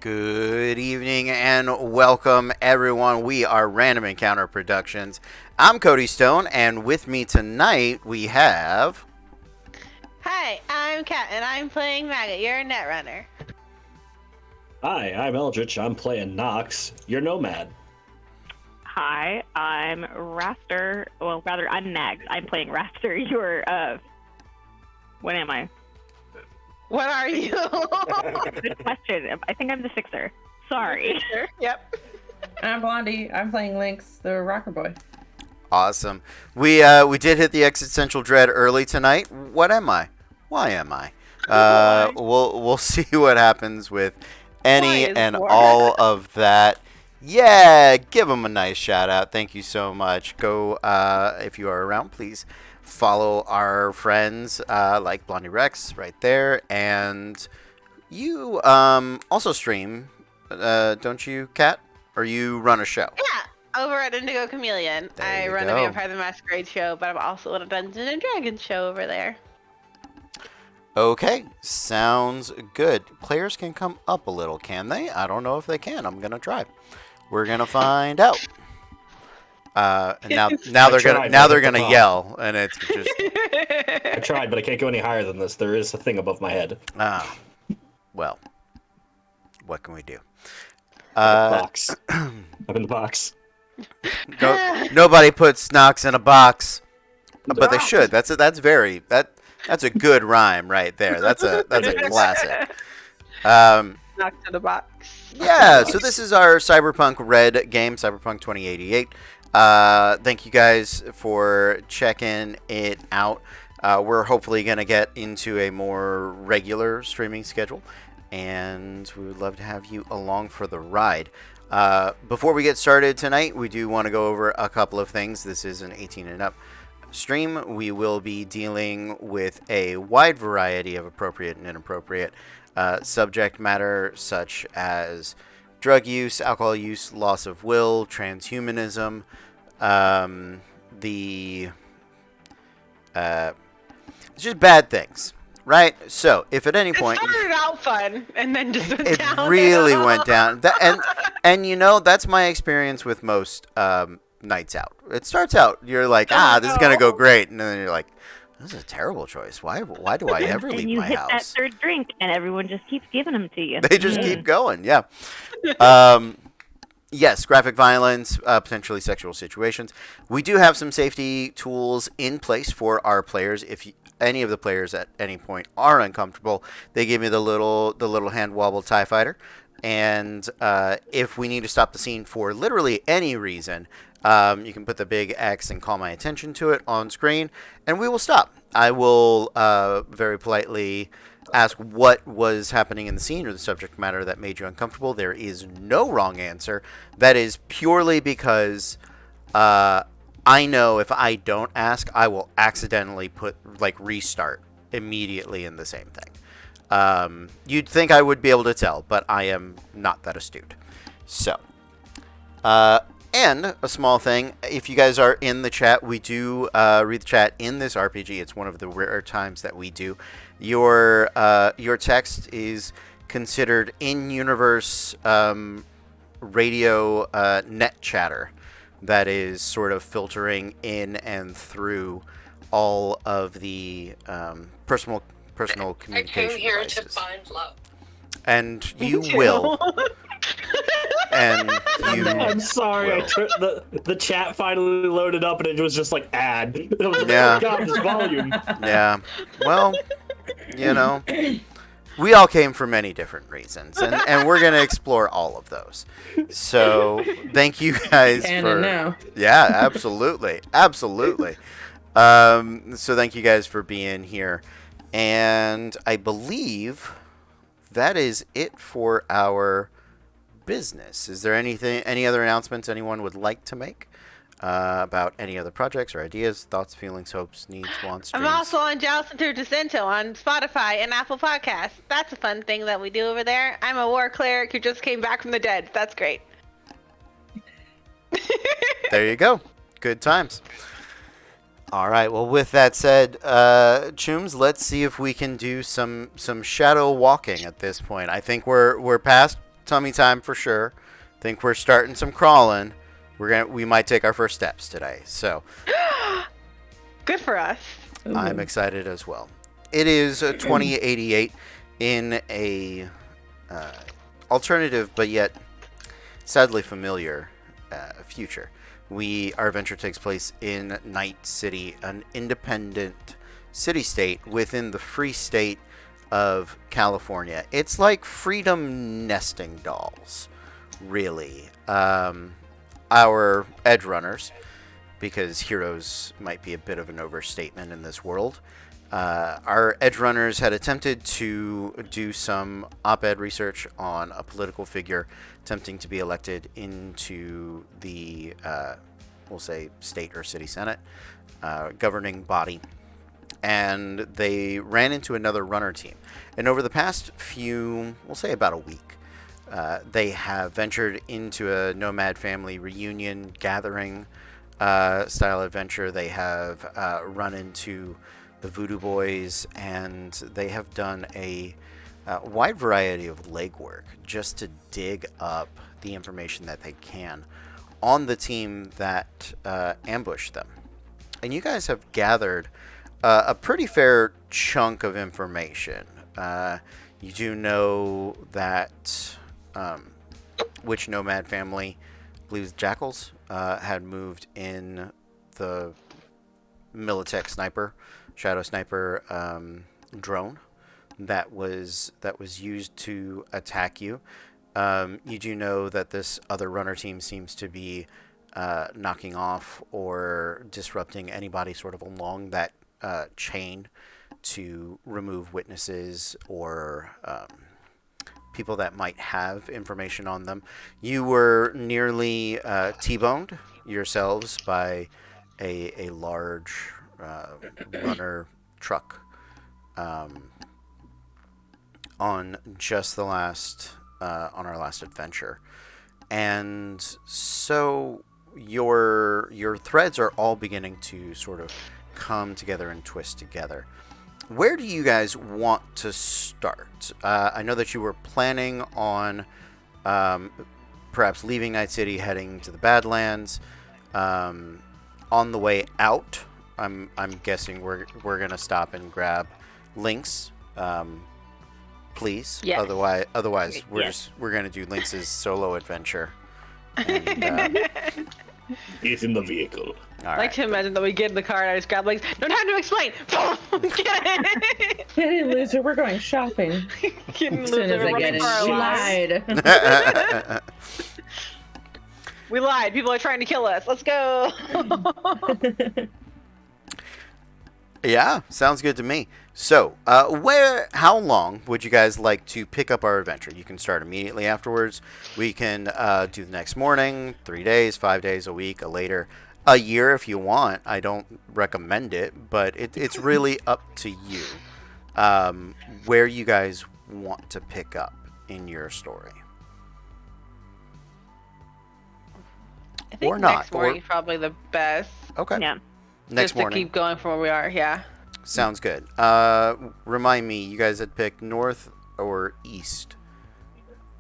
Good evening and welcome, everyone. We are Random Encounter Productions. I'm Cody Stone, and with me tonight we have. Hi, I'm Kat, and I'm playing Maggot. You're a Netrunner. Hi, I'm Eldritch. I'm playing Nox. You're Nomad. Hi, I'm Raster. Well, rather, I'm Nags. I'm playing Raster. You're, what am I? What are you? Good question. I think I'm the Sixer. Sorry. Yep. I'm Blondie. I'm playing Lynx, the rocker boy. Awesome. We did hit the existential dread early tonight. What am I? Why am I? We'll see what happens with any and all of that. Yeah, give them a nice shout out. Thank you so much. Go if you are around, please follow our friends like Blondie Rex right there, and you also stream, don't you, Kat? Or you run a show? Yeah, over at Indigo Chameleon. I run a Vampire the Masquerade show, but I'm also on a Dungeons and Dragons show over there. Okay, sounds good. Players can come up a little, can they? I don't know if they can. I'm gonna try. We're gonna find out. Now they're gonna yell, and it's just. I tried, but I can't go any higher than this. There is a thing above my head. Well, what can we do? Box. I'm in the box. Nobody puts Nox in a box, but they should. That's a good rhyme right there. That's a classic. Knocked in the box. Yeah, so this is our Cyberpunk Red game, Cyberpunk 2088. Thank you guys for checking it out. We're hopefully going to get into a more regular streaming schedule, and we would love to have you along for the ride. Before we get started tonight, we do want to go over a couple of things. This is an 18 and up stream. We will be dealing with a wide variety of appropriate and inappropriate subject matter, such as drug use, alcohol use, loss of will, transhumanism, just bad things, right? So, if at any point it started out fun and then just went down. It really went down. And you know, that's my experience with most nights out. It starts out, you're like, this is gonna go great, and then you're like, this is a terrible choice. Why do I ever leave my house? And you hit that third drink, and everyone just keeps giving them to you. They just keep going, yeah. Yes, graphic violence, potentially sexual situations. We do have some safety tools in place for our players. If any of the players at any point are uncomfortable, they give you the little hand wobble TIE fighter. And if we need to stop the scene for literally any reason, you can put the big X and call my attention to it on screen, and we will stop. I will very politely ask what was happening in the scene or the subject matter that made you uncomfortable. There is no wrong answer. That is purely because I know if I don't ask, I will accidentally restart immediately in the same thing. You'd think I would be able to tell, but I am not that astute. So, and a small thing, if you guys are in the chat, we do read the chat in this RPG. It's one of the rare times that we do. Your text is considered in-universe radio net chatter that is sort of filtering in and through all of the personal communication I came here devices. to find love. And you will. And you I'm sorry. The chat finally loaded up, and it was just like ad. It was like, Yeah. oh God, this volume. Yeah. Well, you know, we all came for many different reasons, and we're going to explore all of those. So, thank you guys for... Now. Yeah, absolutely. Absolutely. So, thank you guys for being here. And I believe that is it for our business. Is there any other announcements anyone would like to make about any other projects or ideas, thoughts, feelings, hopes, needs, wants, dreams? I'm also on Joustin Through Descento on Spotify and Apple Podcasts. That's a fun thing that we do over there. I'm a war cleric who just came back from the dead. That's great. There you go. Good times. All right. Well, with that said, Chooms, let's see if we can do some shadow walking at this point. I think we're past tummy time for sure. Think we're starting some crawling. We might take our first steps today. So Good for us. I'm excited as well. It is 2088 in a alternative but yet sadly familiar future. Our adventure takes place in Night City, an independent city-state within the free state of California. It's like freedom nesting dolls, really. Our edge runners, because heroes might be a bit of an overstatement in this world. Our edge runners had attempted to do some op-ed research on a political figure attempting to be elected into the, we'll say, state or city senate governing body. And they ran into another runner team. And over the past few, we'll say about a week, they have ventured into a nomad family reunion gathering style adventure. They have run into the Voodoo Boys, and they have done a wide variety of legwork just to dig up the information that they can on the team that ambushed them. And you guys have gathered a pretty fair chunk of information. You do know that which nomad family, I believe it's Jackals, had moved in the Militech sniper, Shadow Sniper drone that was used to attack you. You do know that this other runner team seems to be knocking off or disrupting anybody sort of along that chain to remove witnesses or people that might have information on them. You were nearly T-boned yourselves by a large runner truck on just the last on our last adventure, and so your threads are all beginning to sort of come together and twist together. Where do you guys want to start? I know that you were planning on perhaps leaving Night City, heading to the Badlands. On the way out, I'm guessing we're gonna stop and grab Lynx, please. Yes. Otherwise we're Yes. we're gonna do Lynx's solo adventure. And, He's in the vehicle. all I like right. to imagine that we get in the car and I just grab legs. No time to explain. Hey, loser, we're going shopping. Getting As soon as I get in, lied. We lied. People are trying to kill us. Let's go. Yeah, sounds good to me. So, how long would you guys like to pick up our adventure? You can start immediately afterwards. We can do the next morning, 3 days, 5 days, a week, a later, a year if you want. I don't recommend it, but it's really up to you. Where you guys want to pick up in your story. I think Or not, next morning is probably the best. Okay. Yeah. Next just morning. to keep going from where we are. Yeah. Sounds good. Remind me, you guys had picked north or east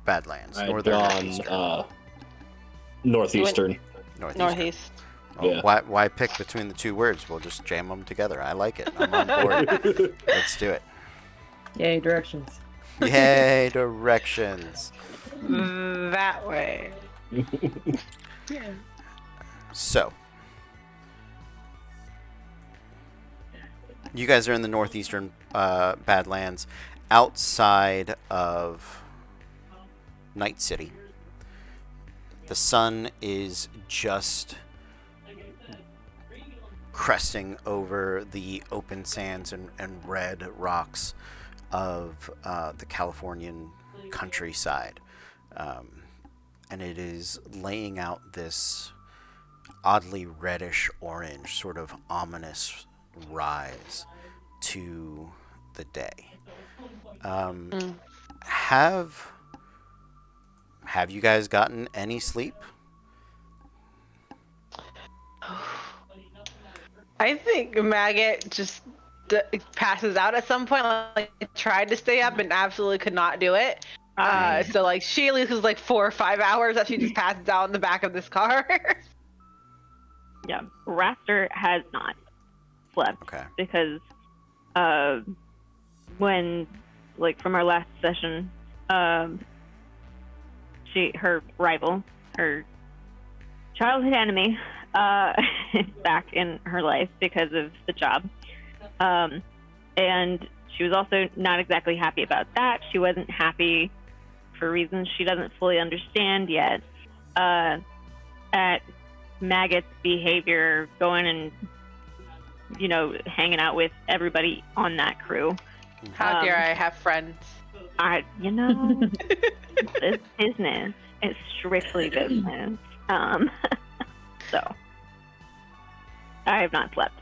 Badlands? I'd Northern or gone eastern? northeastern. Northeastern. Northeast. Oh, Yeah. why pick between the two words? We'll just jam them together. I like it. I'm on board. Let's do it. Yay, directions. Yay, directions. That way. So, you guys are in the northeastern Badlands, outside of Night City. The sun is just cresting over the open sands and red rocks of the Californian countryside. And it is laying out this oddly reddish orange, sort of ominous rise to the day. Have you guys gotten any sleep? I think Maggot just passes out at some point. Like tried to stay up and absolutely could not do it. So like she loses like 4 or 5 hours that she just passes out in the back of this car. Yeah, Raptor has not slept Okay. because when, like, from our last session, her rival, her childhood enemy, is back in her life because of the job. And she was also not exactly happy about that. She wasn't happy for reasons she doesn't fully understand yet. At Maggot's behavior, going and, hanging out with everybody on that crew. How dare I have friends? It's business. It's strictly business. So, I have not slept.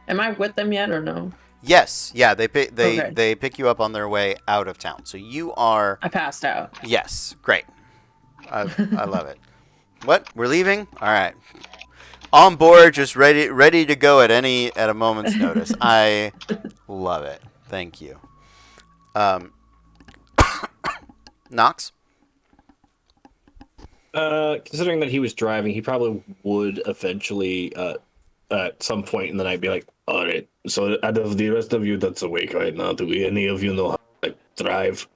Am I with them yet or no? Yes. Yeah. They Okay. they pick you up on their way out of town. So you are. I passed out. Yes. Great. I love it. What? We're leaving? All right. On board, just ready to go at a moment's notice. I love it. Thank you. Knox? Considering that he was driving, he probably would eventually, at some point in the night, be like, "All right, so out of the rest of you that's awake right now, do any of you know how to drive?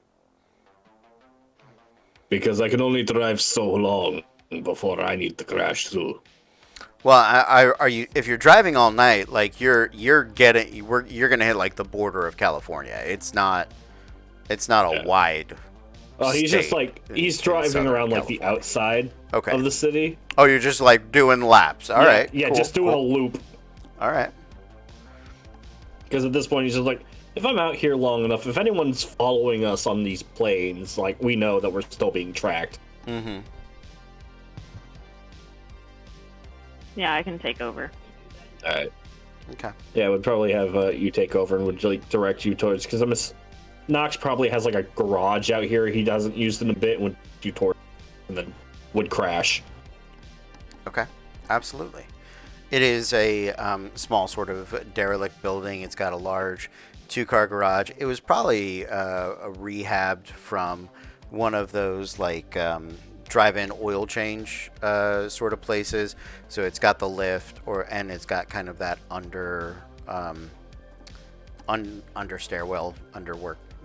Because I can only drive so long before I need to crash through." Well, are you? If you're driving all night, like you're gonna hit like the border of California. It's not a wide. Oh, he's just state like in he's driving Southern around like the California. outside Okay. of the city. Oh, you're just like doing laps. All right. Yeah, cool, just doing cool. a loop. All right. Because at this point, he's just like, if I'm out here long enough, if anyone's following us on these planes, like, we know that we're still being tracked. Mm-hmm. Yeah, I can take over. All right. Okay. Yeah, would probably have you take over and would like direct you towards, because Nox probably has like a garage out here he doesn't use in a bit, would you toward, and then would crash. Okay. Absolutely. It is a small sort of derelict building. It's got a large 2-car garage. It was probably rehabbed from one of those like drive-in oil change sort of places. So it's got the lift, and it's got kind of that under stairwell, under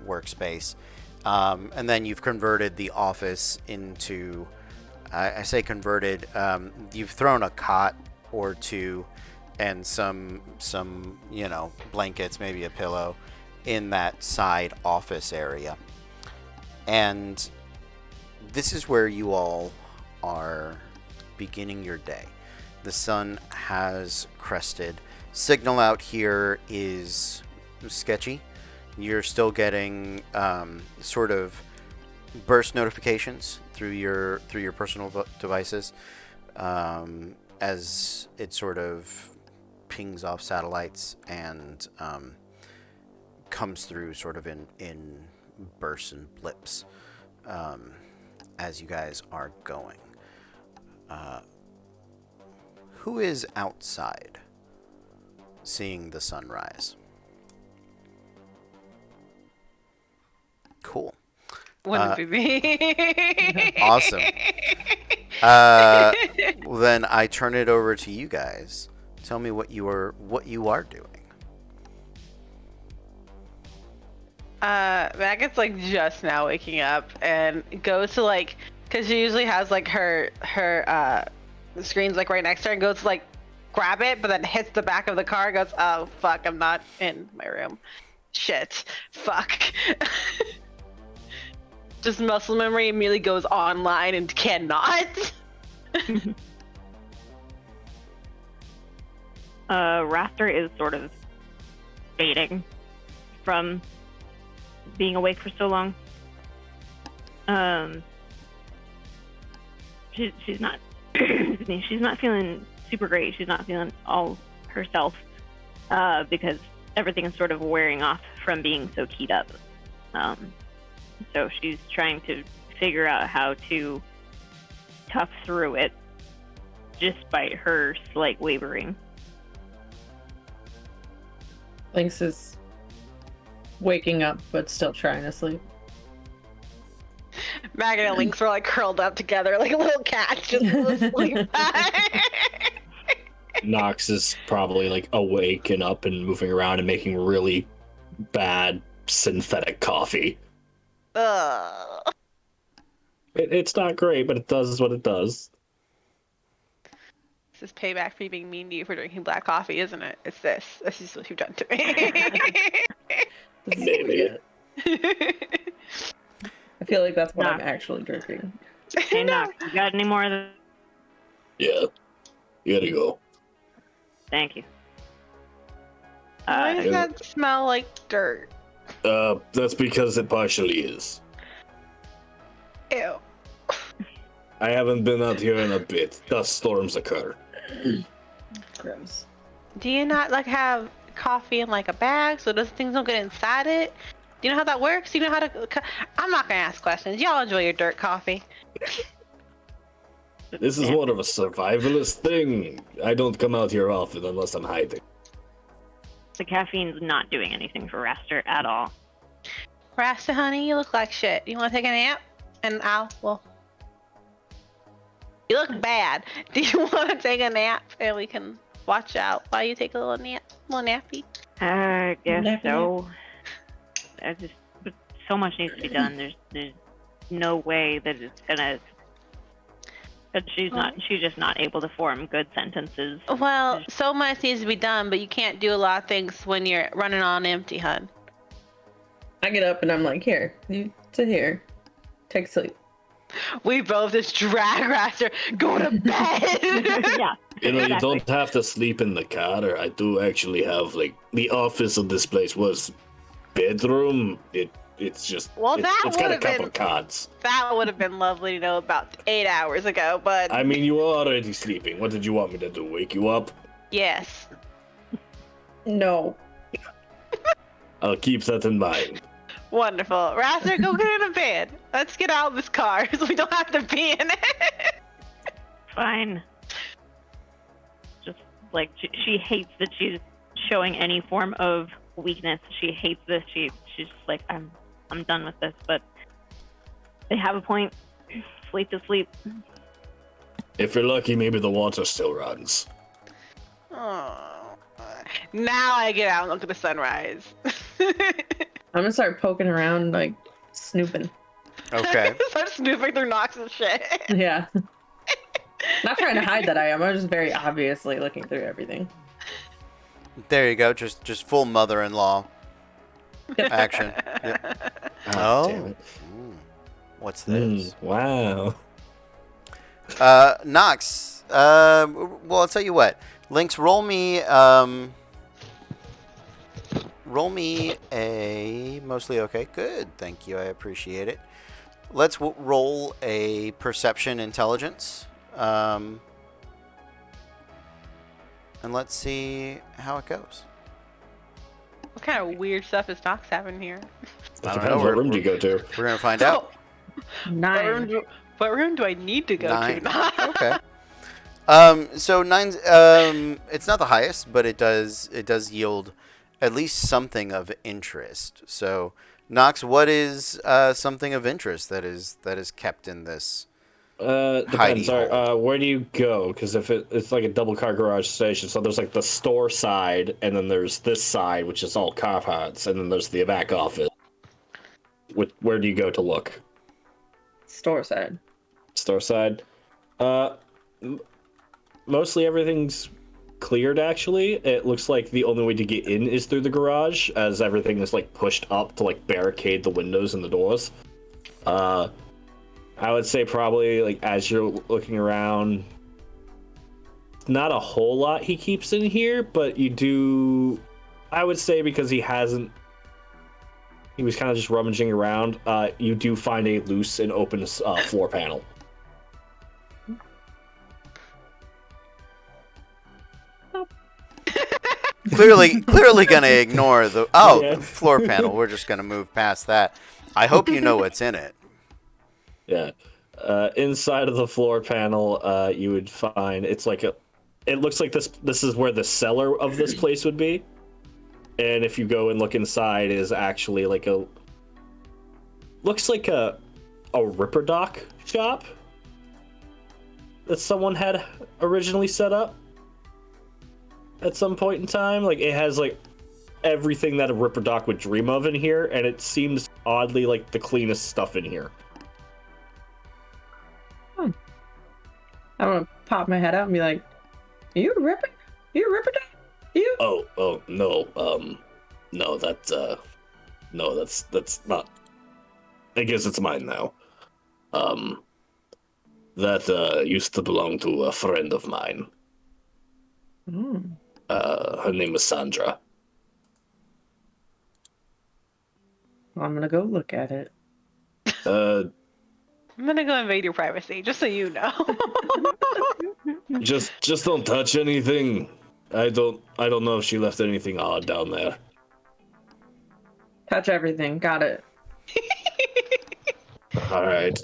workspace, and then you've converted the office into. I say converted. You've thrown a cot or two and some blankets, maybe a pillow, in that side office area. And this is where you all are beginning your day. The sun has crested. Signal out here is sketchy. You're still getting sort of burst notifications through your personal devices as it sort of pings off satellites and comes through sort of in bursts and blips as you guys are going. Who is outside seeing the sunrise? Cool. Wouldn't it be me? Awesome. Well, then I turn it over to you guys. Tell me what you are doing. Maggot's like just now waking up and goes to like, cause she usually has like her screens like right next to her, and goes to like grab it, but then hits the back of the car. Goes, oh fuck, I'm not in my room. Shit, fuck. Just muscle memory immediately goes online and cannot. Raptor is sort of fading from being awake for so long. She's not she's not feeling super great. She's not feeling all herself because everything is sort of wearing off from being so keyed up. So she's trying to figure out how to tough through it despite her slight wavering. Lynx is waking up but still trying to sleep. Maggot and Lynx were like curled up together like little cats, just asleep. Nox is probably like awake and up and moving around and making really bad synthetic coffee. Ugh. It's not great, but it does what it does. This is payback for you being mean to you for drinking black coffee, isn't it? It's this. This is what you've done to me. Maybe. I feel like that's what Nah. I'm actually drinking. Hey, Nox, you got any more of the... Yeah. You gotta go. Thank you. Why does Yeah. that smell like dirt? That's because it partially is. Ew. I haven't been out here in a bit. Dust storms occur. Gross. Do you not like have coffee in like a bag so those things don't get inside it? Do you know how that works? Do you know how to? I'm not gonna ask questions. Y'all enjoy your dirt coffee. This is more of a survivalist thing. I don't come out here often unless I'm hiding. The caffeine's not doing anything for Raster at all. Rasta, honey, you look like shit. You want to take a nap? And well, you look bad. Do you want to take a nap and we can watch out while you take a little nap, little nappy? I guess Nappy so. But so much needs to be done. There's no way that it's gonna. But she's just not able to form good sentences. Well, so much needs to be done, but you can't do a lot of things when you're running on empty, hun. I get up and I'm like, here, you sit here, take a sleep. We both just drag Raster, go to bed. Yeah. You know, exactly. you don't have to sleep in the car. I do actually have, like, the office of this place was bedroom. It's just, Well, that it's got a would've couple been- cots. That would have been lovely to know about 8 hours ago, but I mean, you were already sleeping. What did you want me to do? Wake you up? yes. No. I'll keep that in mind. Wonderful. Raster, go get in a bed. Let's get out of this car so we don't have to be in it. Fine. Just like she hates that she's showing any form of weakness. She hates this. She's just like, I'm done with this. But they have a point. Sleep to sleep. If you're lucky, maybe the water still runs. Oh. Now I get out and look at the sunrise. I'm gonna start poking around, like, snooping. Okay. Start snooping through Nox's shit. Yeah. Not trying to hide that I am. I'm just very obviously looking through everything. There you go. Just full mother-in-law action. Yep. Oh. Damn it. What's this? Wow. Nox. Well, I'll tell you what. Lynx, roll me a mostly okay. Good. Thank you. I appreciate it. Let's roll a perception intelligence. And let's see how it goes. What kind of weird stuff is Nox having here? I don't Depends know. what room do you go to. We're gonna find out. What room do I need to go 9. to? Okay. So 9's it's not the highest, but it does yield at least something of interest. So Nox, what is something of interest that is kept in this? Depends. Hidey hole. Where do you go? Because if it's like a double car garage station, so there's like the store side, and then there's this side, which is all car parts, and then there's the back office. Where do you go to look? Store side. Store side. Mostly everything's cleared. Actually, it looks like the only way to get in is through the garage, as everything is like pushed up to like barricade the windows and the doors. I would say probably like as you're looking around, not a whole lot he keeps in here, but you do. I would say because he was kind of just rummaging around. You do find a loose and open floor panel. Clearly gonna ignore the Yeah. the floor panel. We're just gonna move past that. I hope you know what's in it. Yeah. Inside of the floor panel, you would find it's like it looks like this is where the cellar of this place would be. And if you go and look inside, is actually like looks like a a Ripperdoc shop that someone had originally set up at some point in time. Like, it has like everything that a Ripperdoc would dream of in here, and it seems oddly like the cleanest stuff in here. I'm gonna pop my head out and be like, "Are you a Ripper? You a Ripper? You?" Oh no, no, that's not. I guess it's mine now. That used to belong to a friend of mine. Mm. Her name was Sandra. I'm gonna go look at it. I'm gonna go invade your privacy, just so you know. just don't touch anything. I don't know if she left anything odd down there. Touch everything. Got it. All right.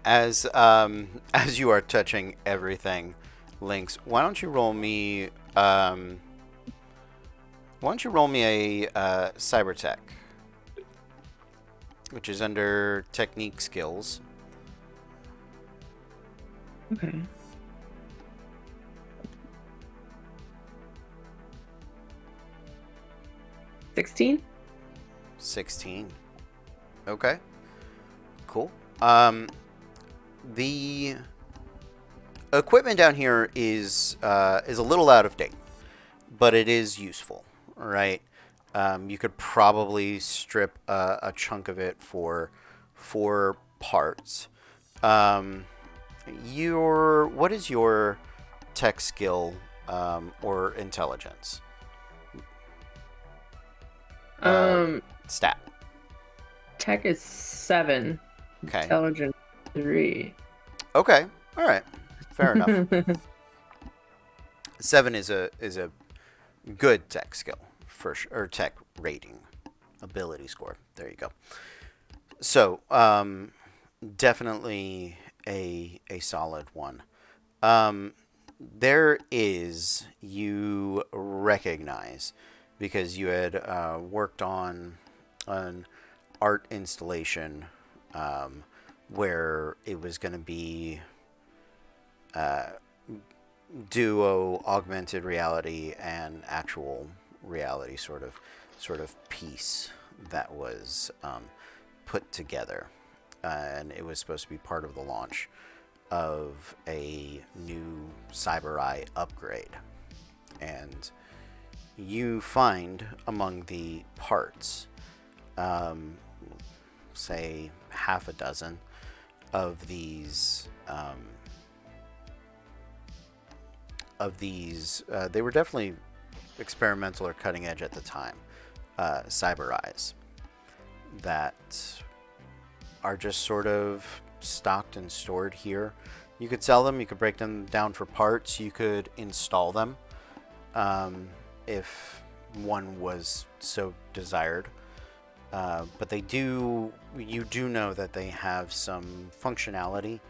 As you are touching everything, Lynx, why don't you roll me a cyber tech, which is under technique skills. Okay. $16? 16. Okay. Cool. The equipment down here is a little out of date, but it is useful, right? You could probably strip a chunk of it for parts. What is your tech skill or intelligence? Stat. Tech is 7. Okay. Intelligence 3. Okay. All right. Fair enough. 7 is a good tech skill for sure, or tech rating, ability score. There you go. So, definitely a solid one. There is, you recognize, because you had worked on an art installation where it was going to be duo augmented reality and actual reality sort of piece that was put together, and it was supposed to be part of the launch of a new Cyber Eye upgrade. And you find among the parts, say half a dozen of these. They were definitely experimental or cutting edge at the time. Cyber Eyes that are just sort of stocked and stored here. You could sell them. You could break them down for parts. You could install them if one was so desired. But you do know that they have some functionality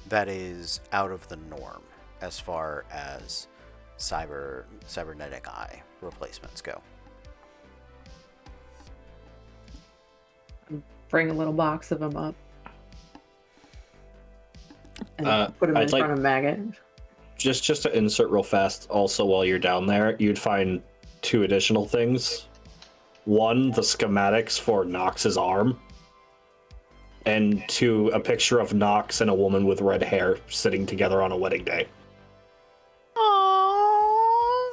that is out of the norm as far as cybernetic eye replacements go. Bring a little box of them up. And put them in I'd like- front of Maggot. Just to insert real fast, also while you're down there, you'd find 2 additional things. One, the schematics for Nox's arm. And 2, a picture of Nox and a woman with red hair sitting together on a wedding day. Oh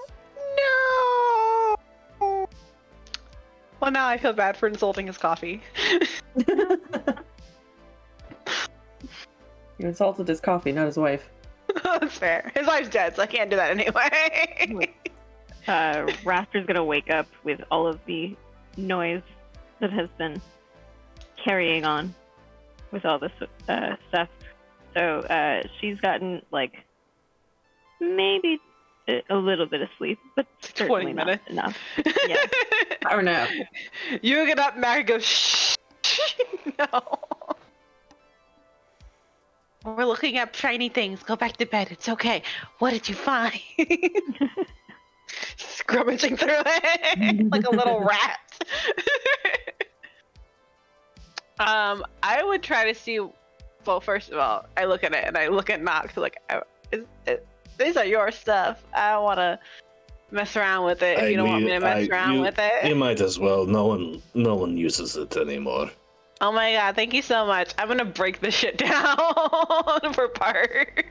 no! Well, now I feel bad for insulting his coffee. You insulted his coffee, not his wife. That's fair. His wife's dead, so I can't do that anyway. Raster's gonna wake up with all of the noise that has been carrying on with all this stuff. So she's gotten like maybe a little bit of sleep, but certainly 20 minutes. not enough. Yeah. Power nap. You get up, Mac, and go, shh. No. We're looking up shiny things. Go back to bed. It's okay. What did you find? Scrummaging through it like a little rat. I would try to see. Well, first of all, I look at it and I look at Nox like, these are your stuff. I don't want to mess around with it if you don't want me to mess around with You it. might as well. No one uses it anymore. Oh my god, thank you so much. I'm gonna break this shit down for part.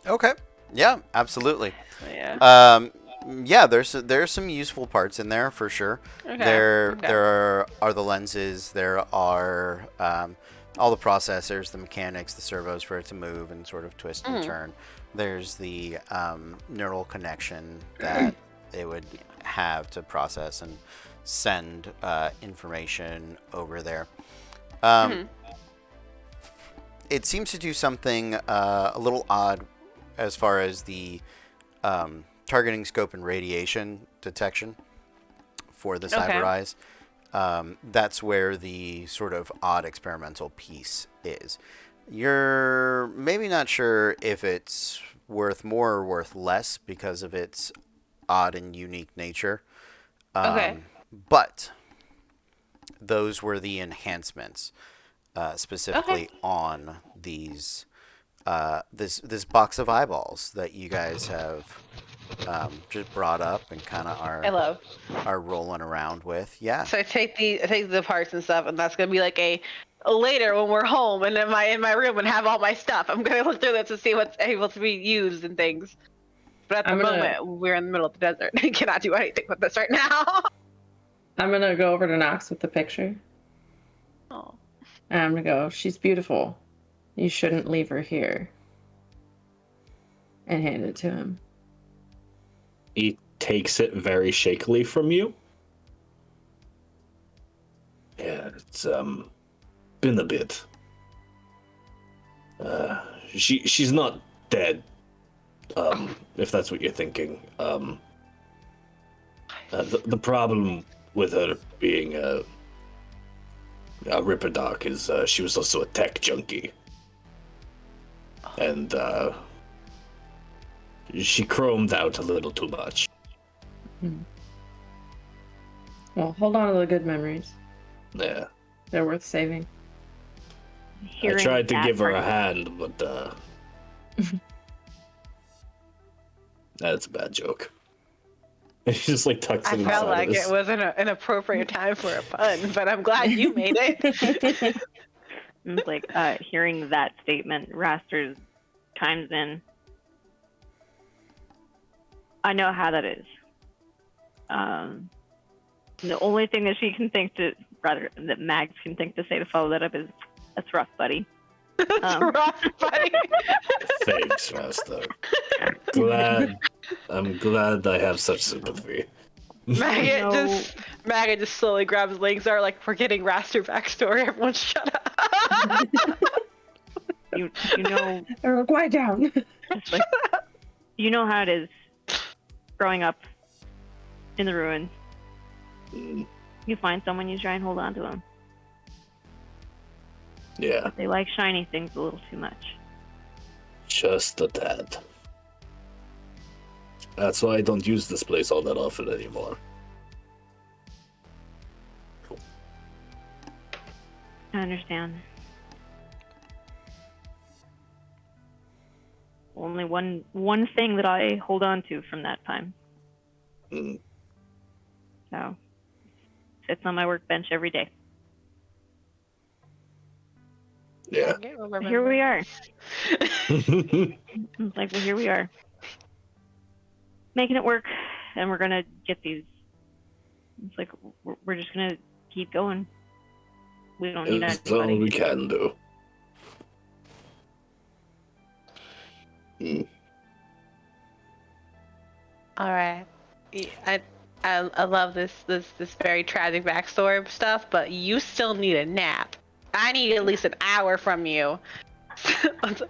Okay. Yeah, absolutely. Yeah. Yeah, there's some useful parts in there for sure. Okay. There are the lenses. There are all the processors, the mechanics, the servos for it to move and sort of twist and turn. There's the neural connection that it would have to process and send information over there. It seems to do something a little odd as far as the targeting scope and radiation detection for the Cyber Eyes. That's where the sort of odd experimental piece is. You're maybe not sure if it's worth more or worth less because of its odd and unique nature. But those were the enhancements specifically on these this box of eyeballs that you guys have just brought up and kind of are rolling around with. Yeah. So I take the parts and stuff, and that's gonna be like a later when we're home and in my room and have all my stuff. I'm gonna look through this to see what's able to be used and things. But at the moment, we're in the middle of the desert. I cannot do anything with this right now. I'm gonna go over to Nox with the picture. Oh. And I'm gonna go, she's beautiful. You shouldn't leave her here. And hand it to him. He takes it very shakily from you. Yeah, it's been a bit. She's not dead. If that's what you're thinking. The problem with her being a Ripper Doc is she was also a tech junkie. And she chromed out a little too much. Well, hold on to the good memories. Yeah. They're worth saving. I tried to give her a hand, but that's a bad joke. He just like tucks it inside. I felt like it was an appropriate time for a pun, but I'm glad you made it. It's like hearing that statement, Rasters chimes in. I know how that is. The only thing that she can think to, rather that Mags can think to say to follow that up is, "That's rough, buddy." That's rough, buddy. Thanks, Master. I'm glad I have such sympathy. Maggot just slowly grabs Lingsar like we're getting Raster backstory. Everyone shut up. you know. Everyone quiet down. Like, you know how it is growing up in the ruins. You find someone, you try and hold on to them. Yeah. But they like shiny things a little too much. Just a tad. That's why I don't use this place all that often anymore. I understand. Only one thing that I hold on to from that time. So, sits on my workbench every day. Yeah. Here we are. It's like, well, here we are. Making it work, and we're gonna get these. It's like, we're just gonna keep going. We don't need That's all we can do. All right. I love this very tragic backstory stuff, but you still need a nap. I need at least an hour from you.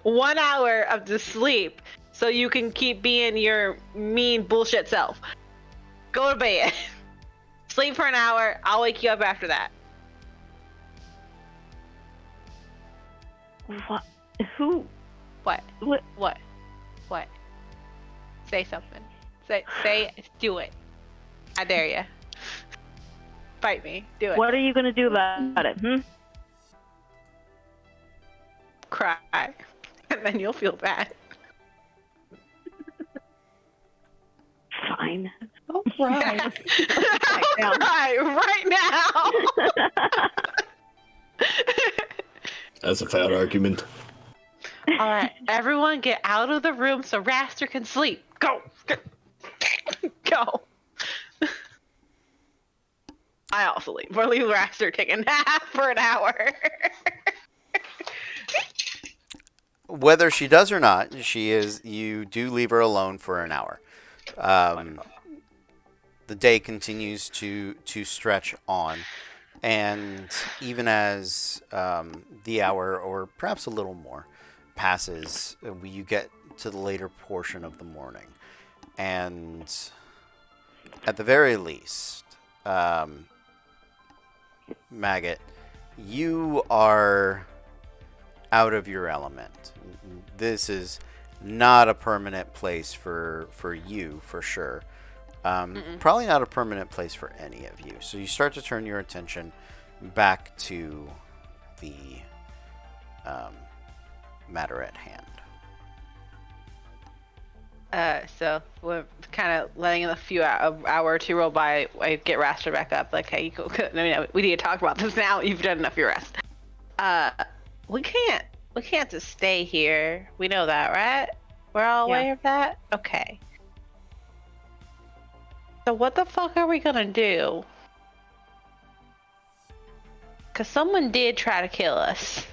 1 hour of the sleep so you can keep being your mean bullshit self. Go to bed. Sleep for an hour. I'll wake you up after that. What? Who? What? What? What? What? Say something. Say. Do it. I dare you. Fight me. Do it. What are you gonna do about it? Cry. And then you'll feel bad. Fine. All right. now. Right now. That's a fair argument. All right, everyone get out of the room so Raster can sleep. Go. Go. I also leave. We'll leave Raster take a nap for an hour. Whether she does or not, you do leave her alone for an hour. The day continues to stretch on, and even as the hour, or perhaps a little more, passes, you get to the later portion of the morning, and at the very least, Maggot, you are out of your element. This is not a permanent place for you, for sure. Probably not a permanent place for any of you. So you start to turn your attention back to the matter at hand. So we're kind of letting a few hour or two roll by. I get Raster back up. Like, hey, I mean, we need to talk about this now. You've done enough of your rest. We can't just stay here. We know that, right? We're all aware of that? Okay. So what the fuck are we gonna do? Cause someone did try to kill us.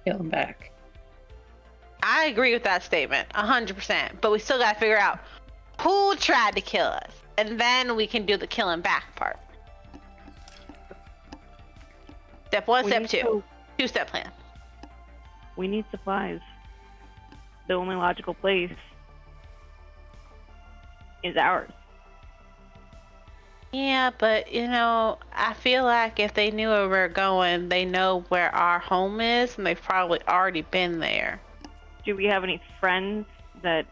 Kill him back. I agree with that statement, 100%. But we still gotta figure out who tried to kill us, and then we can do the killing back part. Step one, step two. Two-step plan. We need supplies. The only logical place is ours. Yeah, but I feel like if they knew where we're going, they know where our home is, and they've probably already been there. Do we have any friends that...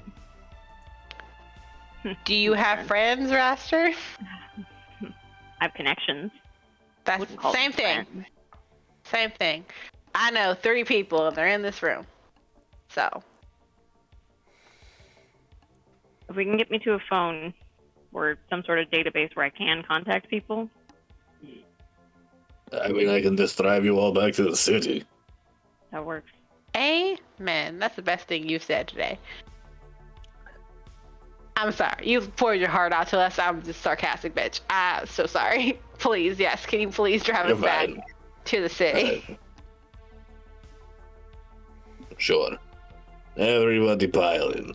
Do you have friends, Raster? I have connections. That's Wouldn't call same them thing. friends. Same thing. I know 3 people, and they're in this room. So. If we can get me to a phone or some sort of database where I can contact people. I mean, I can just drive you all back to the city. That works. Amen. That's the best thing you've said today. I'm sorry. You've poured your heart out to us. I'm just sarcastic, bitch. I'm so sorry. Please, yes. Can you please drive You're us back fine. to the city? Sure. Everybody pile in.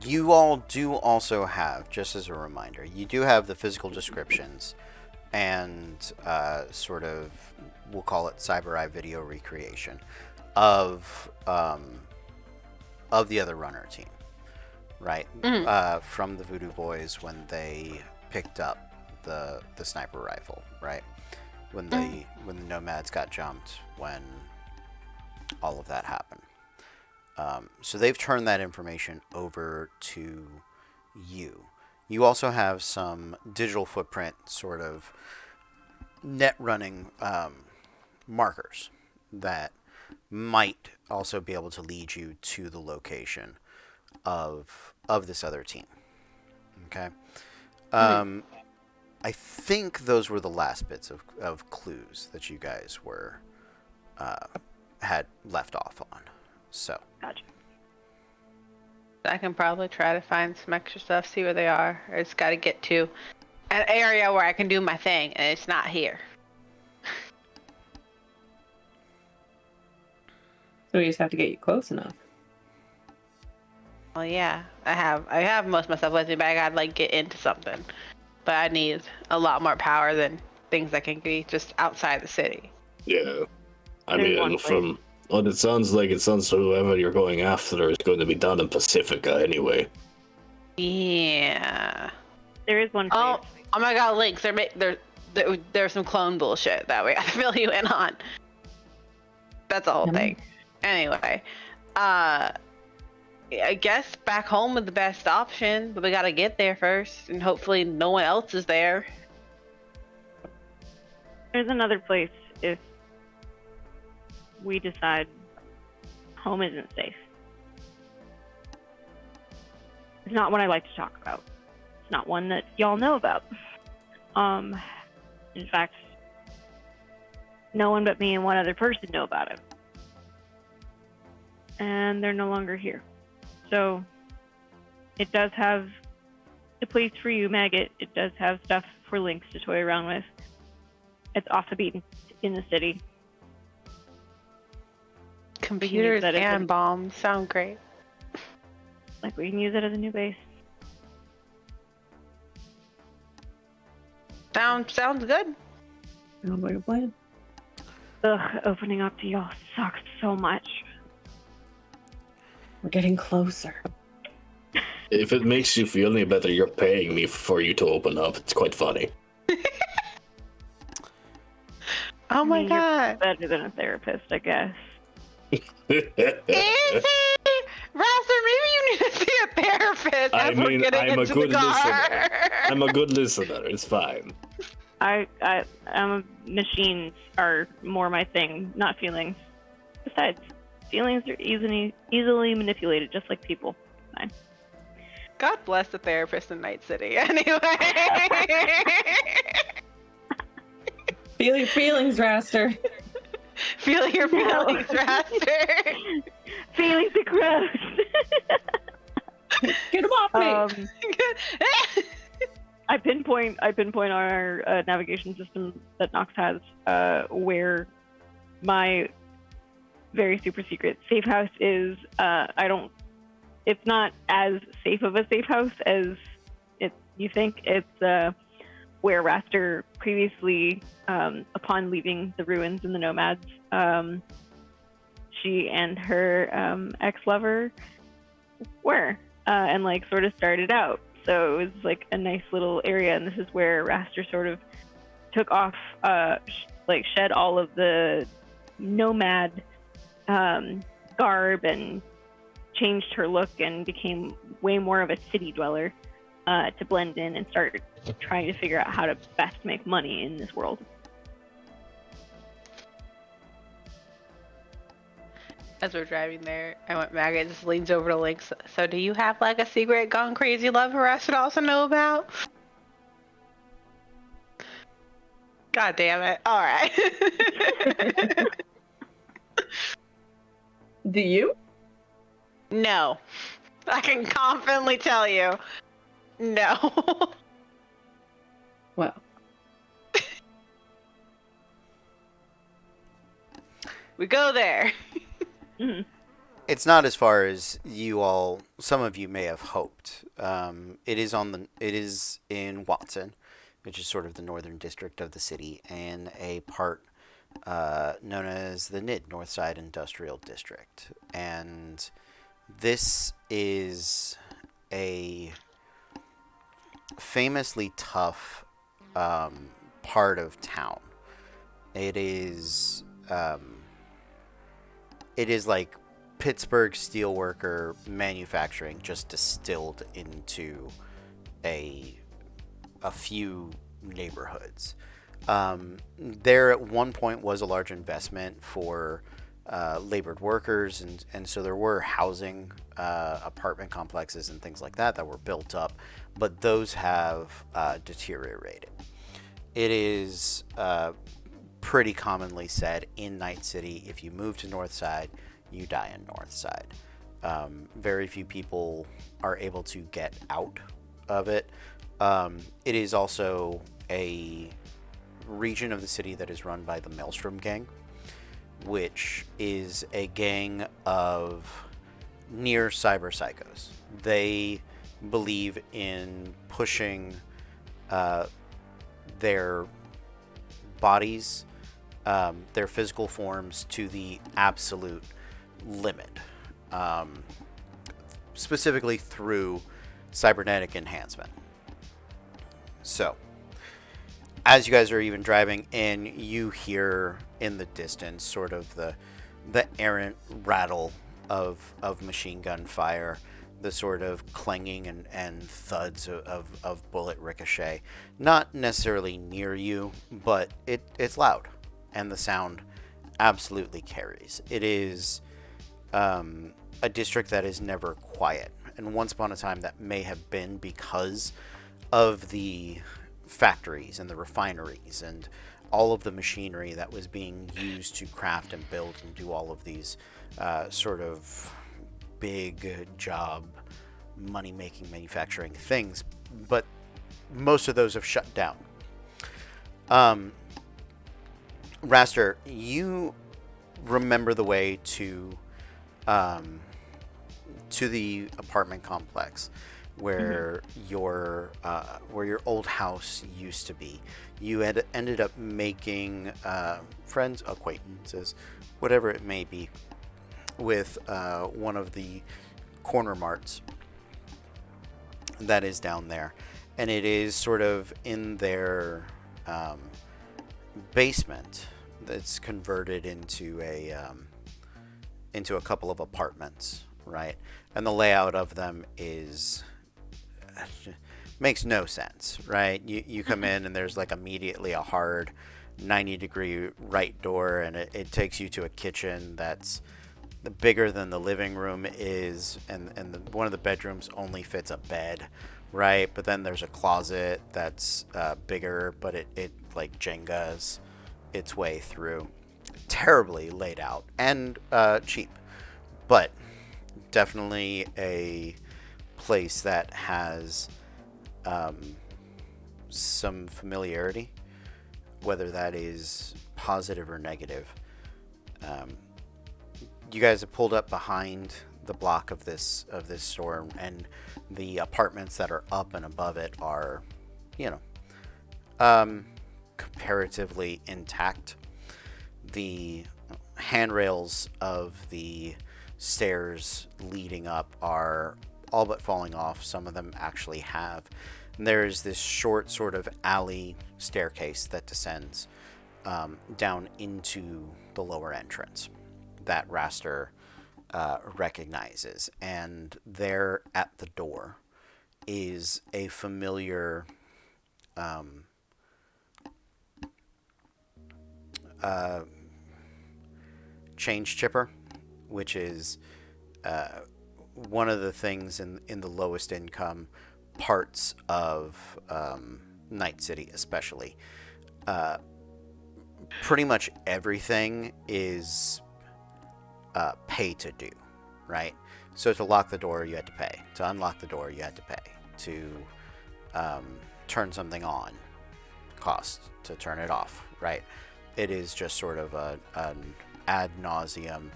You all do also have, just as a reminder, you do have the physical descriptions and sort of, we'll call it cyber eye video recreation of the other runner team, right? From the Voodoo Boys when they picked up the sniper rifle, right? When the nomads got jumped, when all of that happened. So they've turned that information over to you. You also have some digital footprint sort of net running markers that might also be able to lead you to the location of this other team. Okay. I think those were the last bits of clues that you guys were had left off on. So. Gotcha. I can probably try to find some extra stuff, see where they are. I just got to get to an area where I can do my thing, and it's not here. So we just have to get you close enough. Well, yeah, I have most of my stuff with me, but I gotta get into something. But I need a lot more power than things that can be just outside the city. Yeah. I There's one mean, place. from what it sounds whoever you're going after is going to be down in Pacifica anyway. Yeah. There is one place. Oh my God, Lynx! There's some clone bullshit that we gotta fill you in on. That's the whole thing. Anyway, I guess back home is the best option, but we gotta get there first, and hopefully no one else is there. There's another place if we decide home isn't safe. It's not one I like to talk about. It's not one that y'all know about. In fact, no one but me and one other person know about it. And they're no longer here. So it does have a place for you, Maggot. It does have stuff for Lynx to toy around with. It's off the beaten in the city. Computers and bombs sound great. Like, we can use it as a new base. Sounds good. Sounds like a plan. Ugh, opening up to y'all sucks so much. We're getting closer. If it makes you feel any better, you're paying me for you to open up. It's quite funny. Oh my You're god. better than a therapist, I guess. Is he? Raster, maybe you need to see a therapist I as we're mean, getting I'm a into good the car. listener. I'm a good listener. It's fine. Machines are more my thing, not feelings. Besides, feelings are easily manipulated, just like people. Fine. God bless the therapist in Night City. Anyway. Feel your feelings, Raster. Feel your No. feelings, Raster. Feelings are gross. Get him off me. I pinpoint on our navigation system that Nox has, where my very super secret safe house is. It's not as safe of a safe house as you think. It's where Raster previously, upon leaving the ruins and the nomads, she and her ex-lover were, and like sort of started out. So it was like a nice little area, and this is where Raster sort of took off, shed all of the nomad garb and changed her look and became way more of a city dweller to blend in and start trying to figure out how to best make money in this world. As we're driving there, Maggot just leans over to Lynx. So do you have like a secret gone crazy love for us to also know about? God damn it. Alright. Do you? No. I can confidently tell you. No. Well, We go there. Mhm. It's not as far as some of you may have hoped. It is in Watson, which is sort of the northern district of the city, and a part known as the NID, Northside Industrial District. And this is a famously tough part of town. It is like Pittsburgh steelworker manufacturing just distilled into a few neighborhoods. There at one point was a large investment for labored workers, and so there were housing apartment complexes and things like that were built up, but those have deteriorated. It is pretty commonly said in Night City, if you move to Northside, you die in Northside. Very few people are able to get out of it. It is also a region of the city that is run by the Maelstrom Gang, which is a gang of near cyber psychos. They believe in pushing their bodies, their physical forms to the absolute limit, specifically through cybernetic enhancement. So, as you guys are even driving in, you hear in the distance sort of the errant rattle of machine gun fire, the sort of clanging and thuds of bullet ricochet. Not necessarily near you, but it's loud, and the sound absolutely carries. It is a district that is never quiet, and once upon a time that may have been because of the factories and the refineries and all of the machinery that was being used to craft and build and do all of these sort of big job money making manufacturing things, but most of those have shut down. Raster, you remember the way to the apartment complex where your old house used to be. You had ended up making friends, acquaintances, whatever it may be, with one of the corner marts that is down there, and it is sort of in their basement that's converted into a couple of apartments, right? And the layout of them is makes no sense, right? You come in and there's like immediately a hard 90-degree right door, and it takes you to a kitchen that's bigger than the living room is, and one of the bedrooms only fits a bed, right? But then there's a closet that's bigger, but it like Jengas its way through. Terribly laid out and cheap, but definitely a place that has some familiarity, whether that is positive or negative. You guys have pulled up behind the block of this store, and the apartments that are up and above it are, comparatively intact. The handrails of the stairs leading up are all but falling off. Some of them actually have. And there's this short sort of alley staircase that descends down into the lower entrance that Raster recognizes. And there at the door is a familiar change chipper, which is one of the things in the lowest income parts of Night City, especially. Pretty much everything is pay to do, right? So to lock the door, you had to pay. To unlock the door, you had to pay. To turn something on, cost. To turn it off, right? It is just sort of an ad nauseum,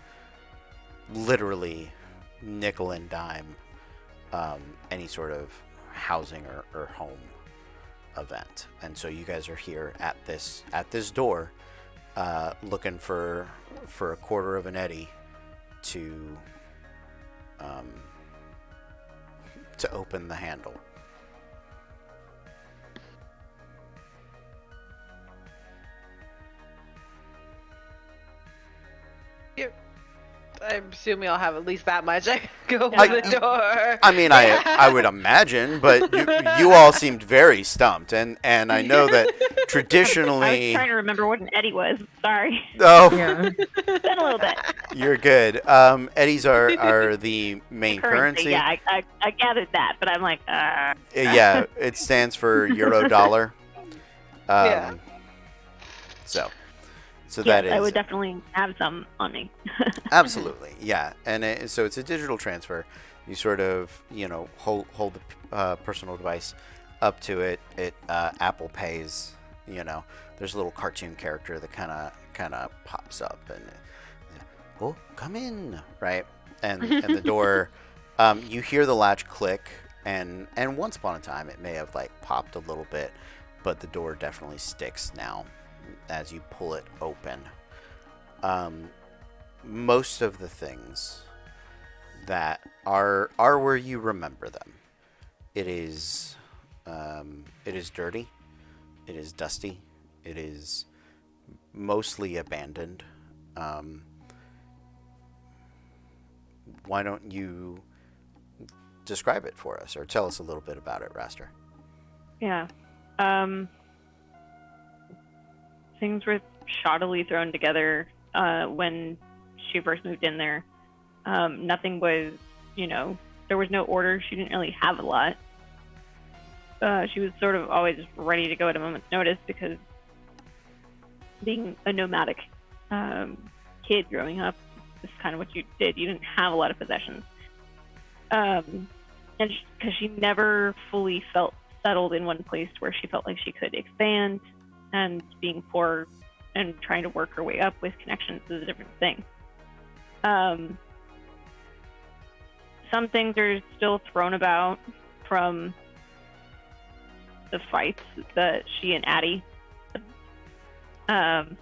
literally nickel and dime, any sort of housing or home event. And so you guys are here at this door, looking for a quarter of an eddy to open the handle. I assume we all have at least that much. I can go open the door. I mean, I would imagine, but you all seemed very stumped, and I know that traditionally. I was trying to remember what an eddy was. Sorry. Oh, Yeah. It's been a little bit. You're good. Eddies are the main currency. Yeah, I gathered that, but I'm like, Yeah, it stands for euro dollar. Yeah. So yes, that is. I would definitely have some on me. Absolutely, yeah, and so it's a digital transfer. You sort of hold the personal device up to it. It Apple Pays. There's a little cartoon character that kind of pops up and oh, come in, right? And the door. You hear the latch click, and once upon a time it may have like popped a little bit, but the door definitely sticks now as you pull it open. Most of the things that are where you remember them. It is dirty. It is dusty. It is mostly abandoned. why don't you describe it for us, or tell us a little bit about it, Raster? Yeah. Things were shoddily thrown together when she first moved in there. Nothing was, there was no order. She didn't really have a lot. She was sort of always ready to go at a moment's notice because being a nomadic kid growing up, this is kind of what you did. You didn't have a lot of possessions. And because she never fully felt settled in one place where she felt like she could expand, and being poor and trying to work her way up with connections is a different thing. Some things are still thrown about from the fights that she and Addie had.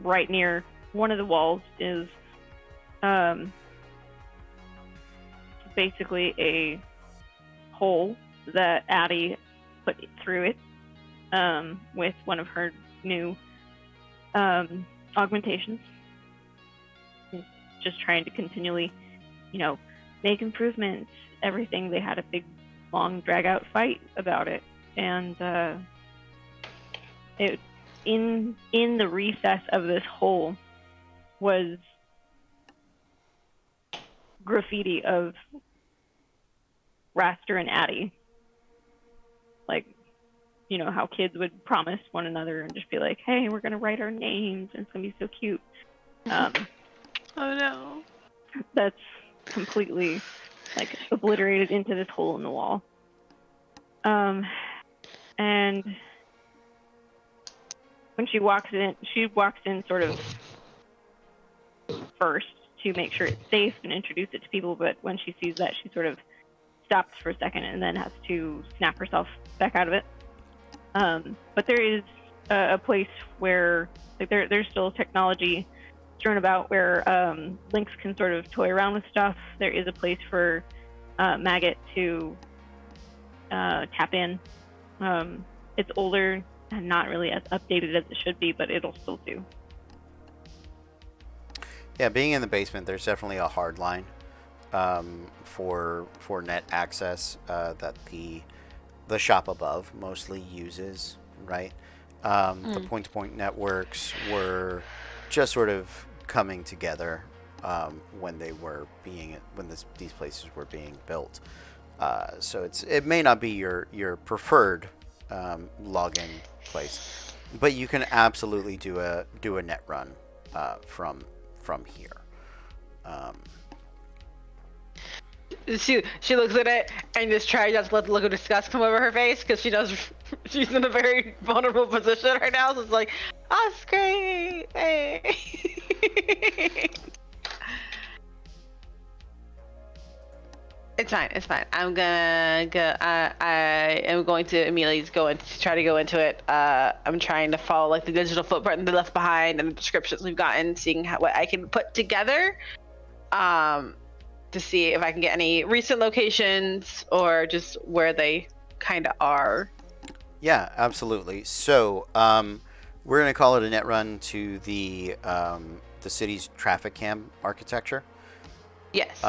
Right near one of the walls is basically a hole that Addie put through it with one of her new augmentations. Just trying to continually, make improvements, everything. They had a big, long, drag-out fight about it. And in the recess of this hole was graffiti of Raster and Addie. Like, how kids would promise one another and just be like, hey, we're going to write our names and it's going to be so cute. Oh no. That's completely obliterated into this hole in the wall. And when she walks in sort of first to make sure it's safe and introduce it to people, but when she sees that, she sort of stops for a second and then has to snap herself back out of it. But there is a place where there's still technology strewn about where Lynx can sort of toy around with stuff. There is a place for Maggot to tap in. It's older and not really as updated as it should be, but it'll still do. Yeah, being in the basement, there's definitely a hard line for net access that the shop above mostly uses, right? The point-to-point networks were just sort of coming together when these places were being built. So it may not be your preferred login place, but you can absolutely do a net run from here. She looks at it and just tries not to let the look of disgust come over her face because she knows she's in a very vulnerable position right now. So it's like, oh, it's great. Hey. It's fine. It's fine. I'm gonna go. I am going to immediately try to go into it. I'm trying to follow the digital footprint they left behind and the descriptions we've gotten, seeing what I can put together, to see if I can get any recent locations or just where they kind of are. Yeah, absolutely. So we're gonna call it a net run to the city's traffic cam architecture. Yes.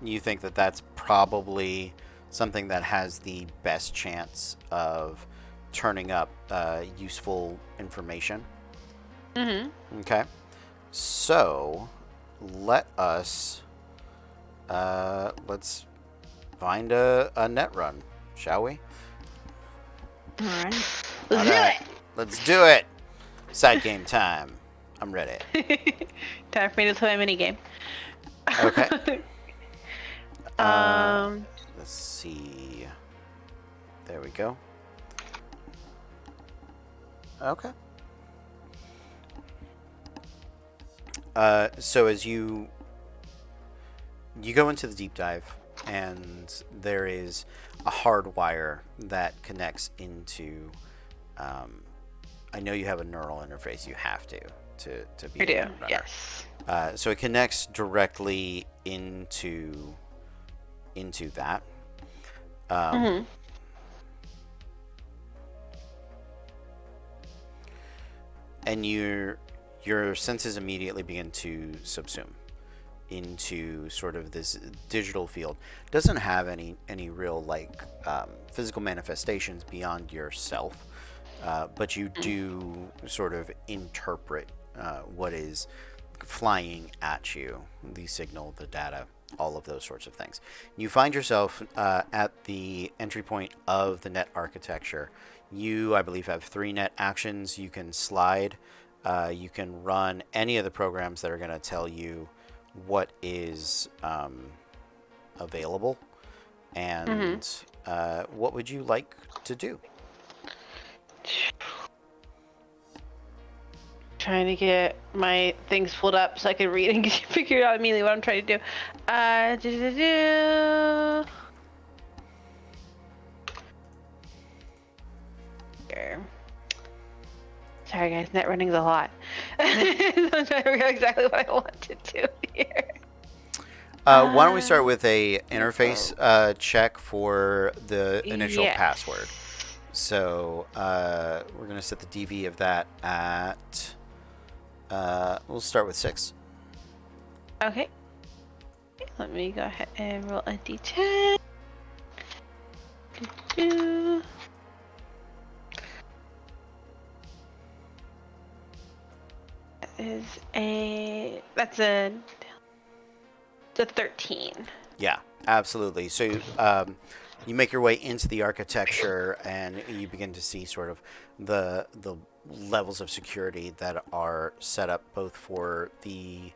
You think that that's probably something that has the best chance of turning up useful information. Mm-hmm. Okay. So let's find a net run, shall we? All right. Let's do it. Let's do it. Side game time. I'm ready. Time for me to play a mini game. Okay. Let's see. There we go. Okay. So as you go into the deep dive, and there is a hard wire that connects into. I know you have a neural interface. You have to be. I do. a runner. Yes. So it connects directly into that. And your senses immediately begin to subsume. into sort of this digital field. Doesn't have any real like physical manifestations beyond yourself, but you do sort of interpret what is flying at you, the signal, the data, all of those sorts of things. You find yourself at the entry point of the net architecture. You, I believe, have 3 net actions. You can slide. You can run any of the programs that are going to tell you what is available. And what would you like to do? Trying to get my things pulled up so I can read and figure out immediately what I'm trying to do. Here. Sorry guys, net running's a lot. I'm trying to figure out exactly what I want to do here. Why don't we start with a interface check for the initial password? So we're going to set the DV of that at... we'll start with 6. Okay. Let me go ahead and roll a d10. Doo-doo. That's a 13. Yeah, absolutely. So you make your way into the architecture and you begin to see sort of the levels of security that are set up both for the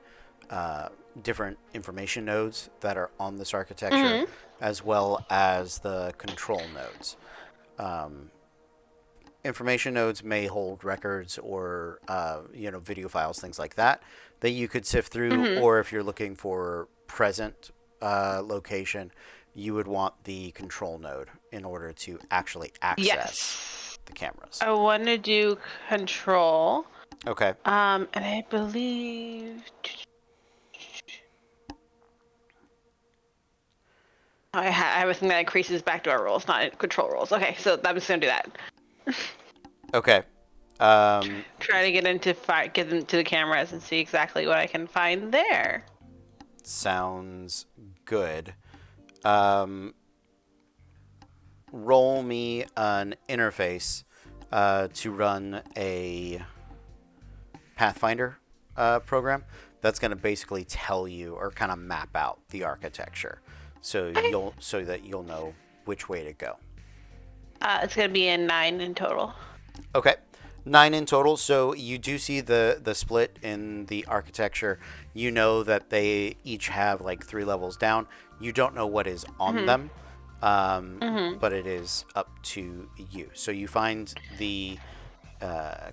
different information nodes that are on this architecture, as well as the control nodes. Information nodes may hold records or video files, things like that you could sift through. Or if you're looking for present location, you would want the control node in order to actually access the cameras. I want to do control. Okay. And I believe I have a thing that increases backdoor rules, not control rules. Okay, so I'm just gonna do that. Okay. Try to get into the cameras and see exactly what I can find there. Sounds good. Roll me an interface to run a Pathfinder program. That's going to basically tell you or kind of map out the architecture, so that you'll know which way to go. It's gonna be a 9 in total. Okay. 9 in total. So you do see the split in the architecture. You know that they each have like 3 levels down. You don't know what is on them, but it is up to you. So you find the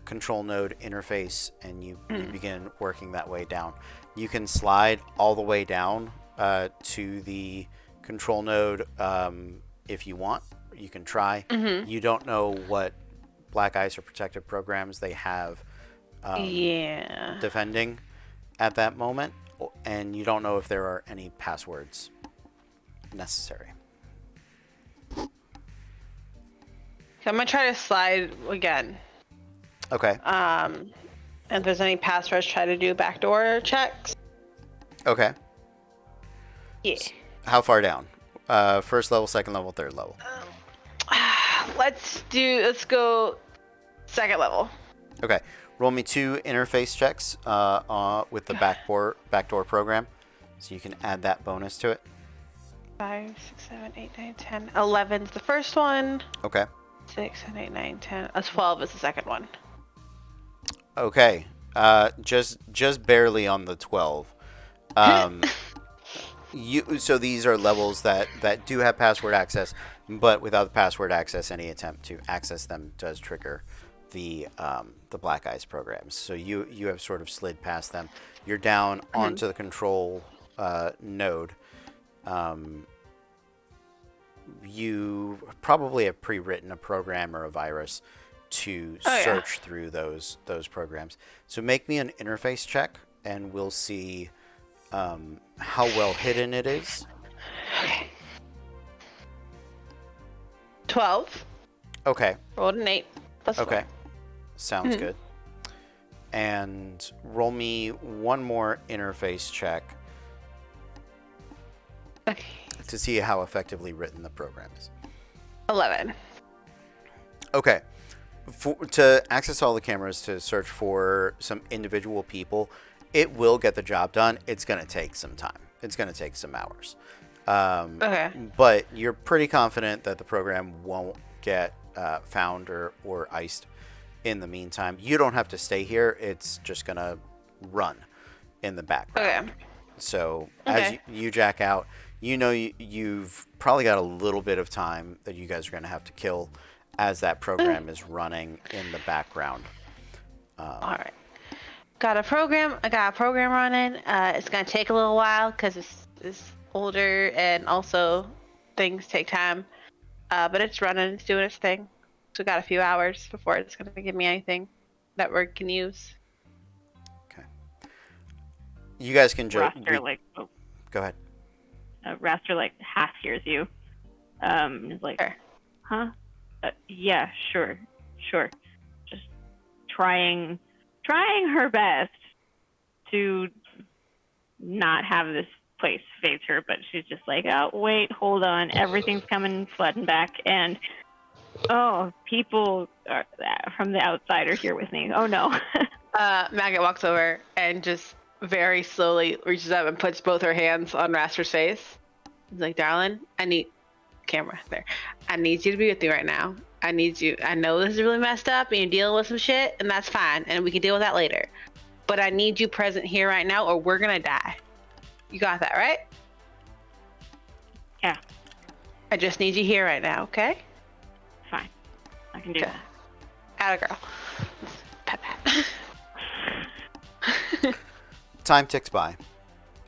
control node interface and you begin working that way down. You can slide all the way down to the control node if you want. You can try. You don't know what black ice or protective programs they have defending at that moment, and you don't know if there are any passwords necessary. So I'm gonna try to slide again. Okay. And if there's any passwords, try to do backdoor checks. Okay. Yeah. How far down? First level, second level, third level. Let's go second level. Okay. Roll me 2 interface checks with the backdoor program, so you can add that bonus to it. 5, 6, 7, 8, 9, 10. 11's the first one. Okay. 6, 7, 8, 9, 10. 12 is the second one. Okay. Just barely on the 12. So these are levels that do have password access, but without the password access, any attempt to access them does trigger the Black Ice programs. So you have sort of slid past them. You're down onto the control node. You probably have pre-written a program or a virus to search through those programs. So make me an interface check, and we'll see how well hidden it is. Okay. 12. Okay. Rolled an 8. Plus Okay. 4. Sounds good. And roll me one more interface check to see how effectively written the program is. 11. Okay. To access all the cameras to search for some individual people, it will get the job done. It's going to take some time. It's going to take some hours. Okay. But you're pretty confident that the program won't get found or iced in the meantime. You don't have to stay here. It's just going to run in the background. Okay. So Okay. as you jack out, you know you've probably got a little bit of time that you guys are going to have to kill as that program is running in the background. All right. I got a program running. It's gonna take a little while because it's older and also things take time. But it's running. It's doing its thing. So we got a few hours before it's gonna give me anything that we can use. Okay. You guys can just Raster go ahead. Raster like half hears you. Is like, Sure. huh? Yeah, sure. Just trying her best to not have this place phase her, but she's just like, oh wait, hold on, everything's coming flooding back, and people from the outside are here with me. Oh no. Maggot walks over and just very slowly reaches up and puts both her hands on Raster's face. He's like, darling, I need you to be with me right now. I need you. I know this is really messed up and you're dealing with some shit, and that's fine, and we can deal with that later. But I need you present here right now or we're gonna die. You got that, right? Yeah. I just need you here right now, okay? Fine. I can do Okay. that. Atta girl. Pat. Time ticks by,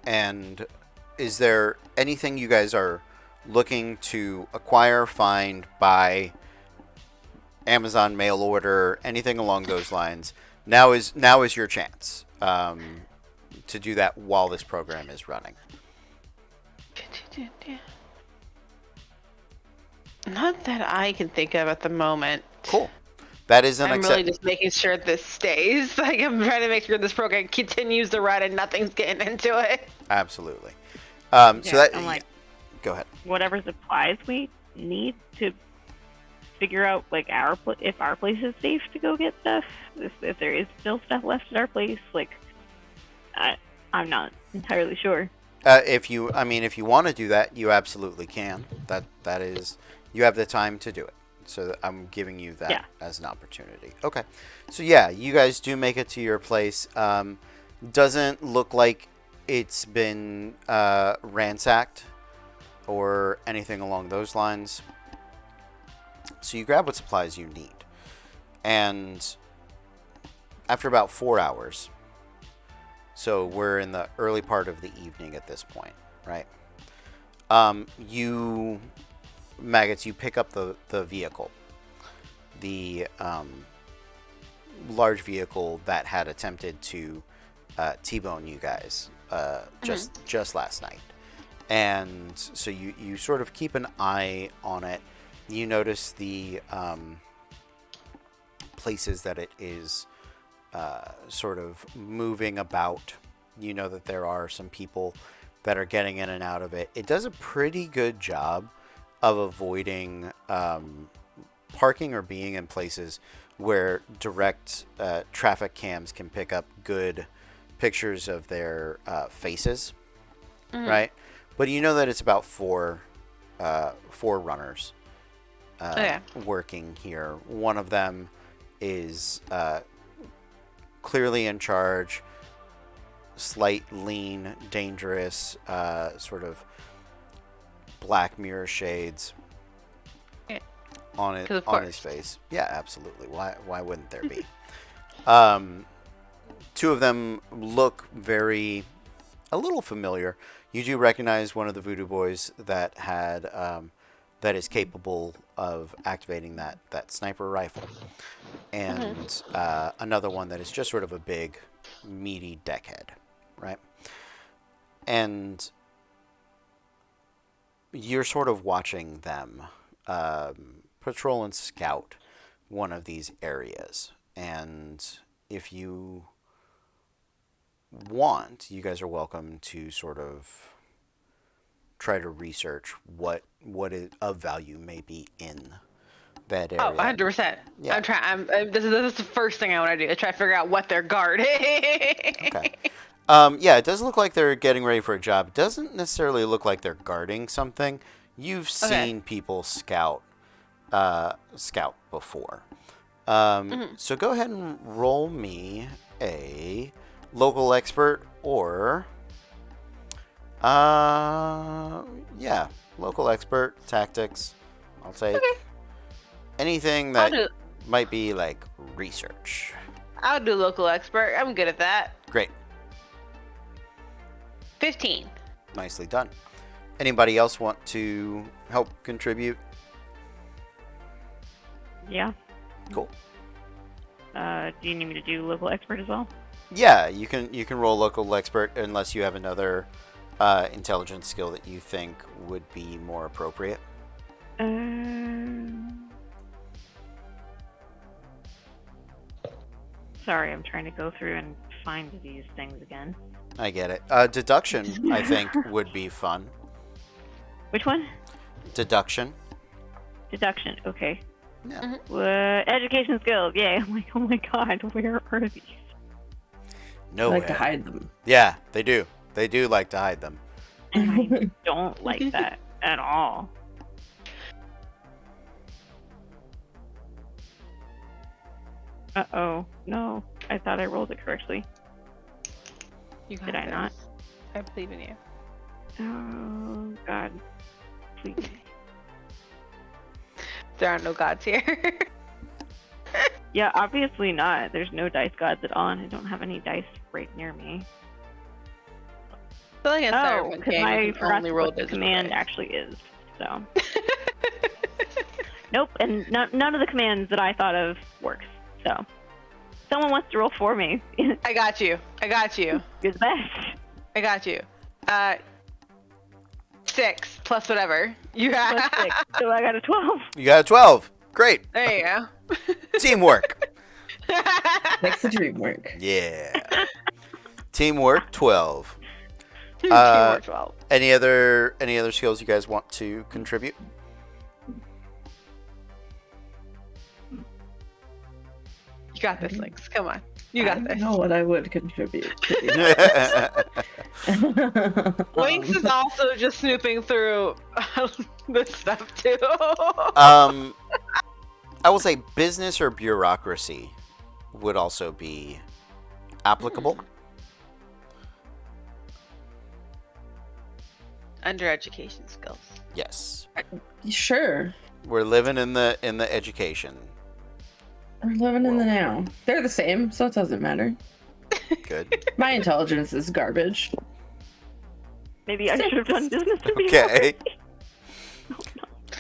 and is there anything you guys are looking to acquire, find, buy, Amazon mail order, anything along those lines? Now is your chance to do that while this program is running. Not that I can think of at the moment. Cool. That is an I'm really just making sure this stays. Like, I'm trying to make sure this program continues to run and nothing's getting into it. Absolutely. So that I'm like, go ahead. whatever supplies we need to figure out like if our place is safe to go get stuff, if there is still stuff left at our place, like I'm not entirely sure. If you want to do that, you absolutely can. That is, you have the time to do it. So I'm giving you that as an opportunity. Okay. So yeah, you guys do make it to your place. Doesn't look like it's been ransacked or anything along those lines. So you grab what supplies you need. And after about 4 hours, so we're in the early part of the evening at this point, right? You maggots, you pick up the vehicle, the large vehicle that had attempted to T-bone you guys just last night, and so you sort of keep an eye on it. You notice the places that it is sort of moving about. You know that there are some people that are getting in and out of it. It does a pretty good job of avoiding parking or being in places where direct traffic cams can pick up good pictures of their faces, right? But you know that it's about four runners working here. One of them is clearly in charge, slight, lean, dangerous, sort of Black Mirror shades on his face. Yeah, absolutely. Why wouldn't there be? Two of them look a little familiar. You do recognize one of the voodoo boys that had that is capable of activating that sniper rifle, and another one that is just sort of a big, meaty deckhead, right? And you're sort of watching them patrol and scout one of these areas. And if you want, you guys are welcome to sort of try to research what is of value may be in that Oh, area. 100%. Yeah. I'm trying. This is the first thing I want to do. Is try to figure out what they're guarding. Okay. Yeah, it does look like they're getting ready for a job. It doesn't necessarily look like they're guarding something. You've seen people scout before. So go ahead and roll me a local expert or local expert tactics. I'll take anything that might be like research. I'll do local expert. I'm good at that. Great. 15. Nicely done. Anybody else want to help contribute? Yeah. Cool. Do you need me to do local expert as well? Yeah, you can roll local expert unless you have another intelligence skill that you think would be more appropriate. Sorry, I'm trying to go through and find these things again. I get it. Deduction, I think, would be fun. Which one? Deduction. Deduction. Okay. Yeah. Education skills. Yay. I'm like, oh my god, where are these? No. I like to hide them. Yeah, they do. They do like to hide them. And I don't like that at all. Uh-oh. No. I thought I rolled it correctly. You got Did I this. not? I believe in you. Oh, God. Please. There are no gods here. Yeah, obviously not. There's no dice gods at all, and I don't have any dice right near me. I feel like in Oh, Cyberpunk because game, I you can forgot only what roll the this command way. actually is. So. Nope, and none of the commands that I thought of works. So. Someone wants to roll for me. I got you. You're the best. I got you. 6 plus whatever. You Plus got. 6, so I got a 12. You got a 12. Great. There you go. Teamwork. Makes the dream work. Yeah. Teamwork 12. Teamwork 12. Any other skills you guys want to contribute? You got this, Lynx. Come on. You got I this. don't know what I would contribute. Lynx is also just snooping through this stuff too. I will say business or bureaucracy would also be applicable. Under education skills. Yes. Sure. We're living in the education. We're living in the now. They're the same, so it doesn't matter. Good. My intelligence is garbage. Maybe I should have done business to be Okay.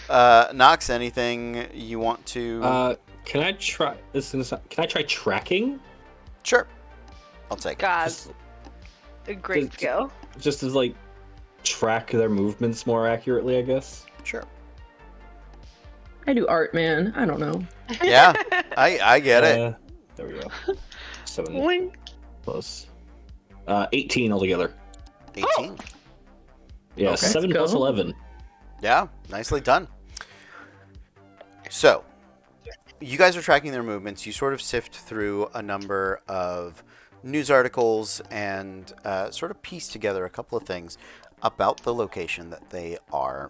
Nox, anything you want to? Can I try? Can I try tracking? Sure. I'll take it. God, Just, a great just- skill. just as like track their movements more accurately, I guess. Sure. I do art, man. I don't know. Yeah, I get it. There we go. 7 Wink. plus 18 altogether. 18. Yeah, Okay. 7 Let's plus go. 11. Yeah, nicely done. So, you guys are tracking their movements. You sort of sift through a number of news articles and sort of piece together a couple of things about the location that they are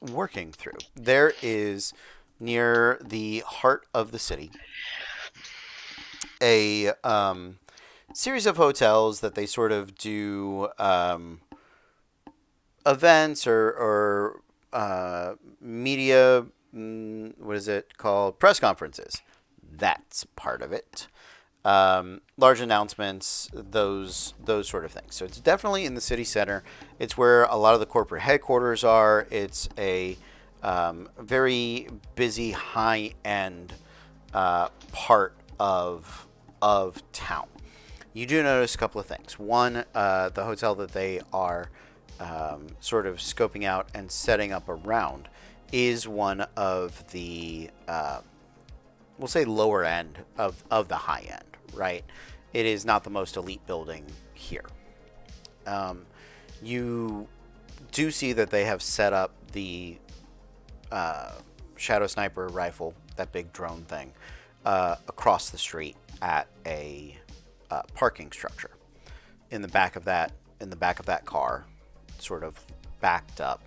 working through. There is, near the heart of the city, a series of hotels that they sort of do events or media, what is it called? Press conferences. That's part of it. Large announcements, those sort of things. So it's definitely in the city center. It's where a lot of the corporate headquarters are. It's a very busy, high-end part of town. You do notice a couple of things. One, the hotel that they are sort of scoping out and setting up around is one of the, we'll say, lower end of the high end, right? It is not the most elite building here. You do see that they have set up the Shadow Sniper rifle, that big drone thing, across the street at a parking structure. In the back of that car, sort of backed up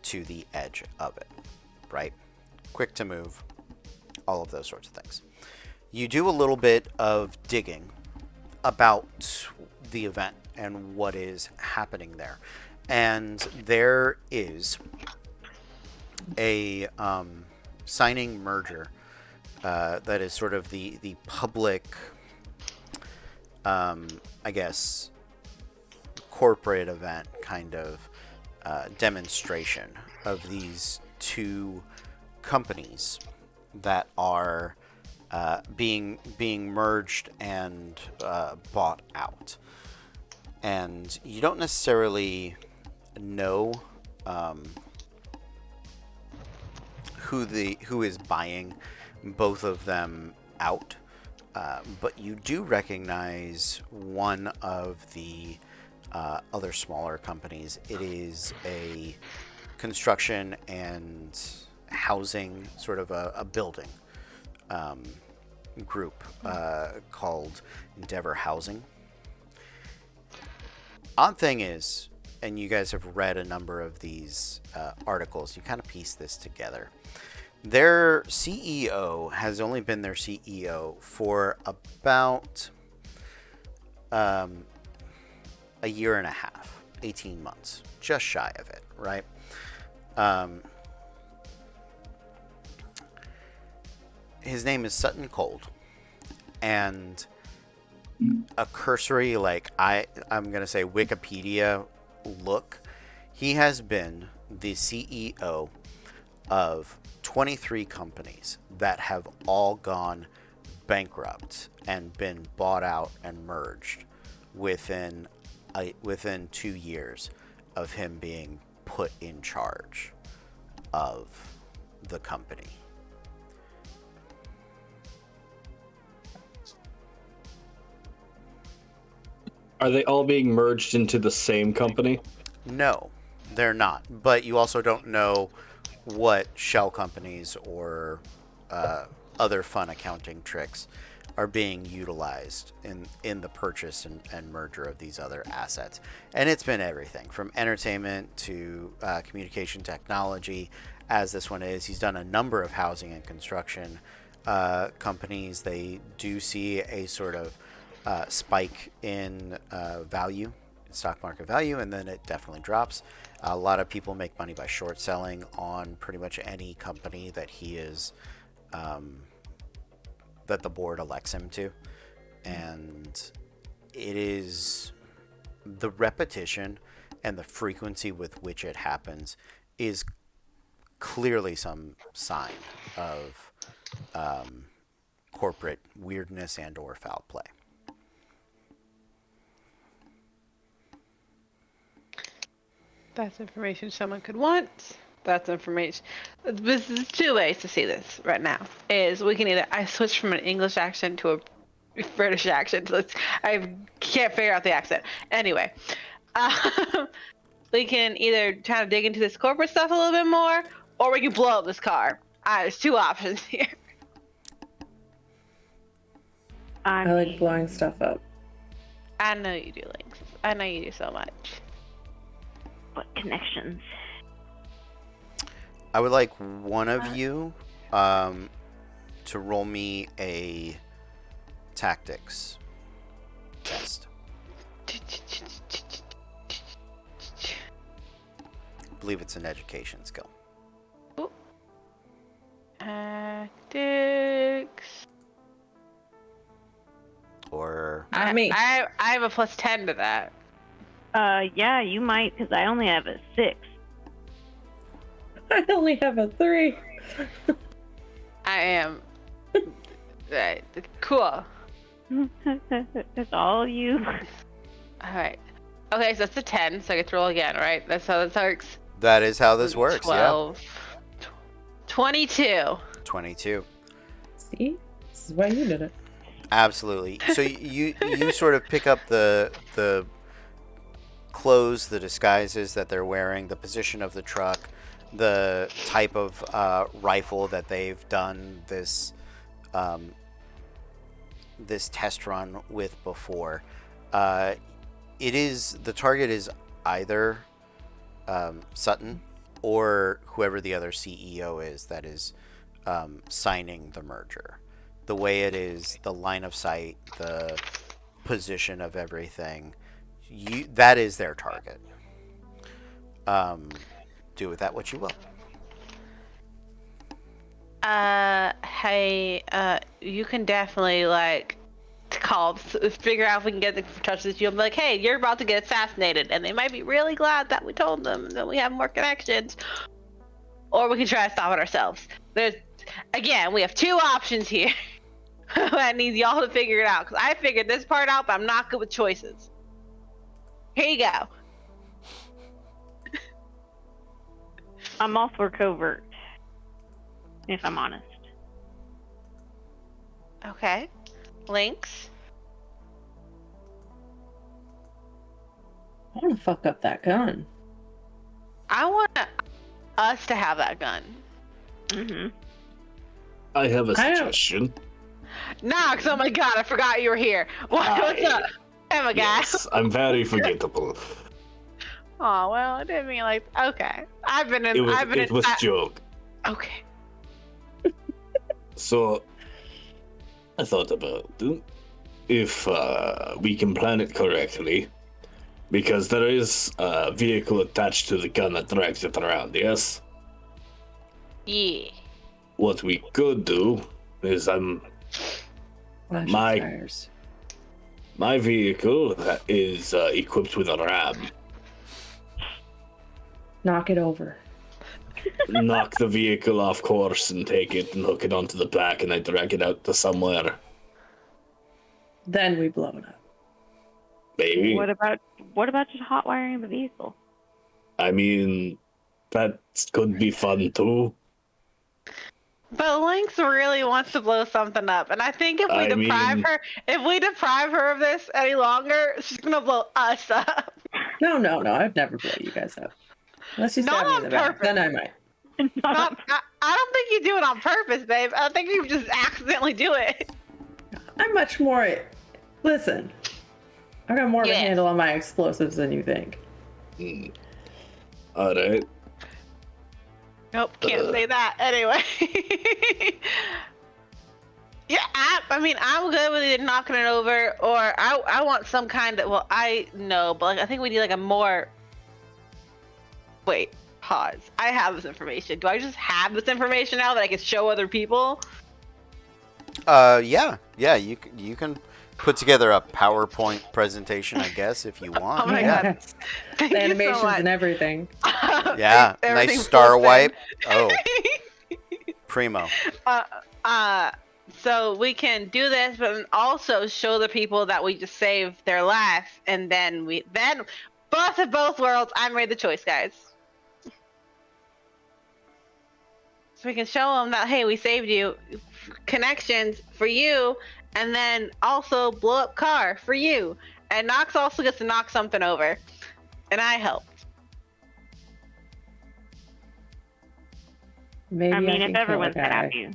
to the edge of it, right? Quick to move, all of those sorts of things. You do a little bit of digging about the event and what is happening there. And there is a signing merger that is sort of the public, I guess, corporate event kind of demonstration of these two companies that are being merged and bought out. And you don't necessarily know who is buying both of them out, but you do recognize one of the other smaller companies. It is a construction and housing, sort of a building group called Endeavor Housing. Odd thing is, and you guys have read a number of these articles, you kind of piece this together. Their CEO has only been their CEO for about a year and a half, 18 months, just shy of it, right? His name is Sutton Cold, and a cursory, like, I'm gonna say Wikipedia look, he has been the CEO of 23 companies that have all gone bankrupt and been bought out and merged within 2 years of him being put in charge of the company. Are they all being merged into the same company? No, they're not. But you also don't know what shell companies or other fun accounting tricks are being utilized in the purchase and merger of these other assets. And it's been everything from entertainment to communication technology, as this one is. He's done a number of housing and construction companies. They do see a sort of spike in value, stock market value, and then it definitely drops. A lot of people make money by short selling on pretty much any company that he is that the board elects him to. And it is the repetition and the frequency with which it happens is clearly some sign of corporate weirdness and or foul play. That's information someone could want. That's information. This is two ways to see this right now. Is we can either I switch from an English accent to a British accent. I can't figure out the accent. Anyway, we can either try to dig into this corporate stuff a little bit more, or we can blow up this car. There's two options here. I like blowing stuff up. I know you do, Lynx. I know you do so much. What connections? I would like one of you to roll me a tactics test. I believe it's an education skill. Ooh. Tactics. Or I have a +10 to that. Yeah, you might, because I only have a 6. I only have a 3. I am. Right. Cool. That's all you. All right. Okay, so that's a 10, so I get to roll again, right? That's how this works. that is how this works. 12. 22. Yeah. 22. See? This is why you did it. Absolutely. So you sort of pick up the clothes, the disguises that they're wearing, the position of the truck, the type of rifle that they've done this test run with before. The target is either Sutton or whoever the other CEO is that is signing the merger. The way it is, the line of sight, the position of everything, that is their target. Do with that what you will. Hey, you can definitely figure out if we can get them to touch this. You'll be like, hey, you're about to get assassinated, and they might be really glad that we told them, and then we have more connections. Or we can try to stop it ourselves. We have two options here. I need y'all to figure it out, because I figured this part out, but I'm not good with choices. Here you go. I'm all for covert, if I'm honest. Okay. Lynx? I want to fuck up that gun. I want us to have that gun. Mm-hmm. I have a suggestion. Nox, oh my god, I forgot you were here. What's up? I'm a guy. Yes, I'm very forgettable. Oh, well, I didn't mean okay. It was joke. Okay. So, I thought about if we can plan it correctly, because there is a vehicle attached to the gun that drags it around, yes? Yeah. What we could do is my vehicle is equipped with a ram. Knock it over. Knock the vehicle off course and take it and hook it onto the back, and I drag it out to somewhere. Then we blow it up. Maybe. What about just hot wiring the vehicle? I mean, that could be fun too. But Lynx really wants to blow something up, and I think if we deprive her of this any longer, she's gonna blow us up. No, I'd never blow you guys up. Unless you stab Not me in on the back, purpose. then I might. I don't think you do it on purpose, babe. I think you just accidentally do it. I'm much more. Listen, I got more of a Yes. handle on my explosives than you think. All right. Nope, can't say that. Anyway. Yeah, I'm good with it knocking it over, or I want some kind of, I think we need a more, wait, pause. I have this information. Do I just have this information now that I can show other people? Yeah, you can put together a PowerPoint presentation, I guess, if you want. Oh my Yeah. god. Thank The you so animations much. and everything. Yeah, nice Everything's star full wipe. screen. Oh, primo. So we can do this, but also show the people that we just saved their life, and then both of both worlds. I made the choice, guys. So we can show them that, hey, we saved you, connections for you, and then also blow up car for you. And Nox also gets to knock something over, and I helped. Maybe I mean, can if kill a everyone's guy. happy.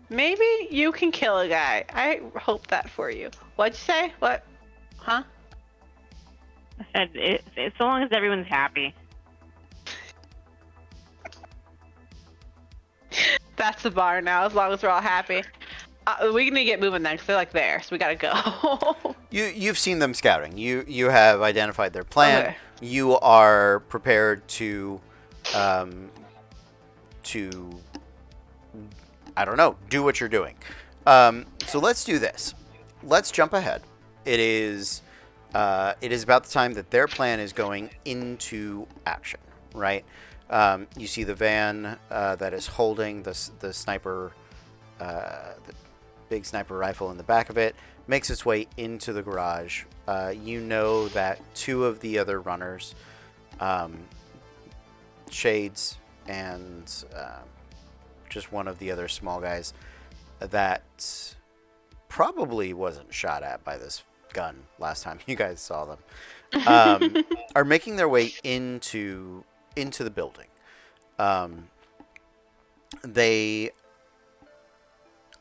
Maybe you can kill a guy. I hope that for you. What'd you say? What? Huh? I said, so long as everyone's happy. That's the bar now, as long as we're all happy. We need to get moving then, because they're there, so we gotta go. You've seen them scouting. You have identified their plan. Okay. You are prepared to I don't know, do what you're doing. So let's do this. Let's jump ahead. It is about the time that their plan is going into action, right? You see the van that is holding the sniper, the big sniper rifle in the back of it, makes its way into the garage. You know that two of the other runners, Shades and just one of the other small guys, that probably wasn't shot at by this gun last time you guys saw them, are making their way into the building. They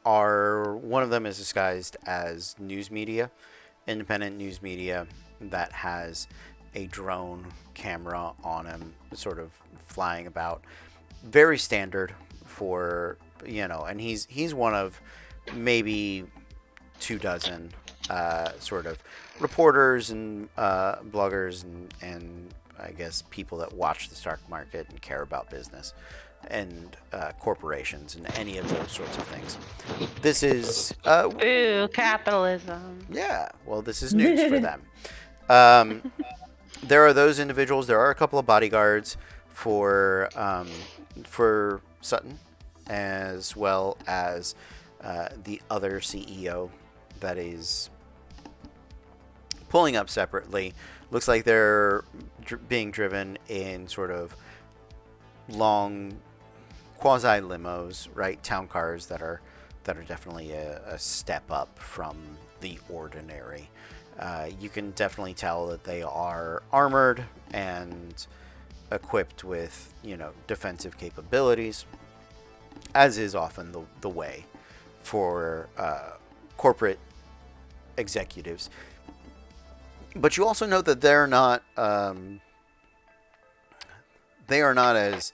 are one of them is disguised as news media, independent news media that has a drone camera on him, sort of flying about. Very standard for and he's one of maybe 24 sort of reporters and bloggers and I guess people that watch the stock market and care about business and corporations and any of those sorts of things. This is Ooh, capitalism. yeah. Well, this is news for them. There are those individuals. There are a couple of bodyguards for Sutton, as well as the other CEO that is pulling up separately. Looks like they're being driven in sort of long quasi limos, right? Town cars that are definitely a step up from the ordinary. You can definitely tell that they are armored and equipped with defensive capabilities, as is often the way for corporate executives. But you also know that they are not as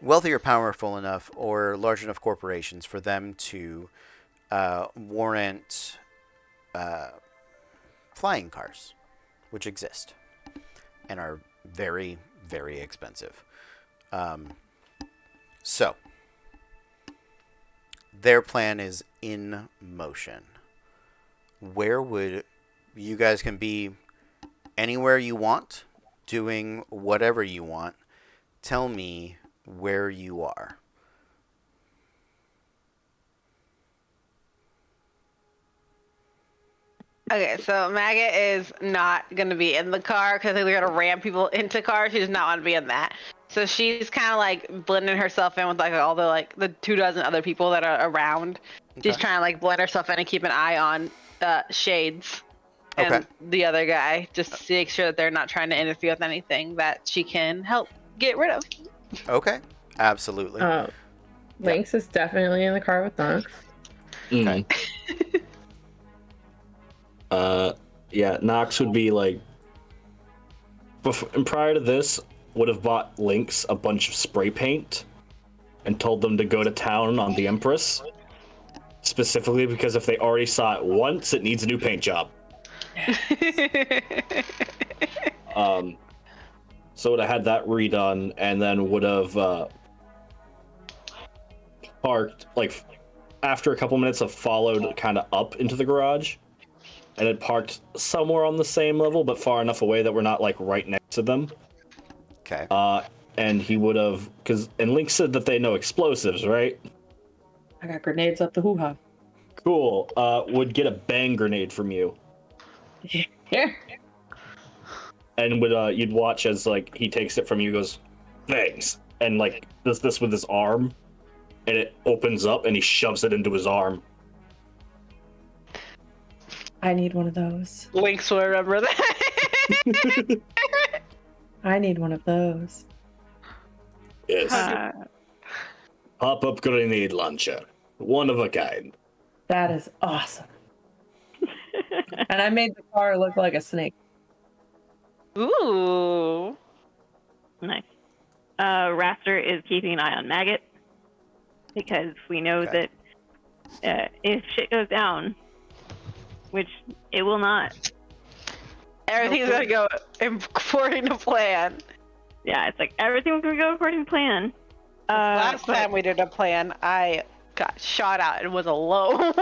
wealthy or powerful enough or large enough corporations for them to warrant flying cars, which exist and are very, very expensive. So their plan is in motion. Where would you guys can be anywhere you want, doing whatever you want. Tell me where you are. Okay, so Maggot is not going to be in the car because they're going to ram people into cars. She does not want to be in that. So she's kind of like blending herself in with like all the 24 other people that are around. Okay. She's trying to like blend herself in and keep an eye on Shades and the other guy, just to make sure that they're not trying to interfere with anything that she can help get rid of. Okay, absolutely. Lynx is definitely in the car with Knox. Okay. Yeah, Knox would be like, and prior to this, would have bought Lynx a bunch of spray paint and told them to go to town on the Empress, specifically because if they already saw it once, it needs a new paint job. So would have had that redone, and then would have parked, like, after a couple minutes of followed kind of up into the garage, and it parked somewhere on the same level, but far enough away that we're not, like, right next to them. Okay. And he would have, and Link said that they know explosives, right? I got grenades up the hoo-ha. Cool. Would get a bang grenade from you. Yeah. And would you'd watch as like he takes it from you, goes, thanks, and like does this with his arm, and it opens up and he shoves it into his arm. I need one of those. Lynx will remember that. I need one of those. Yes. Pop-up grenade launcher. One of a kind. That is awesome. And I made the car look like a snake. Ooh. Nice. Raster is keeping an eye on Maggot because we know that if shit goes down, which it will not, Everything's going to go according to plan. Yeah, it's like everything's going to go according to plan. Last time we did a plan, I got shot out and was alone.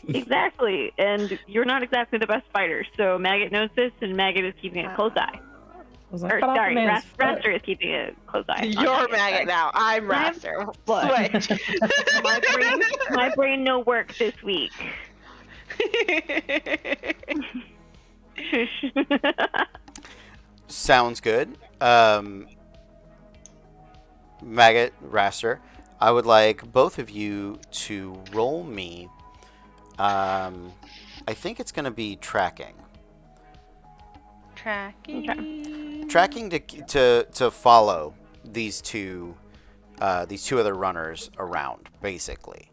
Exactly, and you're not exactly the best fighter, so Maggot knows this, and Maggot is keeping a close eye. Raster is keeping a close eye. You're Maggot now. I'm Raster. Switch. my brain no work this week. Sounds good. Maggot, Raster, I would like both of you to roll me. I think it's going to be tracking. Tracking. Tracking to follow these two other runners around, basically.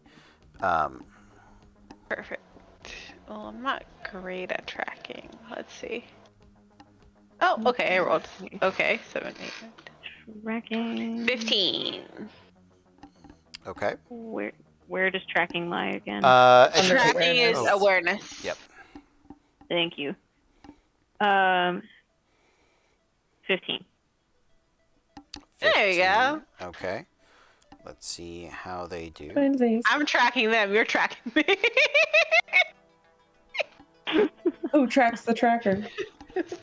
Perfect. Well, I'm not great at tracking. Let's see. Oh, okay, I rolled. Okay, 7, 8, Tracking. 15. Okay. Where does tracking lie again? Under Tracking is awareness. awareness. Yep. Thank you. 15. There you go. 15. Okay. Let's see how they do. Twinsies. I'm tracking them. You're tracking me. Who tracks the tracker?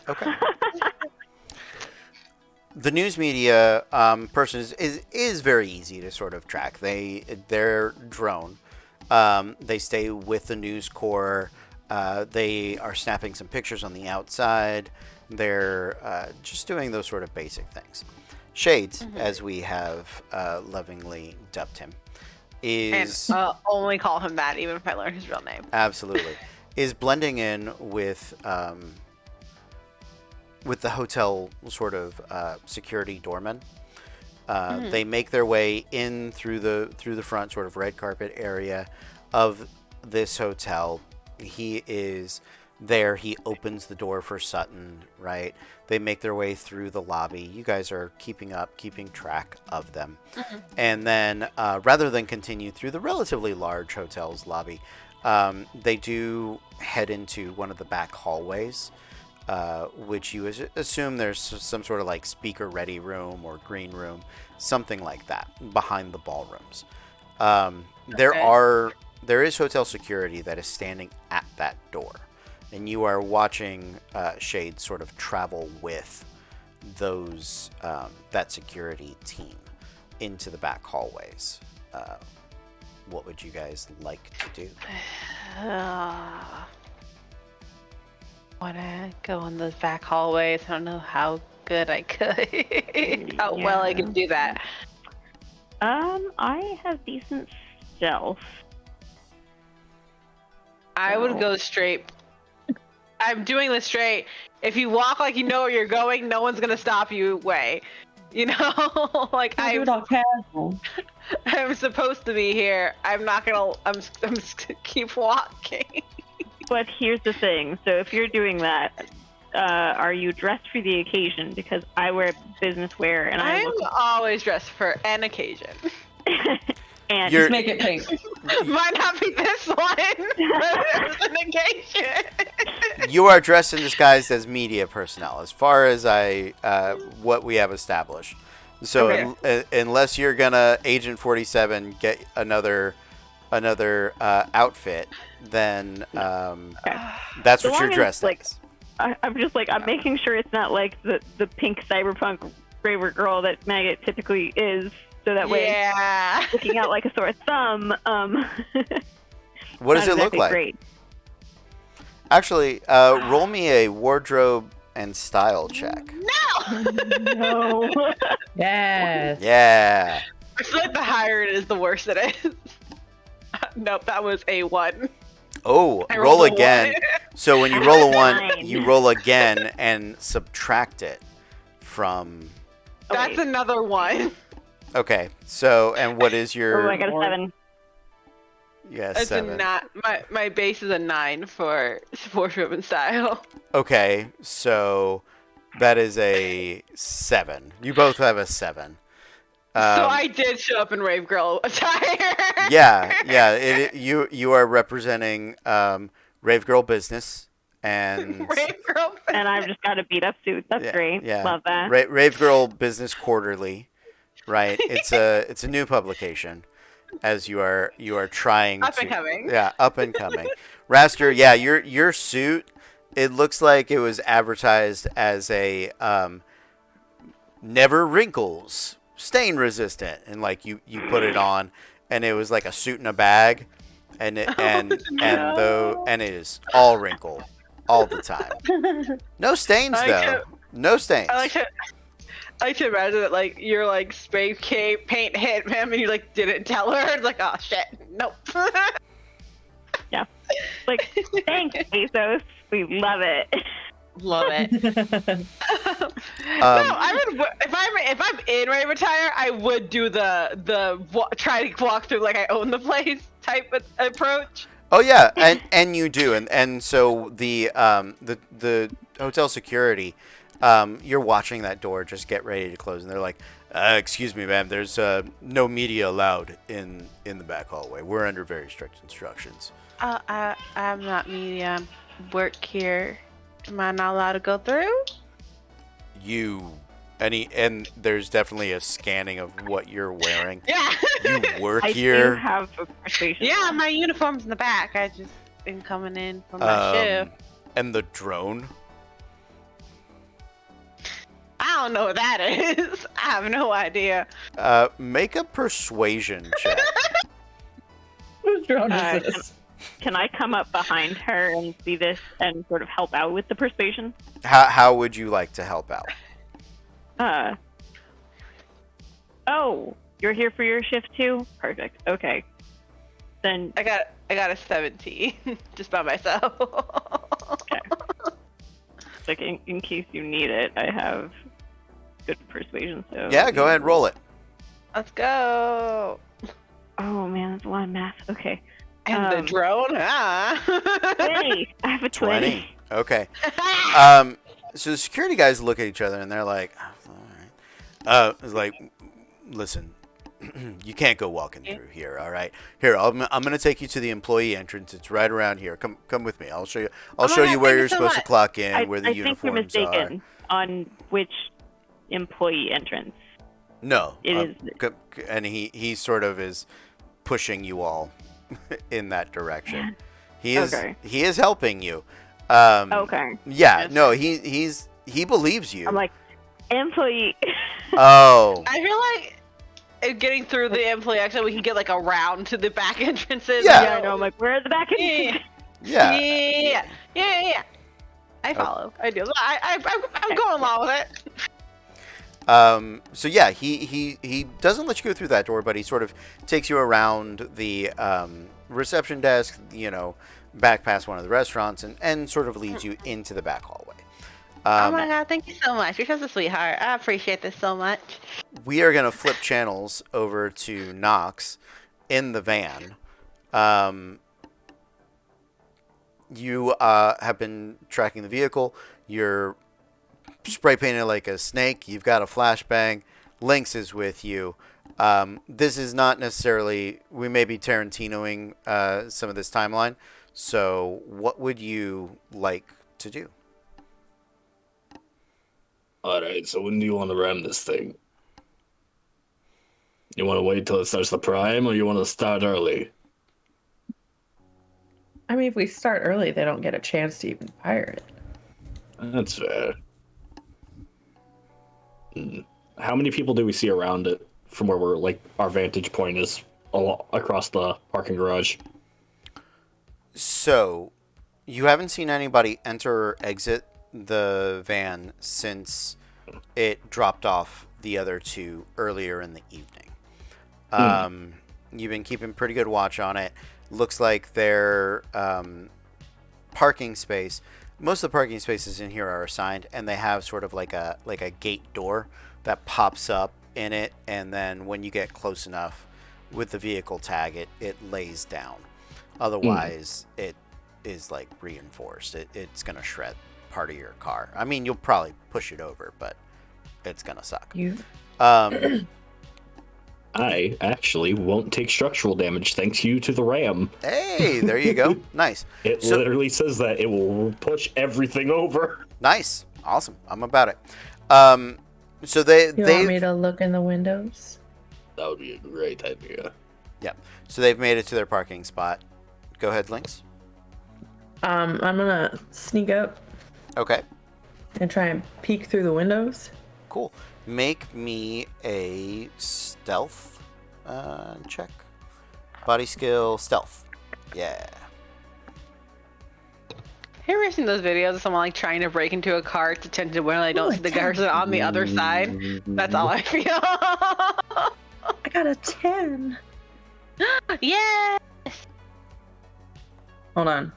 Okay. The news media person is very easy to sort of track. They're drone. They stay with the News Corps. They are snapping some pictures on the outside. They're just doing those sort of basic things. Shades, as we have lovingly dubbed him, is And only call him that, even if I learn his real name. absolutely is blending in with the hotel sort of security doorman. They make their way in through the front sort of red carpet area of this hotel. He is there. He opens the door for Sutton, right? They make their way through the lobby. You guys are keeping track of them. And then rather than continue through the relatively large hotel's lobby, they do head into one of the back hallways, which you assume there's some sort of like speaker ready room or green room, something like that, behind the ballrooms. There is hotel security that is standing at that door, and you are watching Shade sort of travel with those that security team into the back hallways. What would you guys like to do? Wanna go in those back hallways? I don't know how good I could. How well I can do that. I have decent stealth. I would go straight. I'm doing this straight. If you walk like you know where you're going, no one's gonna stop you way. You know, like I do it all casual. I'm supposed to be here. I'm not gonna. I'm just gonna keep walking. But here's the thing. So if you're doing that, are you dressed for the occasion? Because I wear business wear, and I'm look. always dressed for an occasion. And Just make it pink. Might not be this one, but it's an occasion. You are dressed and disguised as media personnel, as far as what we have established. So unless you're gonna Agent 47 get another outfit, then that's So what you're long as, dressed like, as. I'm just like, I'm making sure it's not like the pink cyberpunk braver girl that Maggot typically is, so that way Yeah. looking out like a sore thumb. What does not it look exactly like? Great. Actually, roll me a wardrobe and style check. No. Yes. Yeah. I feel like the higher it is, the worse it is. Nope, that was a 1. Oh, I roll rolled a again. 1. So when you roll a 1, 9. you roll again and subtract it from. That's another 1. Okay. So and what is your? Oh, I got a 7. Yeah, It's 7. my base is a 9 for wardrobe and style. Okay, so that is a 7. You both have a 7. So I did show up in Rave Girl attire. Yeah. You are representing Rave Girl Business and Rave Girl. And I've just got a beat up suit. That's great. Yeah, Love that. Rave Girl Business Quarterly, right? It's a new publication, as you are trying Up to and coming. Yeah, up and coming. Raster, yeah, your suit. It looks like it was advertised as a never wrinkles, stain resistant, and like you put it on, and it was like a suit in a bag, and it is all wrinkle all the time. No stains though. No stains. I like to imagine that like you're like spray paint hit him and you like didn't tell her. It's like, oh shit, nope. Yeah. Like, thanks, Bezos. We love it. Love it. No, I would. If I'm in ready to retire, I would do try to walk through like I own the place type of approach. Oh yeah, and you do, and so the hotel security, you're watching that door just get ready to close, and they're like, "Excuse me, ma'am, there's no media allowed in the back hallway. We're under very strict instructions." I'm not media. Work here. Am I not allowed to go through? And there's definitely a scanning of what you're wearing. Yeah. You work I here. do have a persuasion. Yeah, my uniform's in the back. I just been coming in for my shift. And the drone. I don't know what that is. I have no idea. Make a persuasion check. Whose drone Uh, is this? Can I come up behind her and see this and sort of help out with the persuasion? How would you like to help out? Oh, you're here for your shift too? Perfect. Okay. Then I got a 17 just by myself. like in case you need it, I have good persuasion. So Yeah, go ahead, roll it. Let's go. Oh man, that's a lot of math. Okay. And the drone, 20. I have a 20. Okay. So the security guys look at each other and they're like, oh, all right. It's like, listen, you can't go walking through here. All right. Here, I'm gonna take you to the employee entrance. It's right around here. Come with me. I'll show you. I'll show you where you're supposed to clock in, where the uniforms I think you're mistaken on which employee entrance. No. It is. And he sort of is pushing you all in that direction. He is helping you. Okay. Yeah. Yes. No. He believes you. I'm like, employee. Oh. I feel like getting through the employee exit, we can get like around to the back entrances. Yeah. Yeah, I know. I'm like, where are the back entrances? Yeah. Yeah. I follow. I do. I'm going along with it. So yeah, he doesn't let you go through that door, but he sort of takes you around the reception desk, back past one of the restaurants, and sort of leads you into the back hallway. Oh my god, thank you so much. You're such a sweetheart. I appreciate this so much. We are going to flip channels over to Knox in the van. You have been tracking the vehicle. You're spray painted like a snake. You've got a flashbang. Lynx is with you. This is not necessarily. We may be Tarantinoing some of this timeline. So, what would you like to do? All right. So when do you want to ram this thing? You want to wait till it starts the prime, or you want to start early? I mean, if we start early, they don't get a chance to even fire it. That's fair. How many people do we see around it from where we're like our vantage point is across the parking garage? So, you haven't seen anybody enter or exit the van since it dropped off the other two earlier in the evening. You've been keeping pretty good watch on it. Looks like their parking space. Most of the parking spaces in here are assigned, and they have sort of like a gate door that pops up in it, and then when you get close enough with the vehicle tag, it lays down. Otherwise, it is like reinforced. It's gonna shred part of your car. I mean, you'll probably push it over, but it's gonna suck. I actually won't take structural damage thanks you to the RAM. Hey, there you go. Nice. It literally says that it will push everything over. Nice. Awesome. I'm about it. So they want me to look in the windows? That would be a great idea. Yeah. So they've made it to their parking spot. Go ahead, Lynx. I'm gonna sneak up Okay. and try and peek through the windows. Cool. Make me a stealth check. Body skill, stealth. Yeah. Have you ever seen those videos of someone like trying to break into a car to tend to when they don't see the person on the other side? That's all I feel. I got a 10. Yeah. Hold on.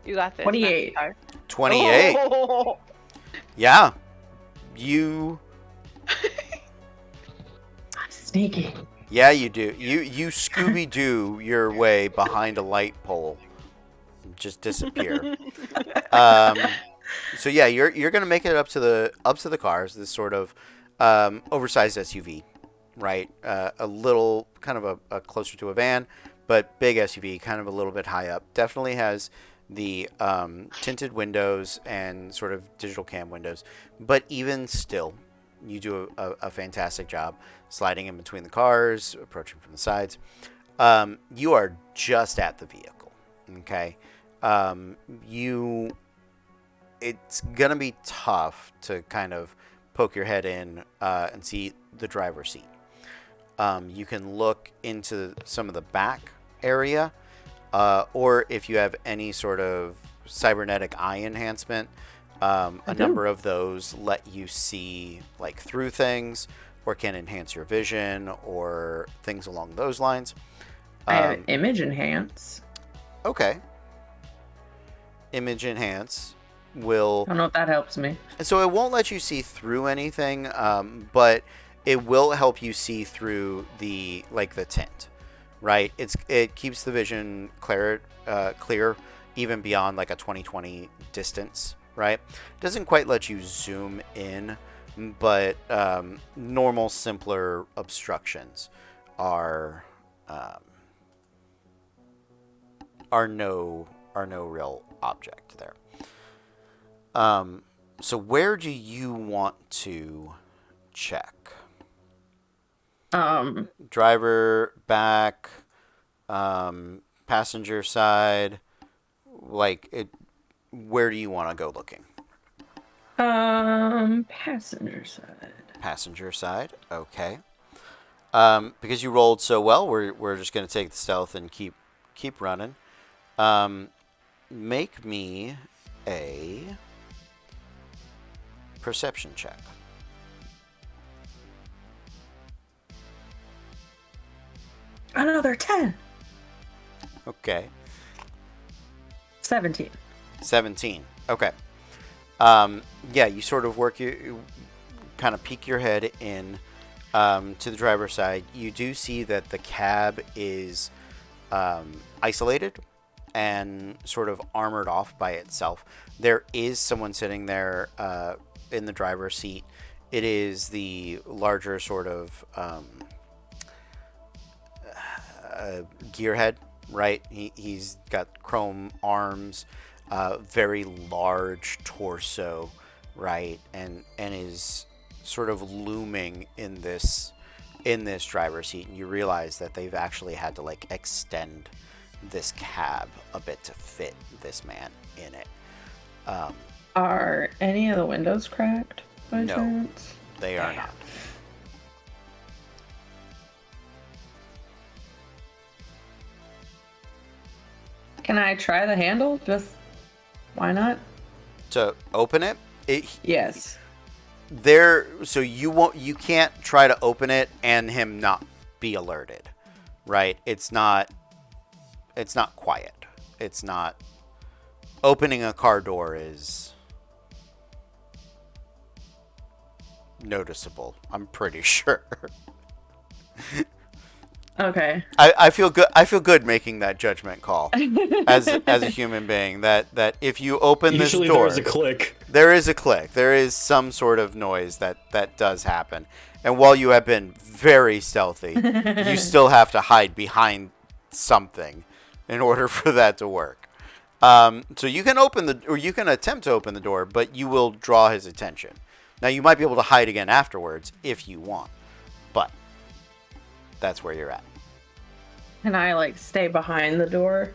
You got this. 28. 28. Oh. Yeah. You. Sneaky. Yeah, you do. You Scooby Doo your way behind a light pole. Just disappear. So yeah, you're gonna make it up to the cars. This sort of oversized SUV, right? A little kind of a closer to a van, but big SUV, kind of a little bit high up. Definitely has the tinted windows and sort of digital cam windows, but even still, you do a fantastic job sliding in between the cars, approaching from the sides. You are just at the vehicle, okay? It's gonna be tough to kind of poke your head in and see the driver's seat. You can look into some of the back area, or if you have any sort of cybernetic eye enhancement, a number of those let you see like through things, or can enhance your vision, or things along those lines. I have image enhance. Okay. Image enhance will. I don't know if that helps me. So it won't let you see through anything, but it will help you see through the tint, right? It keeps the vision clear even beyond like a 20/20 distance, right? Doesn't quite let you zoom in, but normal, simpler obstructions are no real object there. So where do you want to check? Driver, back, passenger side, where do you want to go looking? Passenger side. Passenger side, okay. Because you rolled so well, we're just gonna take the stealth and keep running. Make me a perception check. Another 10. Okay. 17. 17. Okay. Yeah, you sort of you kind of peek your head in to the driver's side. You do see that the cab is isolated and sort of armored off by itself. There is someone sitting there in the driver's seat. It is the larger sort of gearhead, right? He's got chrome arms, very large torso, right? And is sort of looming in this driver's seat, and you realize that they've actually had to extend this cab a bit to fit this man in it. Are any of the windows cracked by No, chance? they are not. Can I try the handle? Just why not? To open it, Yes. so you can't try to open it and him not be alerted, right? It's not quiet. It's not opening a car door is noticeable, I'm pretty sure. Okay. I feel good making that judgment call as a human being that if you open this Usually door, there's a click. there is a click. There is some sort of noise that does happen. And while you have been very stealthy, you still have to hide behind something in order for that to work. So you can you can attempt to open the door, but you will draw his attention. Now you might be able to hide again afterwards if you want, but that's where you're at. Can I stay behind the door?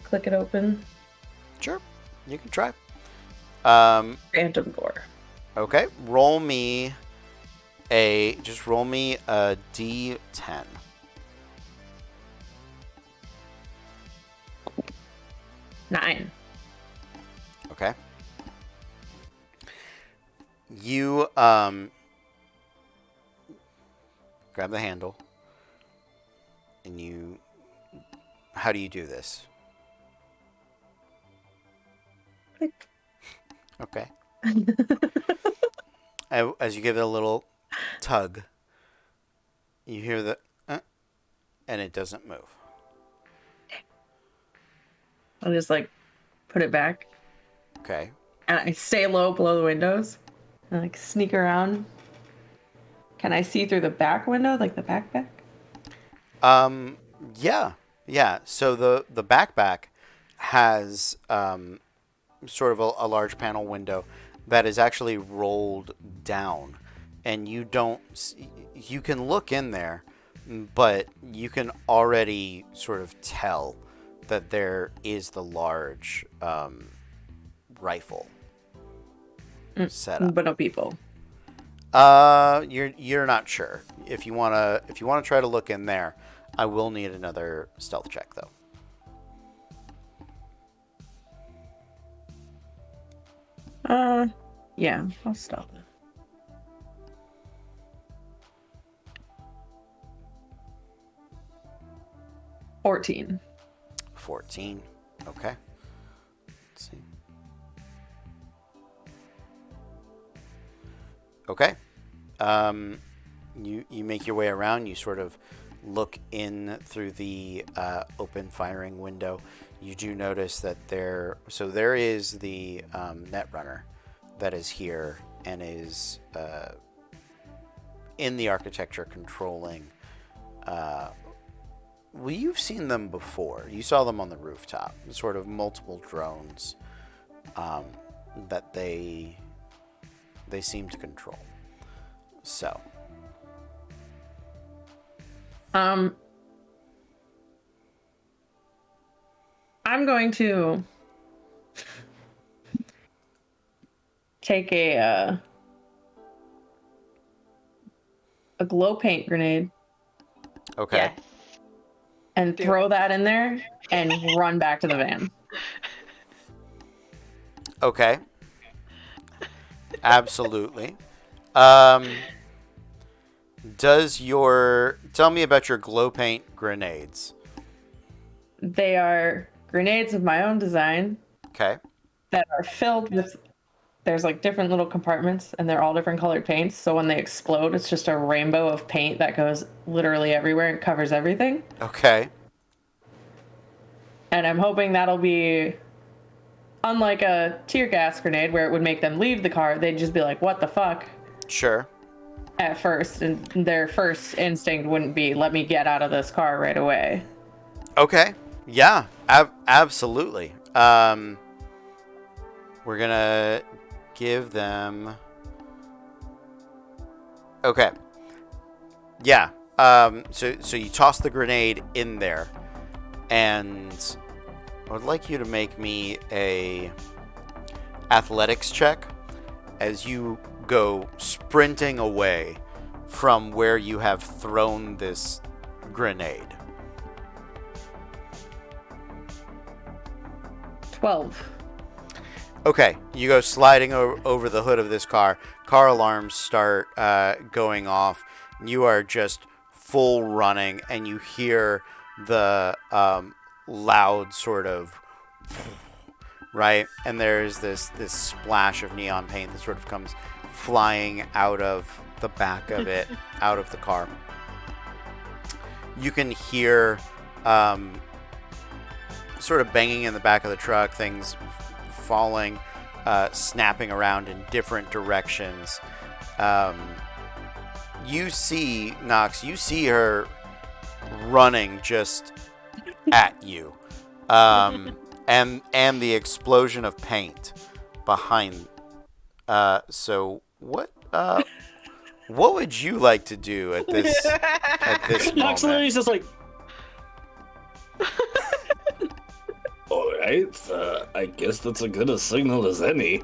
Click it open? Sure, you can try. Phantom door. Okay, roll me a D10. Nine. Okay. You grab the handle, and how do you do this? click. Okay. As you give it a little tug, you hear the, and it doesn't move. I'll just like put it back, Okay. and I stay low below the windows, and like sneak around. Can I see through the back window, like the backpack? Yeah, yeah. So the backpack has sort of a large panel window that is actually rolled down, and you can look in there, but you can already sort of tell that there is the large rifle set up. But no people. You're not sure. If you wanna try to look in there, I will need another stealth check though. Yeah, I'll stealth it. 14. 14. Okay. Let's see. Okay. You make your way around. You sort of look in through the open firing window. You do notice that there is the Netrunner that is here and is in the architecture controlling. Well, you've seen them before. You saw them on the rooftop. Sort of multiple drones that they seem to control. So. I'm going to take a glow paint grenade Okay. Yes. and Do throw that in there and run back to the van. Okay. Absolutely. Tell me about your glow paint grenades. They are grenades of my own design Okay. that are filled with, there's like different little compartments and they're all different colored paints. So when they explode, it's just a rainbow of paint that goes literally everywhere and covers everything. Okay. And I'm hoping that'll be, unlike a tear gas grenade where it would make them leave the car, they'd just be like, what the fuck? Sure. At first, and their first instinct wouldn't be, let me get out of this car right away. Okay. Yeah. Absolutely. We're gonna give them. Okay. Yeah. So you toss the grenade in there, and I would like you to make me a athletics check as you go sprinting away from where you have thrown this grenade. 12. Okay, you go sliding over the hood of this car. Car alarms start going off. You are just full running, and you hear the loud sort of right, and there's this splash of neon paint that sort of comes flying out of the back of it, out of the car. You can hear sort of banging in the back of the truck, things falling, snapping around in different directions. You see, Nox, you see her running just at you. And the explosion of paint behind. So what would you like to do at this Nox moment? literally's just like, all right, I guess that's as good a signal as any.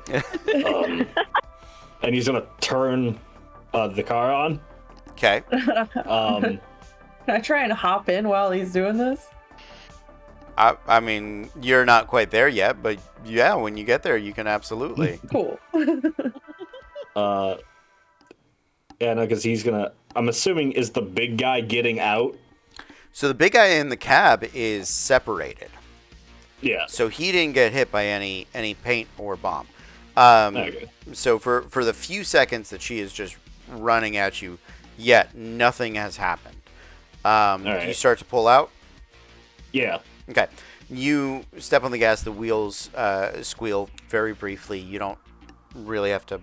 And he's gonna turn the car on. Okay. Can I try and hop in while he's doing this? I mean, you're not quite there yet, but yeah, when you get there, you can absolutely. Cool. Yeah, no, because he's gonna. I'm assuming is the big guy getting out. So the big guy in the cab is separated. Yeah. So he didn't get hit by any paint or bomb. Okay. So for the few seconds that she is just running at you, yet nothing has happened. Do you right. start to pull out? Yeah. Okay. You step on the gas. The wheels squeal very briefly. You don't really have to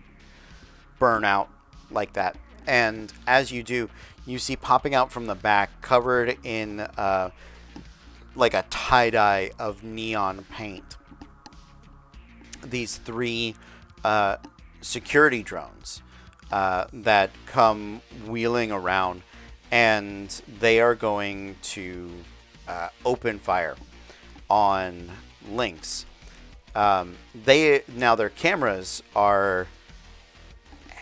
burn out like that. And as you do, you see popping out from the back, covered in like a tie-dye of neon paint, these 3 security drones that come wheeling around, and they are going to open fire on Lynx. Their cameras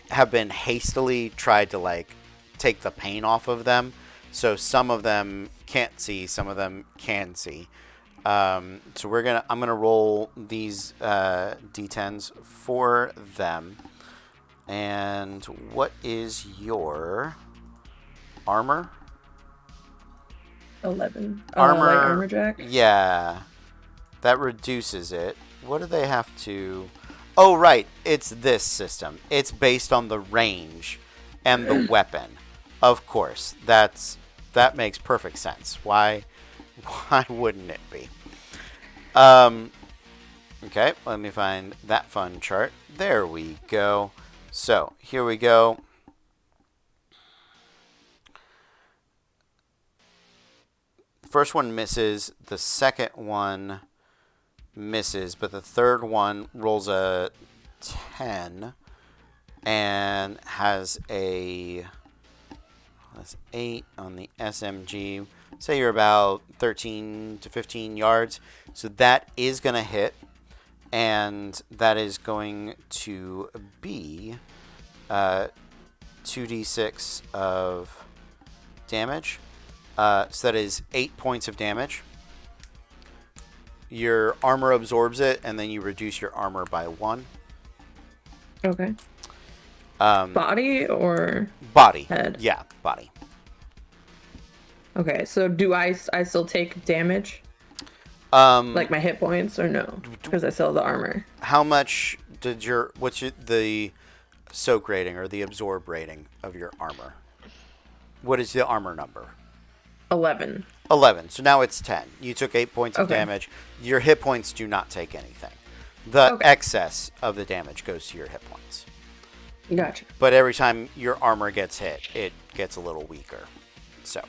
have been hastily tried to like take the paint off of them, so some of them can't see, some of them can see. So I'm gonna roll these d10s for them. And what is your armor? 11. Armor. Light armor jack. Yeah, that reduces it. What do they have to? Oh, right. It's this system. It's based on the range and the weapon. Of course, that makes perfect sense. Why wouldn't it be? Okay, let me find that fun chart. There we go. So, here we go. First one misses, the second one misses, but the third one rolls a 10 and has that's 8 on the SMG. Say you're about 13 to 15 yards. So that is going to hit, and that is going to be 2d6 of damage. So that is 8 points of damage. Your armor absorbs it, and then you reduce your armor by 1. Okay. Body or body? Head? Yeah, body. Okay, so do I still take damage? Like my hit points, or no? Because I still have the armor. How much did the soak rating or the absorb rating of your armor? What is the armor number? 11. 11. So now it's 10. You took 8 points of damage. Your hit points do not take anything. The excess of the damage goes to your hit points. Gotcha. But every time your armor gets hit, it gets a little weaker. So,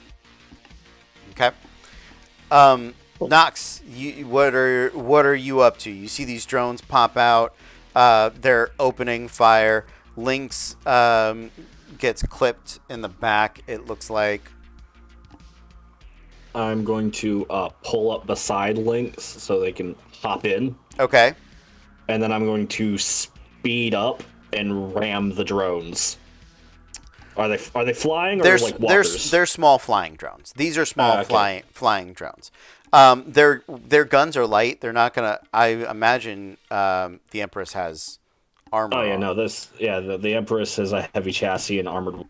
okay. Nox, what are you up to? You see these drones pop out. They're opening fire. Lynx gets clipped in the back, it looks like. I'm going to pull up beside Lynx so they can hop in. Okay. And then I'm going to speed up and ram the drones. Are they flying or like walkers? They're small flying drones. These are small flying drones. Their guns are light. They're not gonna. I imagine the Empress has armor. Oh yeah, on. no. The Empress has a heavy chassis and armored.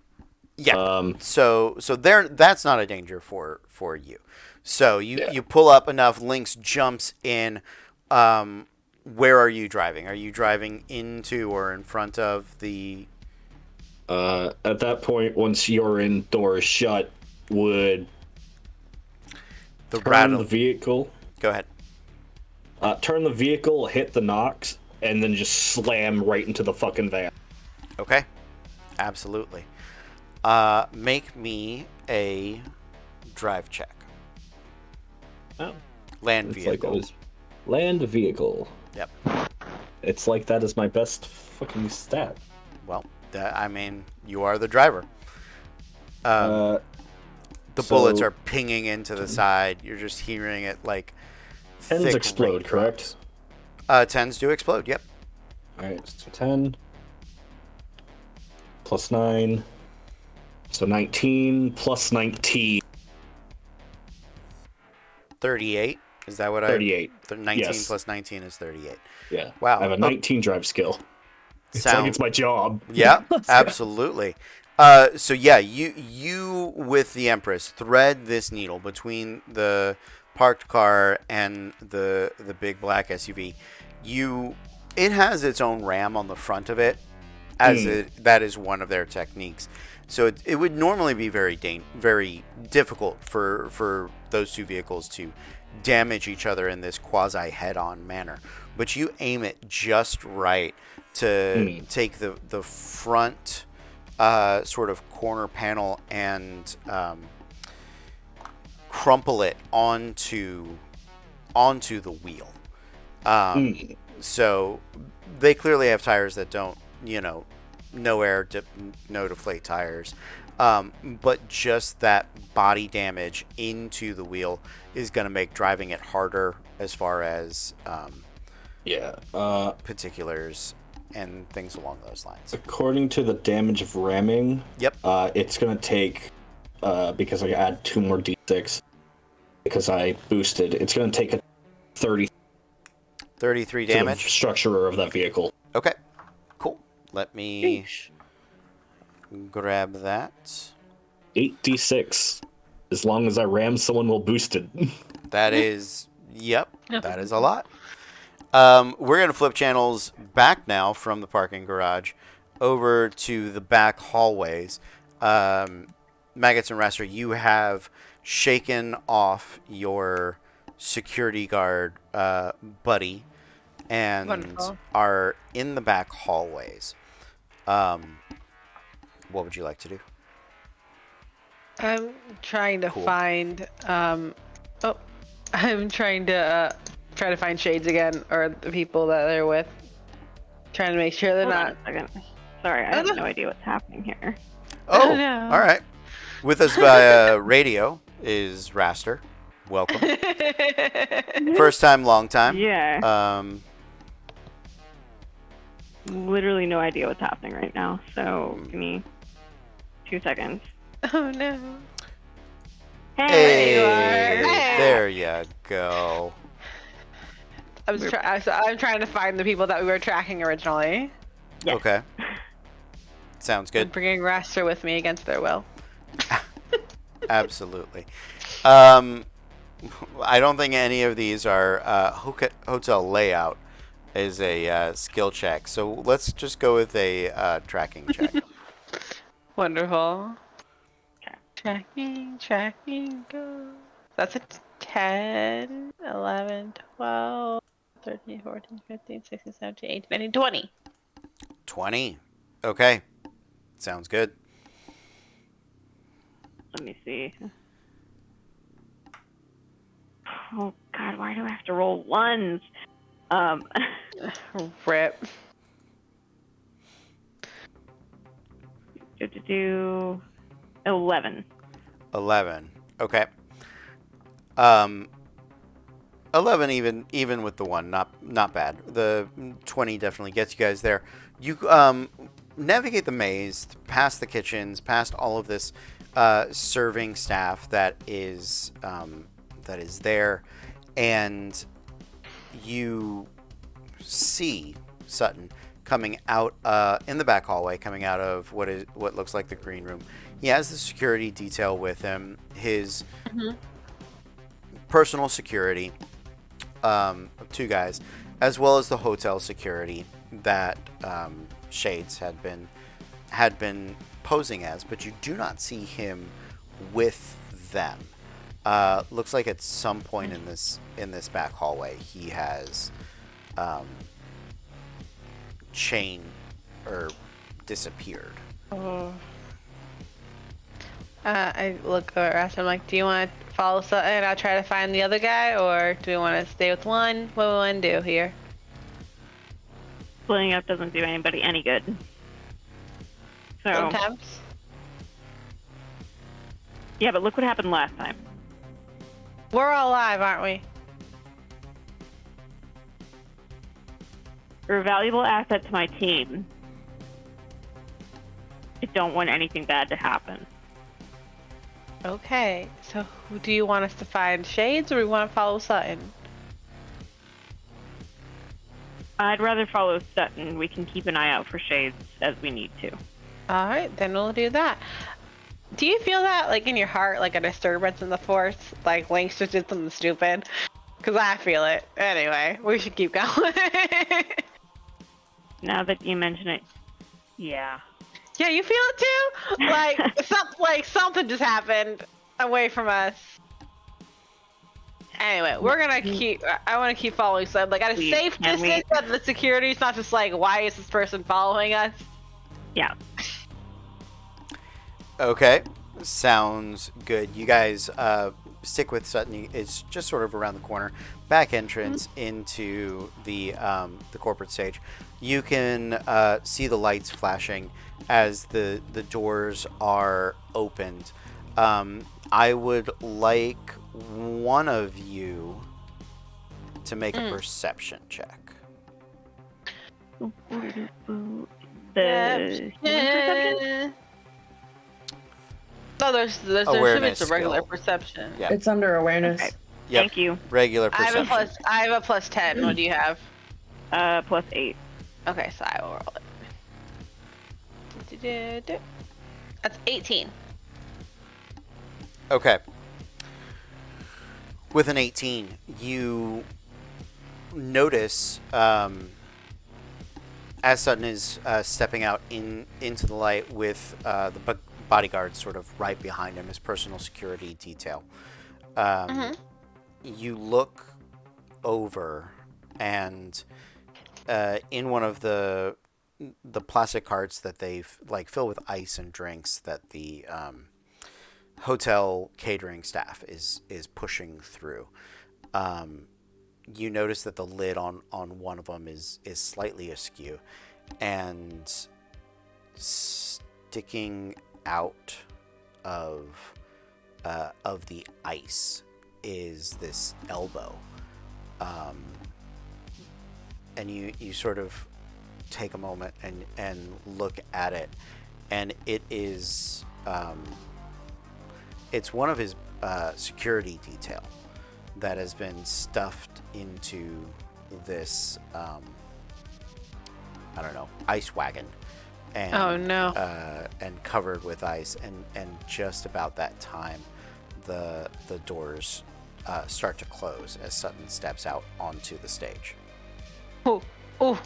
Yeah. So that's not a danger for you. So you pull up enough. Lynx jumps in. Where are you driving? Are you driving into or in front of the? At that point, once your in door is shut, would turn the vehicle. Go ahead. Turn the vehicle, hit the Nox, and then just slam right into the fucking van. Okay. Absolutely. Make me a drive check. Oh. Land vehicle. Land vehicle. Yep. It's like that is my best fucking stat. Well, you are the driver. The bullets are pinging into the side. You're just hearing it like. 10s explode, correct? 10s do explode. Yep. All right, so 10 plus 9, so 19 plus 19. 38. Is that what 38. 19 yes. plus 19 is 38. Yeah. Wow. I have a 19 drive skill. It's like it's my job. Yeah, absolutely. So yeah, you with the Empress thread this needle between the parked car and the big black SUV, it has its own ram on the front of it, that is one of their techniques. So it would normally be very difficult for those two vehicles to damage each other in this quasi head-on manner. But you aim it just right to take the front sort of corner panel and crumple it onto the wheel. So they clearly have tires that don't, no air, no deflate tires. But just that body damage into the wheel is going to make driving it harder as far as particulars and things along those lines. According to the damage of ramming, it's going to take, because I add 2 more d6, because I boosted, it's going to take a 33 damage? Structure of that vehicle. Okay, cool. Let me grab that. 8d6. As long as I ram someone while boosted. That is, that is a lot. We're going to flip channels back now from the parking garage over to the back hallways. Maggots and Raster, you have shaken off your security guard buddy and Wonderful. are in the back hallways. What would you like to do? I'm trying to find. I'm trying to find Shades again, or the people that they're with. Trying to make sure they're Hold on not. a second. Sorry, I have no idea what's happening here. Oh, no. all right. With us via radio is Raster. Welcome. First time, long time. Yeah. Literally no idea what's happening right now. So give me 2 seconds. Oh no. Hey, There you are. Hey. there you go. I'm trying to find the people that we were tracking originally. Yes. Okay. Sounds I'm good. bringing Raster with me against their will. Absolutely. I don't think any of these are hotel layout is a skill check. So let's just go with a tracking check. Wonderful. Tracking, go. That's a 10, 11, 12, 13, 14, 15, 16, 17, 18, 19, 20. 20. Okay. Sounds good. Let me see. Oh God, why do I have to roll ones? Rip. Do 11. 11. Okay. 11 even with the 1, not bad. The 20 definitely gets you guys there. You navigate the maze past the kitchens, past all of this serving staff that is there, and you see Sutton coming out in the back hallway, coming out of what looks like the green room. He has the security detail with him, his personal security, 2 guys, as well as the hotel security that Shades had been posing as, but you do not see him with them. Looks like at some point in this back hallway he has chain or disappeared. I look over at Raster. I'm like, do you want to follow Sutton and I'll try to find the other guy, or do we want to stay with one? What do we want to do here? Splitting up doesn't do anybody any good. So Sometimes. yeah, but look what happened last time. We're all alive, aren't we? You're a valuable asset to my team. I don't want anything bad to happen. Okay, so who do you want us to find, Shades, or we want to follow Sutton? I'd rather follow Sutton. We can keep an eye out for Shades as we need to. All right, then we'll do that. Do you feel that, like, in your heart, like a disturbance in the force? Like, Link just did something stupid? Because I feel it. Anyway, we should keep going. Now that you mention it, yeah. Yeah, you feel it too? Like something just happened away from us. Anyway, we're gonna keep. I want to keep following. So, like, at a Please, safe can we- distance, that the security's not just like, why is this person following us? Yeah. Okay, sounds good. You guys stick with Sutton. It's just sort of around the corner, back entrance into the corporate stage. You can see the lights flashing as the doors are opened. I would like one of you to make a perception check. The human perception? No, there's Awareness a regular skill. perception. Yeah. It's under awareness. Okay. Yep. Thank you. Regular I have perception. a plus 10. What do you have? +8. Okay, so I will roll it. That's 18. Okay. With an 18, you notice as Sutton is stepping out into the light with the bodyguard sort of right behind him, his personal security detail. You look over, and in one of the plastic carts that they've like fill with ice and drinks that the hotel catering staff is pushing through. You notice that the lid on one of them is slightly askew, and sticking out of the ice is this elbow, and you sort of take a moment and look at it, and it is it's one of his security detail that has been stuffed into this I don't know, ice wagon, and Oh, no. and covered with ice, and just about that time the doors start to close as Sutton steps out onto the stage. Oh, oh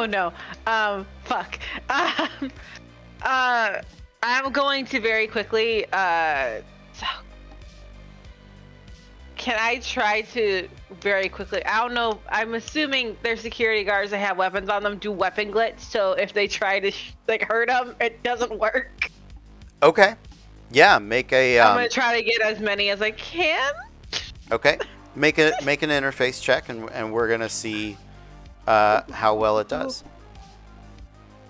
no. Fuck. I'm going to very quickly. Can I try to very quickly? I don't know. I'm assuming they're security guards that have weapons on them do weapon glitch. So if they try to hurt them, it doesn't work. Okay, yeah, make a I'm gonna try to get as many as I can. okay, make an interface check, and we're gonna see how well it does.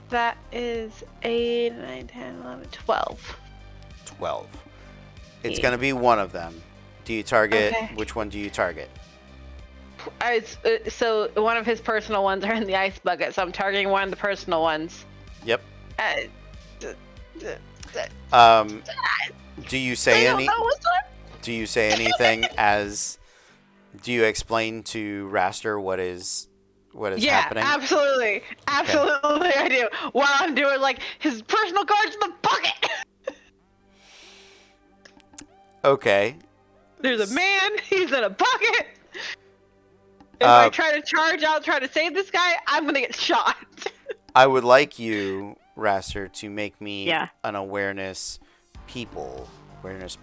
That is 8, 9, 10, 11, 12. 12. It's Yeah. gonna be one of them. Do you target? Okay. Which one do you target? So one of his personal ones are in the ice bucket, so I'm targeting one of the personal ones. Yep. Uh, Do you I say don't any? know what's on. Do you say anything as? Do you explain to Raster what is Yeah, happening? absolutely, I do. While I'm doing like his personal cards in the bucket. Okay. There's a man. He's in a bucket. If I try to charge out, try to save this guy, I'm gonna get shot. I would like you, Raster, to make me Yeah. an awareness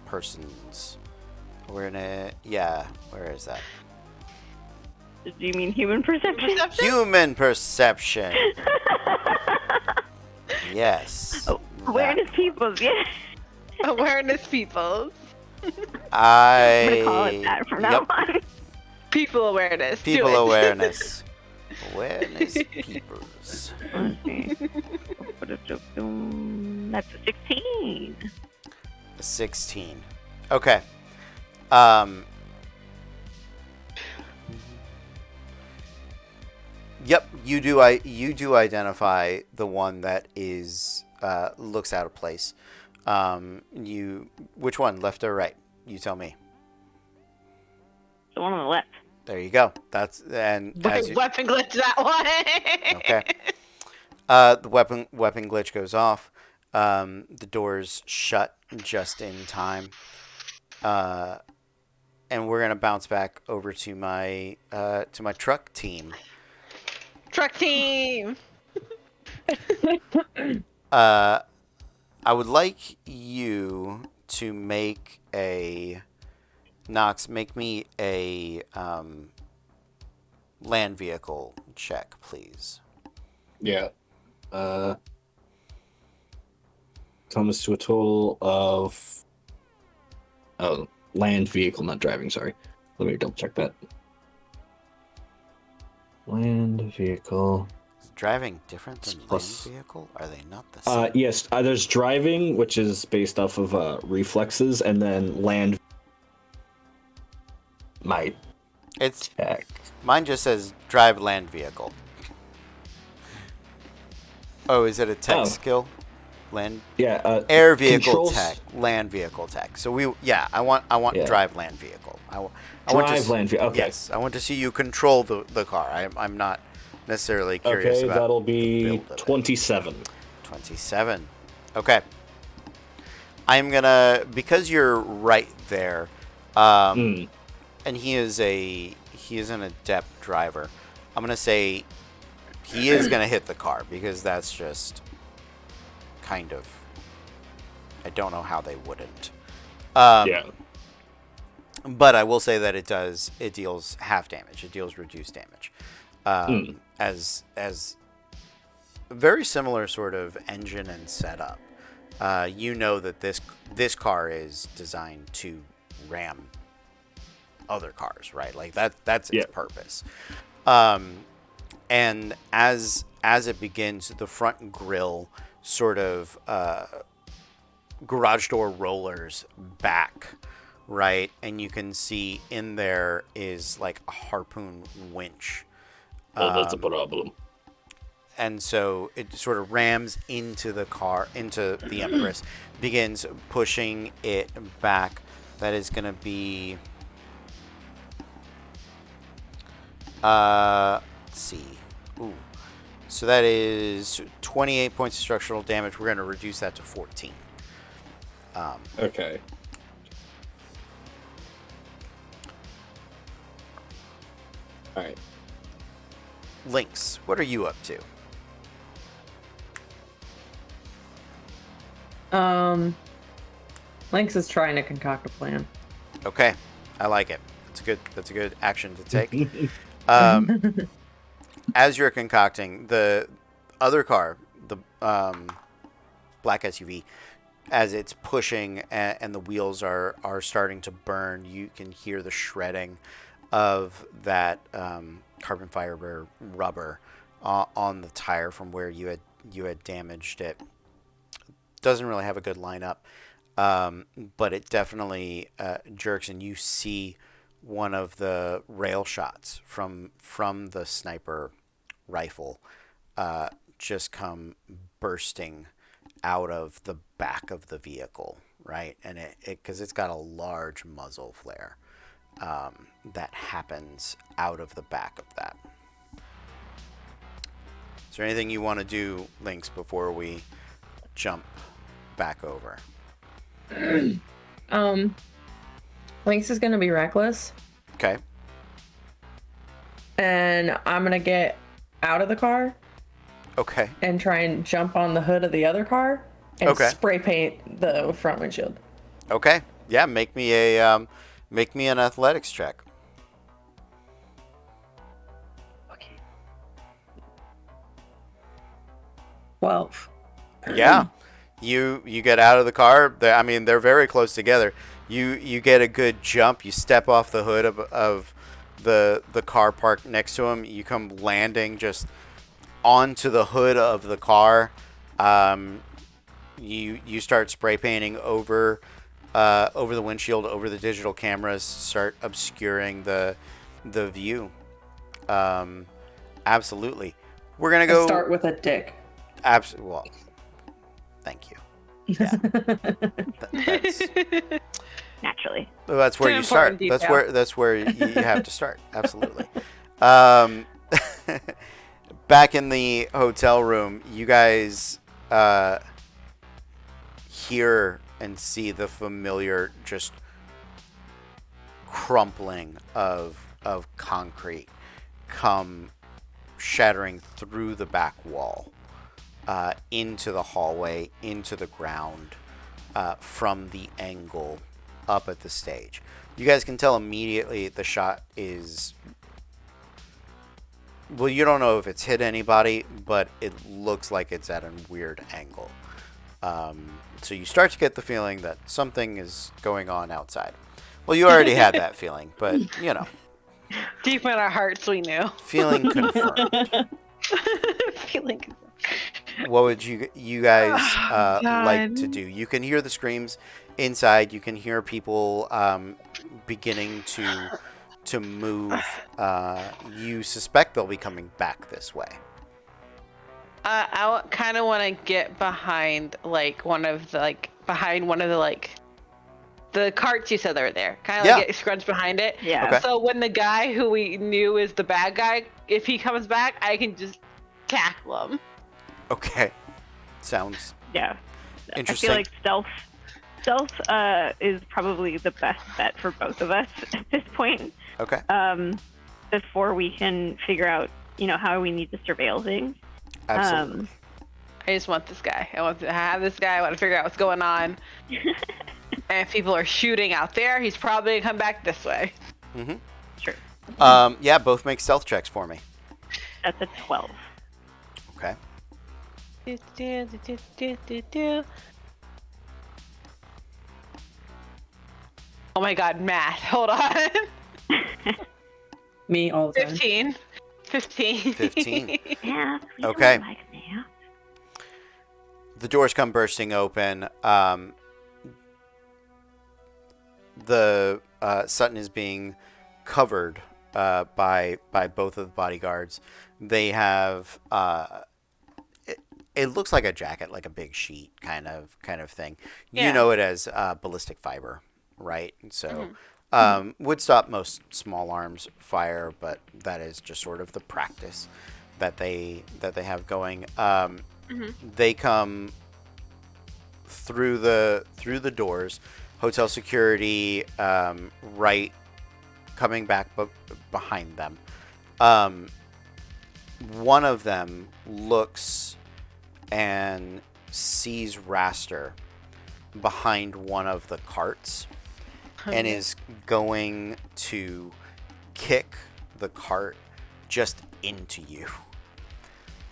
persons. Awareness. Yeah. Where is that? Do you mean human perception? Perception? Human perception. Yes. Oh, awareness peoples, yeah. Awareness peoples. I'm I'm gonna call it that from now on. People awareness. Do People it. awareness. Awareness peoples. Let's see. That's a 16. 16. Okay. Yep, you do identify the one that is looks out of place. Which one, left or right? You tell me. The one on the left. There you go. That's and as you, Weapon glitch that one. okay. The weapon glitch goes off. The doors shut just in time. And we're gonna bounce back over to my truck team. Truck team. I would like you to make a Knox. Make me a land vehicle check, please. Yeah. Comes to a total of land vehicle, not driving. Sorry. Let me double check that. Land vehicle. Is driving different than Plus- land vehicle? Are they not the same? Yes. There's driving, which is based off of reflexes, and then land. My It's tech. mine just says drive land vehicle. Oh, is it a tech Oh. skill? Land Yeah. air vehicle controls- tech, land vehicle tech. So I want Yeah. drive land vehicle. I want Drive land vehicle. Okay. Yes, I want to see you control the car. I'm not necessarily curious Okay, about that'll the be build of it. 27. 27. Okay. I'm gonna, because you're right there, and he is an adept driver. I'm gonna say he is gonna hit the car because that's just kind of. I don't know how they wouldn't. Yeah. But I will say that it deals half damage. It deals reduced damage. As very similar sort of engine and setup. You know that this car is designed to ram other cars, right? Like that's its purpose. And as it begins, the front grille sort of garage door rollers back, right? And you can see in there is like a harpoon winch. Oh, that's a problem. And so it sort of rams into the car, into the Empress, begins pushing it back. That is going to be... let's see. Ooh. So that is 28 points of structural damage. We're going to reduce that to 14. Okay. All right. Lynx, what are you up to? Lynx is trying to concoct a plan. Okay, I like it. That's a good action to take. As you're concocting, the other car, the black SUV, as it's pushing and the wheels are starting to burn, you can hear the shredding of that carbon fiber rubber on the tire from where you had damaged it. Doesn't really have a good lineup, but it definitely jerks, and you see one of the rail shots from the sniper rifle just come bursting out of the back of the vehicle, right? And it because it's got a large muzzle flare that happens out of the back of that. Is there anything you want to do, Lynx, before we jump back over? Lynx is gonna be reckless, Okay. and I'm gonna get out of the car Okay. and try and jump on the hood of the other car and Okay. spray paint the front windshield. Okay. Yeah. Make me an athletics check. Okay. 12. Yeah. You get out of the car. They're very close together. You get a good jump. You step off the hood of the car parked next to him. You come landing just onto the hood of the car. You start spray painting over the windshield, over the digital cameras. Start obscuring the view. Absolutely. We're gonna go Start with a dick. Absolutely. Well, thank you. Yeah. Naturally. That's where It's an you start. important detail. That's where you have to start. Absolutely. Back in the hotel room, you guys hear and see the familiar just crumpling of concrete come shattering through the back wall into the hallway, into the ground from the angle up at the stage. You guys can tell immediately the shot is... Well, you don't know if it's hit anybody, but it looks like it's at a weird angle. So you start to get the feeling that something is going on outside. Well, you already had that feeling, but, you know. Deep in our hearts, we knew. Feeling confirmed. Feeling confirmed. What would you guys like God. to do? You can hear the screams inside. You can hear people beginning to move. You suspect they'll be coming back this way. I kind of want to get behind one of the the carts you said that were there. Kind of get scrunched behind it. Yeah. Okay. So when the guy who we knew is the bad guy, if he comes back, I can just tackle him. Okay. Sounds Yeah. interesting. I feel like stealth is probably the best bet for both of us at this point. Okay. Before we can figure out, how we need to surveil things. Absolutely. I just want this guy. I want to have this guy. I want to figure out what's going on. And if people are shooting out there, he's probably going to come back this way. Mm-hmm. Sure. Yeah, both make stealth checks for me. That's a 12. Okay. Oh my god, math. Hold on. Me all the time. 15. 15. Yeah. we Okay. don't like math. The doors come bursting open. The Sutton is being covered by both of the bodyguards. They have it looks like a jacket, like a big sheet kind of thing. Yeah. You know it as ballistic fiber, right? So would stop most small arms fire, but that is just sort of the practice that they have going. They come through the doors. Hotel security right coming back behind them. One of them looks and sees Raster behind one of the carts and is going to kick the cart just into you.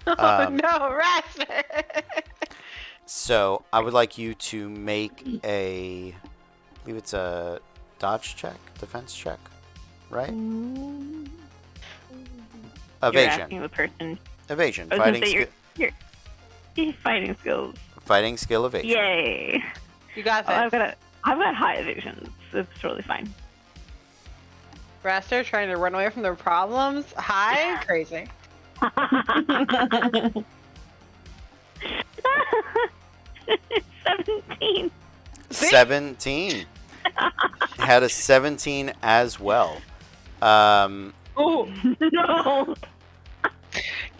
Oh no, Raster! So I would like you to make I believe it's a dodge check, defense check, right? You're Evasion. asking the person. Evasion. I was Fighting gonna say skill. your fighting skills. Fighting skill evasion. Yay! You got Oh, this. I've got high evasion. It's totally fine. Raster trying to run away from their problems. Hi, crazy. 17. 17. Had a 17 as well. Oh, No.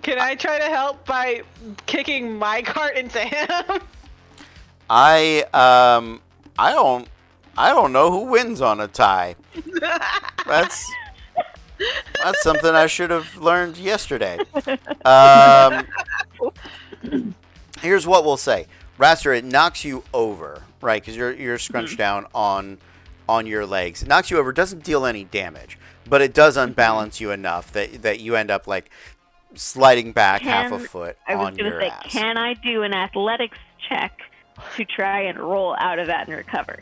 can I try to help by kicking my cart into him? I don't know who wins on a tie. That's something I should have learned yesterday. Here's what we'll say. Raster, it knocks you over, right? Because you're scrunched down on your legs. It knocks you over, doesn't deal any damage, but it does unbalance you enough that you end up like sliding back half a foot I was on gonna your say, ass. can I do an athletics check to try and roll out of that and recover?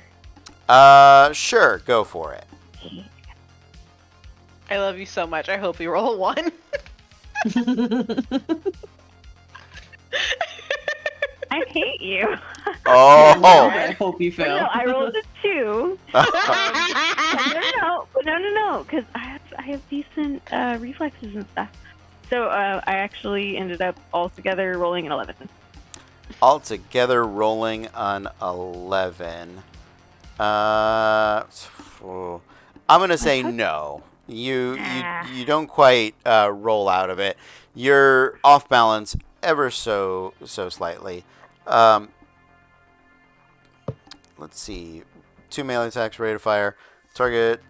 Sure, go for it. I love you so much. I hope you roll a 1. I hate you. Oh, I hope you But fail. no, I rolled a 2. No, because I have decent reflexes and stuff. So I actually ended up altogether rolling an 11. altogether rolling an 11. I'm gonna say no. You don't quite roll out of it. You're off balance ever so slightly. let's see. 2 melee attacks, rate of fire. Target,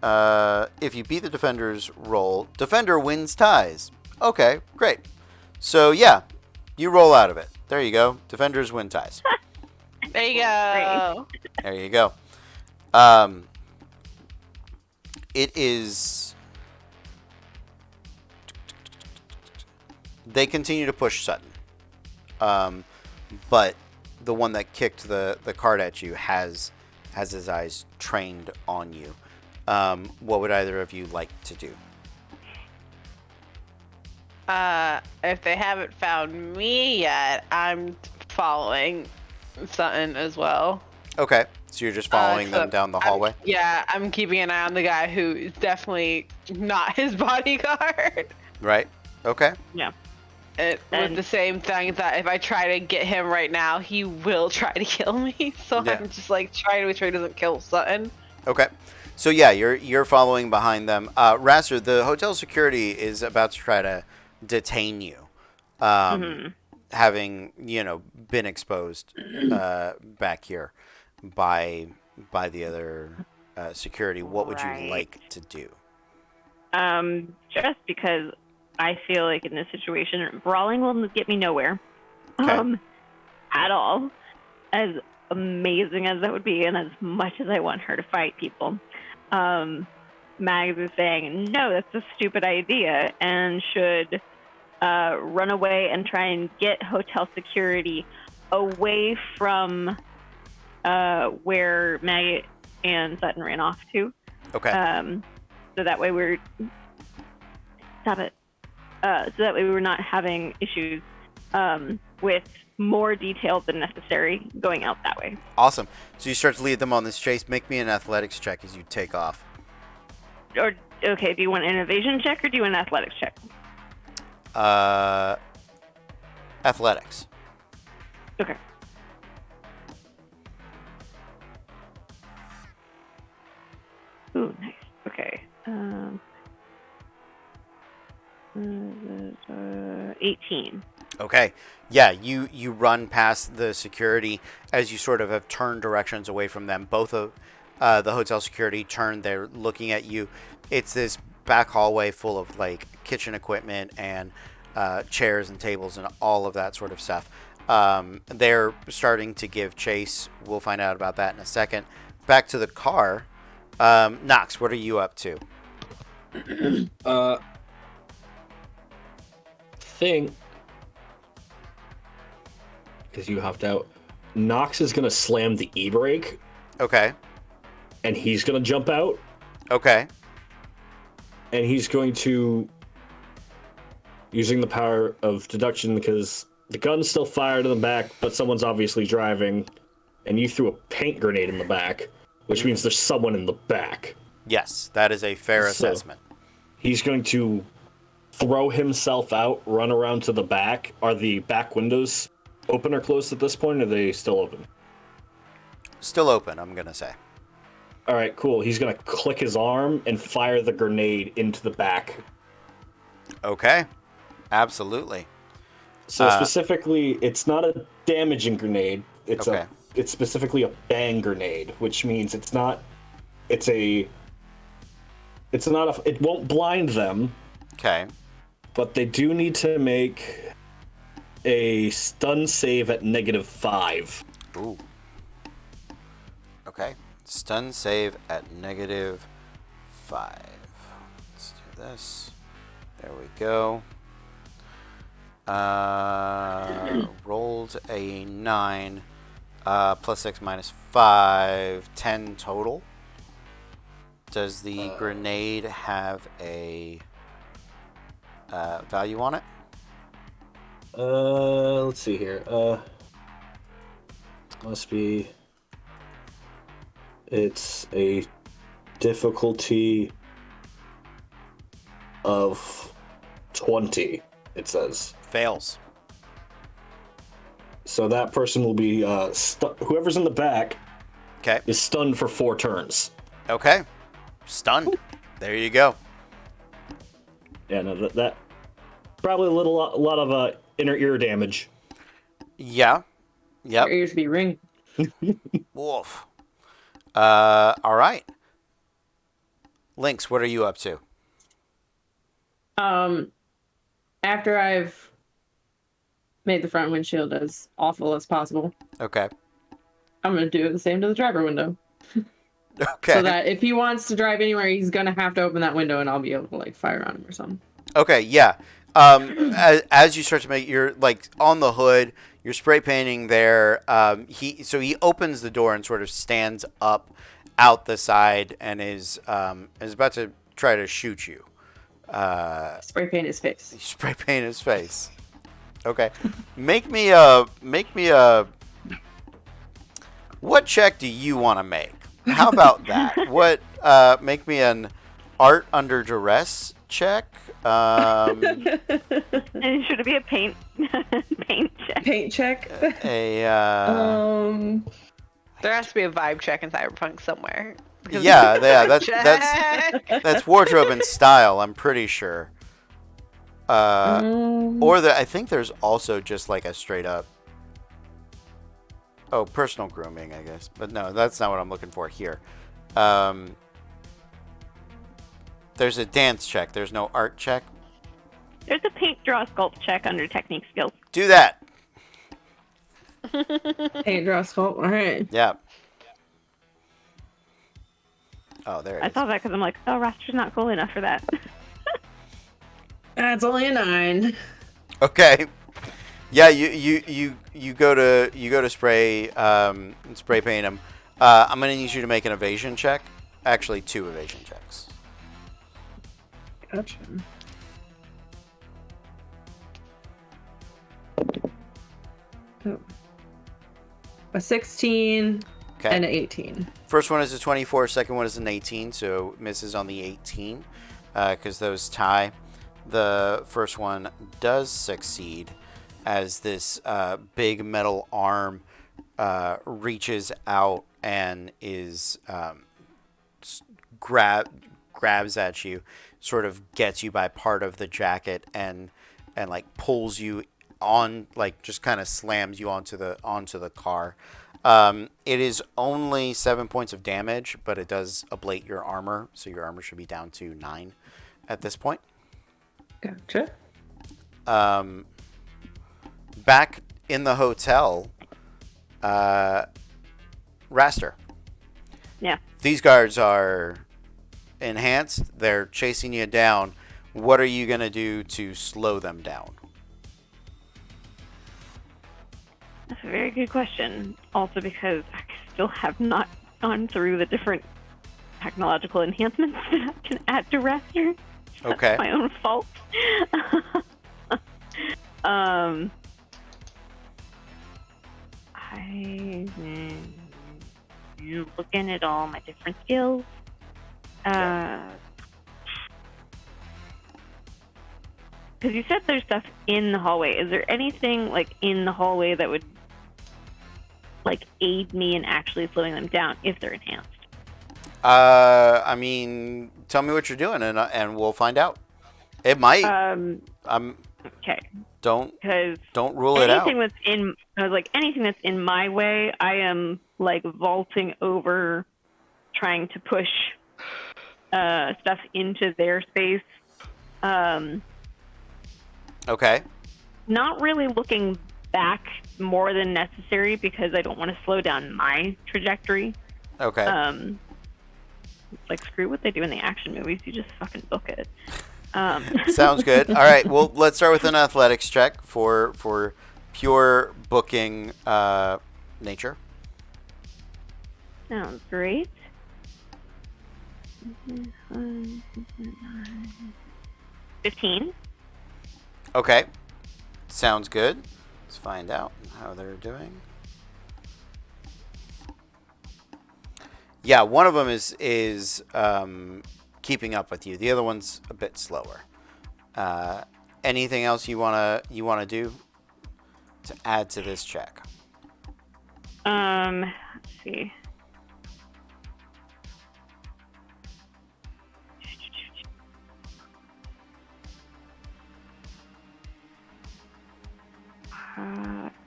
if you beat the defender's roll, defender wins ties. Okay, great. So, yeah, you roll out of it. There you go. Defenders win ties. There you go. There you go. It is... They continue to push Sutton. But the one that kicked the card at you has his eyes trained on you. What would either of you like to do? If they haven't found me yet, I'm following Sutton as well. Okay, so you're just following them down the hallway? I'm keeping an eye on the guy who is definitely not his bodyguard. Right, okay. Yeah. With the same thing that if I try to get him right now, he will try to kill me. So Yeah. I'm just like trying to make sure he doesn't kill Sutton. Okay. So yeah, you're following behind them. Rasser, the hotel security is about to try to detain you, having been exposed back here by the other security. What would you like to do? Just because I feel like in this situation, brawling will get me nowhere. Okay. At all. As amazing as that would be, and as much as I want her to fight people. Mags is saying, no, that's a stupid idea, and should run away and try and get hotel security away from where Maggie and Sutton ran off to. Okay. So that way we're... Stop it. So that way we're not having issues with more detail than necessary going out that way. Awesome. So you start to lead them on this chase. Make me an athletics check as you take off. Or, okay, do you want an evasion check or do you want an athletics check? Athletics. Okay. Ooh, nice. Okay. 18. Okay. Yeah, you run past the security as you sort of have turned directions away from them. Both of the hotel security turned. They're looking at you. It's this back hallway full of like kitchen equipment and chairs and tables and all of that sort of stuff. They're starting to give chase. We'll find out about that in a second. Back to the car. Knox, what are you up to? Think, because you hopped out, Knox is going to slam the e-brake. Okay. And he's going to jump out. Okay. And he's going to, using the power of deduction, because the gun's still fired in the back, but someone's obviously driving, and you threw a paint grenade in the back, which means there's someone in the back. Yes, that is a fair assessment. He's going to throw himself out, run around to the back. Are the back windows open or closed at this point, or are they still open? Still open, I'm going to say. All right, cool. He's going to click his arm and fire the grenade into the back. Okay. Absolutely. So specifically, it's not a damaging grenade. It's okay. It's specifically a bang grenade, which means it won't blind them. Okay. But they do need to make a stun save at -5. Ooh. Okay. Stun save at -5. Let's do this. There we go. Rolled a 9. +6 -5. 10 total. Does the grenade have a value on it? Let's see here. Must be. It's a difficulty of 20, it says. Fails. So that person will be whoever's in the back. Okay. Is stunned for 4 turns. Okay. Stunned. There you go. Yeah, no, that probably a lot of inner ear damage. Yeah. Yep. Your ears be ring. Wolf. All right. Lynx, what are you up to? After I've made the front windshield as awful as possible, Okay. I'm gonna do the same to the driver window. Okay. So that if he wants to drive anywhere, he's gonna have to open that window, and I'll be able to like fire on him or something. Okay, yeah. As you start to make, you're like on the hood. You're spray painting there. He opens the door and sort of stands up out the side and is about to try to shoot you. Spray paint his face. Spray paint his face. Okay, make me a. What check do you want to make? How about that? What? Make me an art under duress check. And should it be a paint check? Paint check. There has to be a vibe check in Cyberpunk somewhere. Yeah. That's Check. that's wardrobe and style. I'm pretty sure. I think there's also just like a straight up. Oh, personal grooming, I guess. But no, that's not what I'm looking for here. There's a dance check. There's no art check. There's a paint, draw, sculpt check under technique skills. Do that. Paint, draw, sculpt. All right. Yeah. Oh, there it I is. thought that because I'm like, oh, Raster's not cool enough for that. That's only a 9. Okay. Yeah, you go to spray paint him. I'm gonna need you to make an evasion check. Actually, 2 evasion checks. Gotcha. Oh. A 16 Okay. and an 18. First one is a 24. Second one is an 18. So misses on the 18 because those tie. The first one does succeed as this big metal arm reaches out and is grabs at you, sort of gets you by part of the jacket and like pulls you on, like just kind of slams you onto the car. It is only 7 points of damage, but it does ablate your armor, so your armor should be down to 9 at this point. Gotcha. Back in the hotel, Raster. Yeah. These guards are enhanced. They're chasing you down. What are you going to do to slow them down? That's a very good question. Also because I still have not gone through the different technological enhancements that I can add to Raster. Okay. That's my own fault. I'm looking at all my different skills. Because you said there's stuff in the hallway. Is there anything like in the hallway that would like aid me in actually slowing them down if they're enhanced? I mean, tell me what you're doing, and we'll find out. It might. Okay. Don't rule it out. Anything that's in, I was like, anything that's in my way, I am like vaulting over, trying to push stuff into their space. Okay. Not really looking back more than necessary because I don't want to slow down my trajectory. Okay. Like screw what they do in the action movies. You just fucking book it. Sounds good. All right. Well, let's start with an athletics check for pure booking nature. Sounds great. 15. Okay. Sounds good. Let's find out how they're doing. Yeah, one of them is keeping up with you. The other one's a bit slower. Anything else you wanna do to add to this check? Let's see.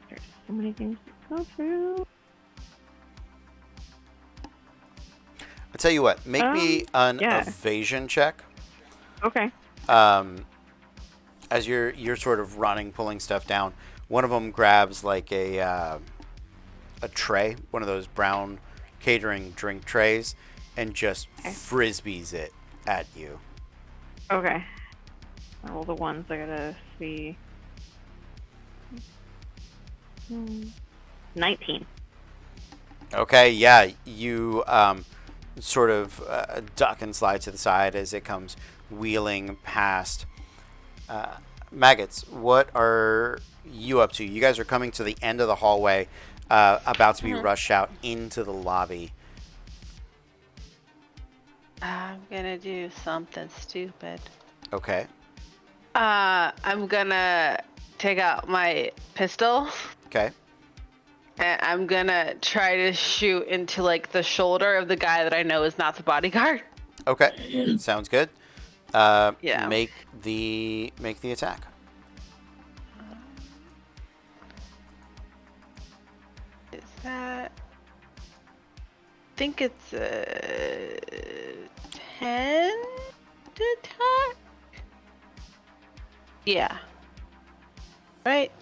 There's so many things to go through. tell you what. Make me an yeah. evasion check. Okay. As you're sort of running, pulling stuff down. One of them grabs like a tray, one of those brown catering drink trays, and just frisbees it at you. Okay. All the ones I gotta see. 19. Okay, yeah, you sort of duck and slide to the side as it comes wheeling past. Maggots, what are you up to? You guys are coming to the end of the hallway, about to be rushed out into the lobby. I'm gonna do something stupid. Okay. I'm gonna take out my pistol Okay. and I'm gonna try to shoot into like the shoulder of the guy that I know is not the bodyguard. Okay. Sounds good. Yeah. Make the attack. Is that? I think it's a 10 to attack. Yeah. Right?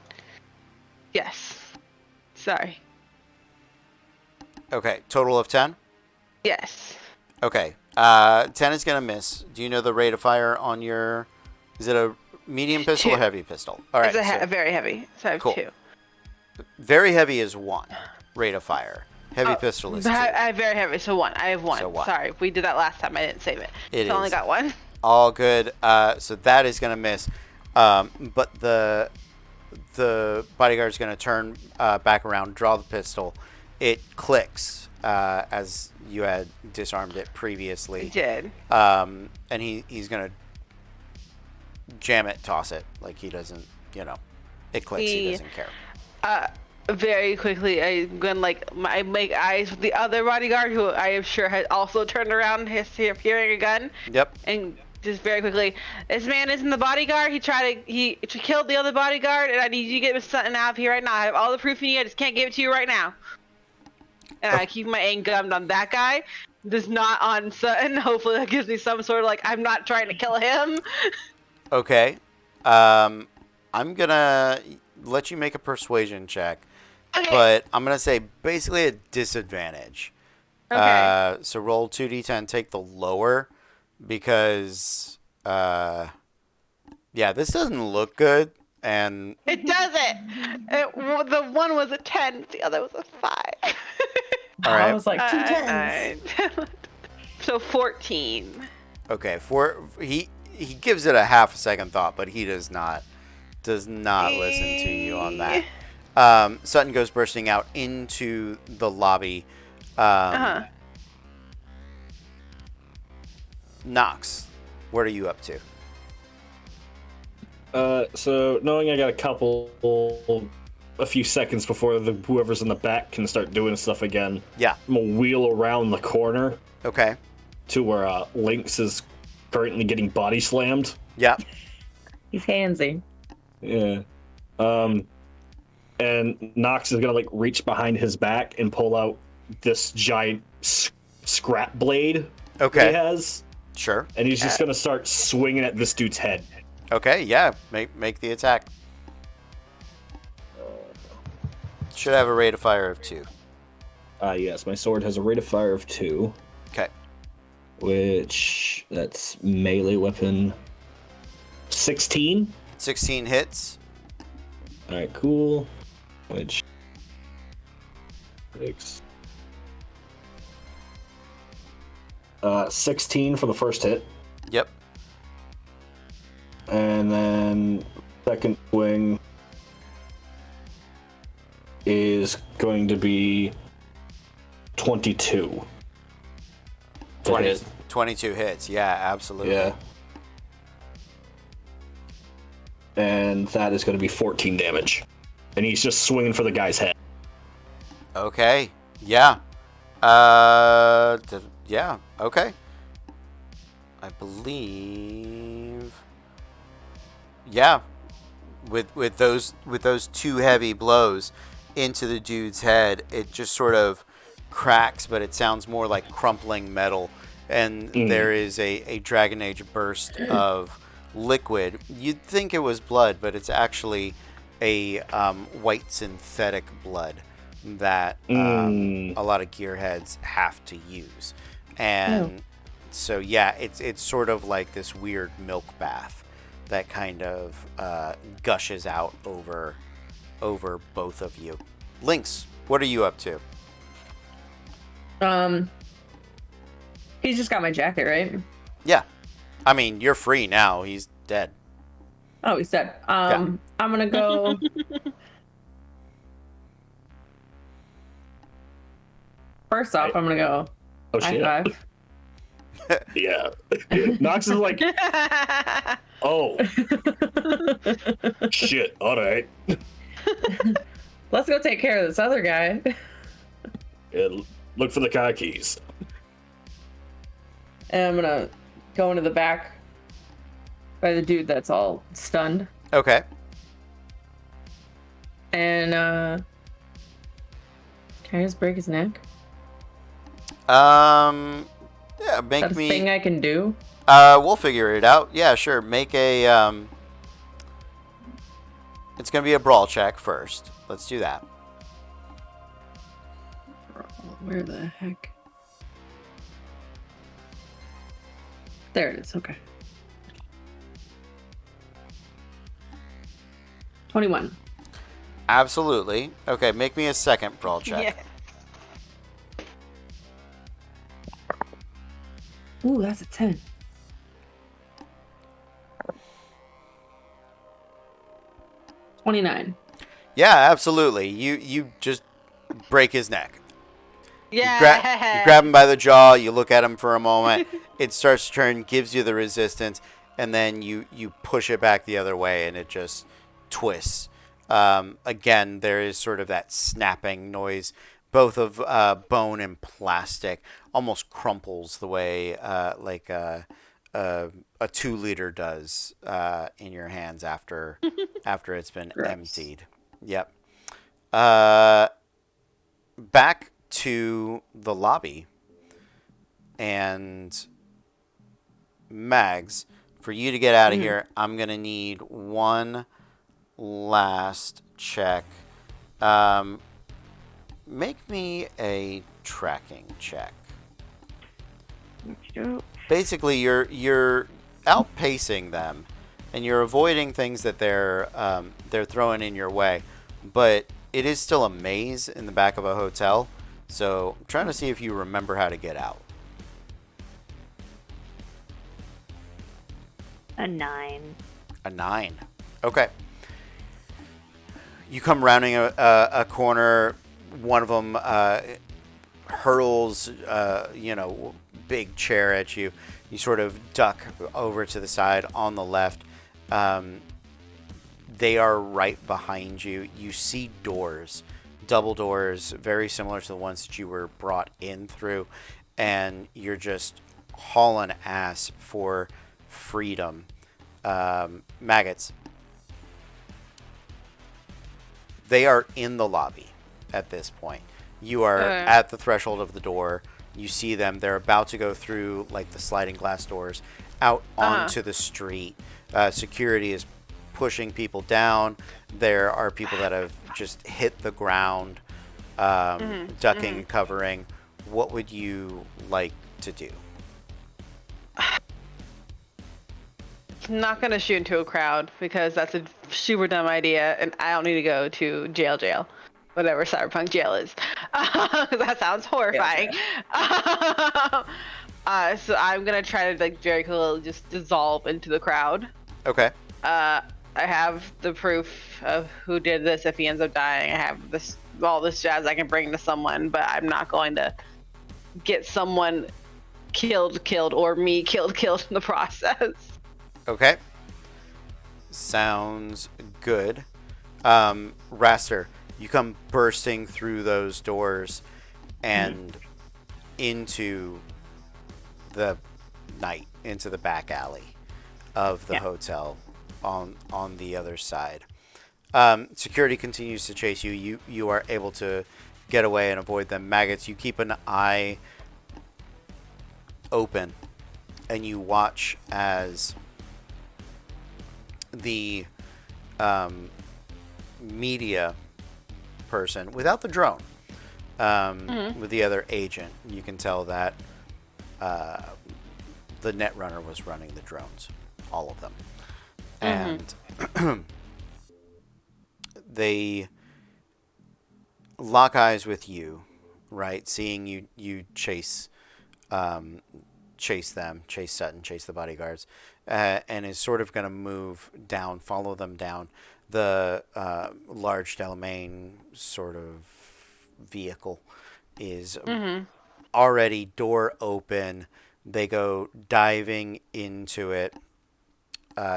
Yes. Sorry. Okay. Total of 10? Yes. Okay. 10 is going to miss. Do you know the rate of fire on your... Is it a medium pistol or 2. heavy pistol? All right. It's very heavy. So I have Cool. 2. Very heavy is 1 rate of fire. Heavy pistol is 2. I have very heavy, so 1. I have 1. So 1. Sorry, we did that last time. I didn't save it. It so I only is. got 1. All good. So that is going to miss. But the bodyguard is going to turn back around, draw the pistol. It clicks as you had disarmed it previously. He did. And he's going to jam it, toss it. Like he doesn't, it clicks. He doesn't care. Very quickly, I'm gonna I make eyes with the other bodyguard, who I am sure has also turned around, hearing a gun. Yep. And just very quickly, this man isn't the bodyguard. He killed the other bodyguard, and I need you to get something out of here right now. I have all the proof you need. I just can't give it to you right now. And I keep my aim gummed on that guy, just not on Sutton. Hopefully, that gives me some sort of I'm not trying to kill him. Okay. I'm gonna let you make a persuasion check. Okay. But I'm going to say basically a disadvantage. Okay. So roll 2d10, take the lower, because, this doesn't look good. And It doesn't. The one was a 10, the other was a 5. all right. I was like, 2 tens. So 14. Okay, he gives it a half a second thought, but he does not listen to you on that. Sutton goes bursting out into the lobby. Knox, what are you up to? So knowing I got a few seconds before whoever's in the back can start doing stuff again. Yeah. I'm gonna wheel around the corner Okay. to where Lynx is currently getting body slammed. Yeah. He's handsy. Yeah. And Knox is gonna reach behind his back and pull out this giant scrap blade Okay. he has, Sure. and he's just gonna start swinging at this dude's head. Okay. Yeah. Make the attack. Should have a rate of fire of 2. Yes, my sword has a rate of fire of 2, Okay. which that's melee weapon 16. 16 hits. All right, cool. Which 16 for the first hit, Yep. and then second swing is going to be 22. to hit. 22 hits. Yeah, absolutely. Yeah. And that is going to be 14 damage. And he's just swinging for the guy's head. Okay. Yeah. Yeah. Okay. I believe. Yeah. With those 2 heavy blows into the dude's head, it just sort of cracks, but it sounds more like crumpling metal. And there is a Dragon Age burst of liquid. You'd think it was blood, but it's actually a white synthetic blood that a lot of gearheads have to use. And so, yeah, it's sort of like this weird milk bath that kind of gushes out over both of you. Lynx, what are you up to? He's just got my jacket, right? Yeah. I mean, you're free now. He's dead. Oh, he's dead. I'm gonna go. First off, I'm gonna go. Oh High shit! five. Yeah. Nox is like, oh shit. All right. Let's go take care of this other guy. Yeah, look for the car keys. And I'm gonna go into the back by the dude that's all stunned. Okay. And can I just break his neck? Yeah, make That's a me. thing I can do. We'll figure it out. Yeah, sure. Make a. It's gonna be a brawl check first. Let's do that. Where the heck? There it is. Okay. 21. Absolutely. Okay, make me a second brawl check. Yeah. Ooh, that's a 10. 29. Yeah, absolutely. You just break his neck. Yeah. You grab him by the jaw. You look at him for a moment. It starts to turn, gives you the resistance, and then you push it back the other way, and it just twists. Again, there is sort of that snapping noise, both of bone and plastic, almost crumples the way like a 2-liter does in your hands after it's been Gross. emptied. Yep. Back to the lobby, and Mags, for you to get out of here, I'm gonna need one last check. Make me a tracking check. Basically, you're outpacing them, and you're avoiding things that they're throwing in your way. But it is still a maze in the back of a hotel, so I'm trying to see if you remember how to get out. A 9. A 9. Okay. You come rounding a corner. One of them hurls, big chair at you. You sort of duck over to the side on the left. They are right behind you. You see doors, double doors, very similar to the ones that you were brought in through, and you're just hauling ass for freedom. Maggots. They are in the lobby at this point. You are at the threshold of the door. You see them. They're about to go through like the sliding glass doors out onto the street. Security is pushing people down. There are people that have just hit the ground, ducking and covering. What would you like to do? I'm not gonna shoot into a crowd because that's a super dumb idea, and I don't need to go to jail, whatever Cyberpunk jail is. That sounds horrifying. So I'm gonna try to like very cool just dissolve into the crowd. Okay. I have the proof of who did this. If he ends up dying, I have all this jazz I can bring to someone, but I'm not going to get someone killed, or me killed in the process. Okay. Sounds good. Raster, you come bursting through those doors and into the night, into the back alley of the hotel on the other side. Security continues to chase you. You are able to get away and avoid them. Maggots, you keep an eye open, and you watch as the media person, without the drone, with the other agent, you can tell that the Netrunner was running the drones, all of them. And they lock eyes with you, right? Seeing you chase them, chase Sutton, chase the bodyguards, and is sort of going to move down, follow them down. The large Delamain sort of vehicle is already door open. They go diving into it.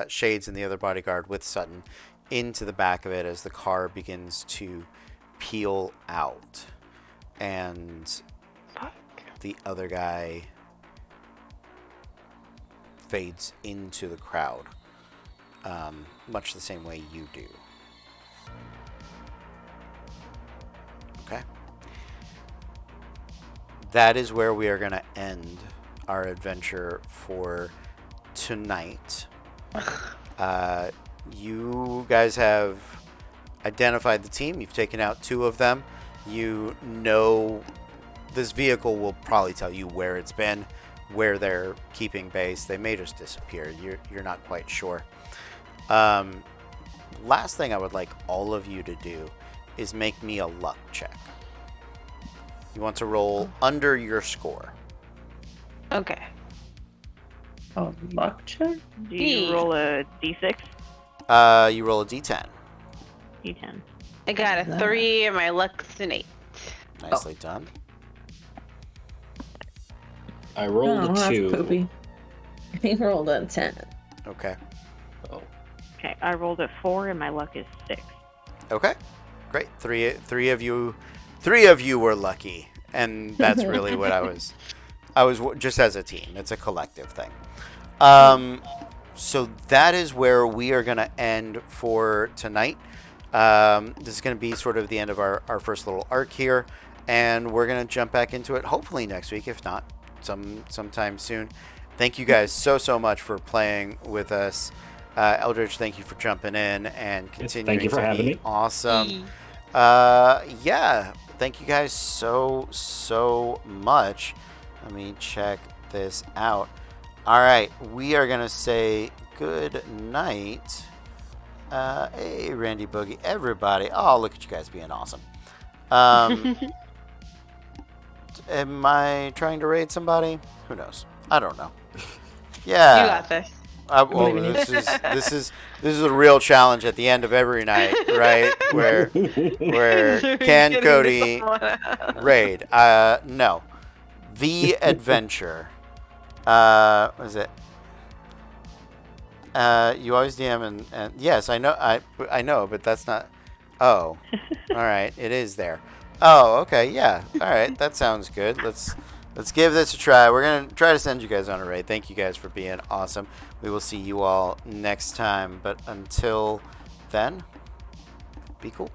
Shades and the other bodyguard with Sutton into the back of it as the car begins to peel out. And the other guy fades into the crowd, much the same way you do. Okay. That is where we are going to end our adventure for tonight. You guys have identified the team. You've taken out 2 of them. You know this vehicle will probably tell you where it's been, where they're keeping base. They may just disappear. You're not quite sure. Last thing I would like all of you to do is make me a luck check. You want to roll under your score. Okay. Oh, luck check? Do you roll a d6? You roll a d10. D10. I got a 3 and my luck's an 8. Nicely done. I rolled a 2. Poopy. He rolled a 10. Okay. Oh. Okay, I rolled a 4 and my luck is 6. Okay. Great. Three of you were lucky, and that's really what I was just as a team. It's a collective thing. So that is where we are going to end for tonight. This is going to be sort of the end of our first little arc here, and we're going to jump back into it hopefully next week, if not sometime soon. Thank you guys so much for playing with us. Eldridge, thank you for jumping in and continuing. Thank you for having me. Awesome. Yeah, thank you guys so much. Let me check this out. All right, we are gonna say good night. Hey, Randy Boogie, everybody. Oh, look at you guys being awesome. Am I trying to raid somebody? Who knows? I don't know. Yeah. You got this. Well, this is a real challenge at the end of every night, right? Where can Cody raid? No, the adventure. What is it? You always DM and yes, I know, but that's not. Oh, all right, it is there. Oh, okay, yeah, all right, that sounds good. Let's give this a try. We're gonna try to send you guys on a raid. Thank you guys for being awesome. We will see you all next time. But until then, be cool.